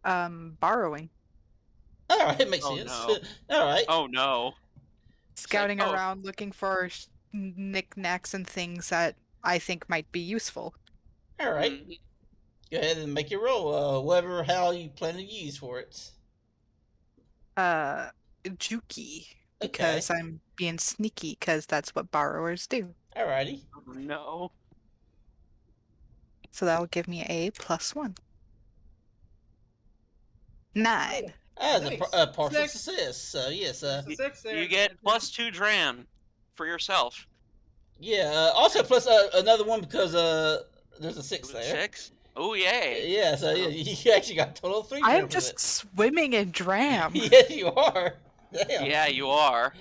Borrowing. Alright, it makes Oh, sense. no. Alright. Oh, no. Scouting oh. around looking for knickknacks and things that I think might be useful. Alright. Mm, Go ahead and make your roll, whatever how you plan to use for it. Juki. Because I'm being sneaky, because that's what borrowers do. Alrighty. Oh, no. So that'll give me a +1. 9. Nice. A partial Six. success. So yes, There's a six there. You get +2 dram for yourself. yeah. Also plus another one because there's a 6 there. 6? Oh, yay. Yeah. So yeah, you actually got a total of 3. I am just swimming in dram. Yes, you are. Damn. Yeah, you are.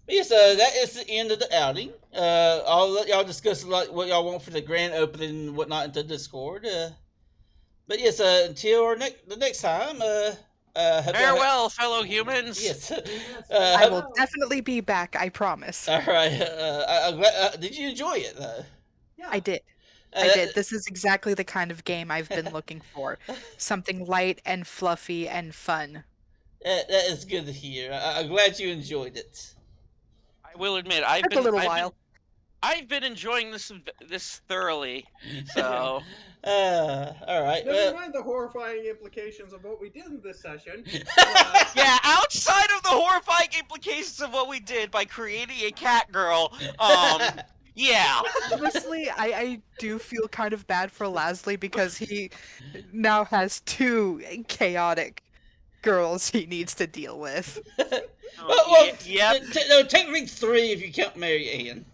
Yes, that is the end of the outing. I'll let y'all discuss like what y'all want for the grand opening and whatnot into Discord. But yes, until the next time. Farewell, fellow humans. Yes. I will definitely be back, I promise. All right. I'm glad, did you enjoy it though? Yeah. I did. I did. This is exactly the kind of game I've been looking for. Something light and fluffy and fun. That is good to hear. I'm glad you enjoyed it. I will admit, Took a little while. I've been enjoying this thoroughly. So, all right. Never mind the horrifying implications of what we did in this session. yeah, outside of the horrifying implications of what we did by creating a cat girl, yeah. Honestly, I do feel kind of bad for Lasley because he now has 2 chaotic girls he needs to deal with. Yep. No, technically 3 if you count Mary Ann.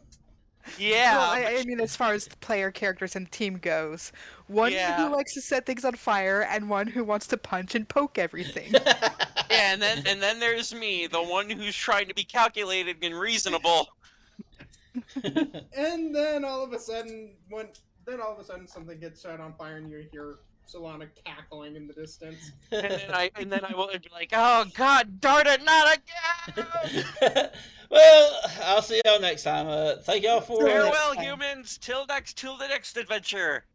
Yeah. Well, I mean, as far as the player characters and the team goes, one Yeah. who likes to set things on fire and one who wants to punch and poke everything. Yeah, and then there's me, the one who's trying to be calculated and reasonable. And then all of a sudden, something gets set on fire, and you hear Solana cackling in the distance. And then I will be like, oh god darn it, not again! Well, I'll see y'all next time. Thank y'all for Farewell, humans, till the next adventure.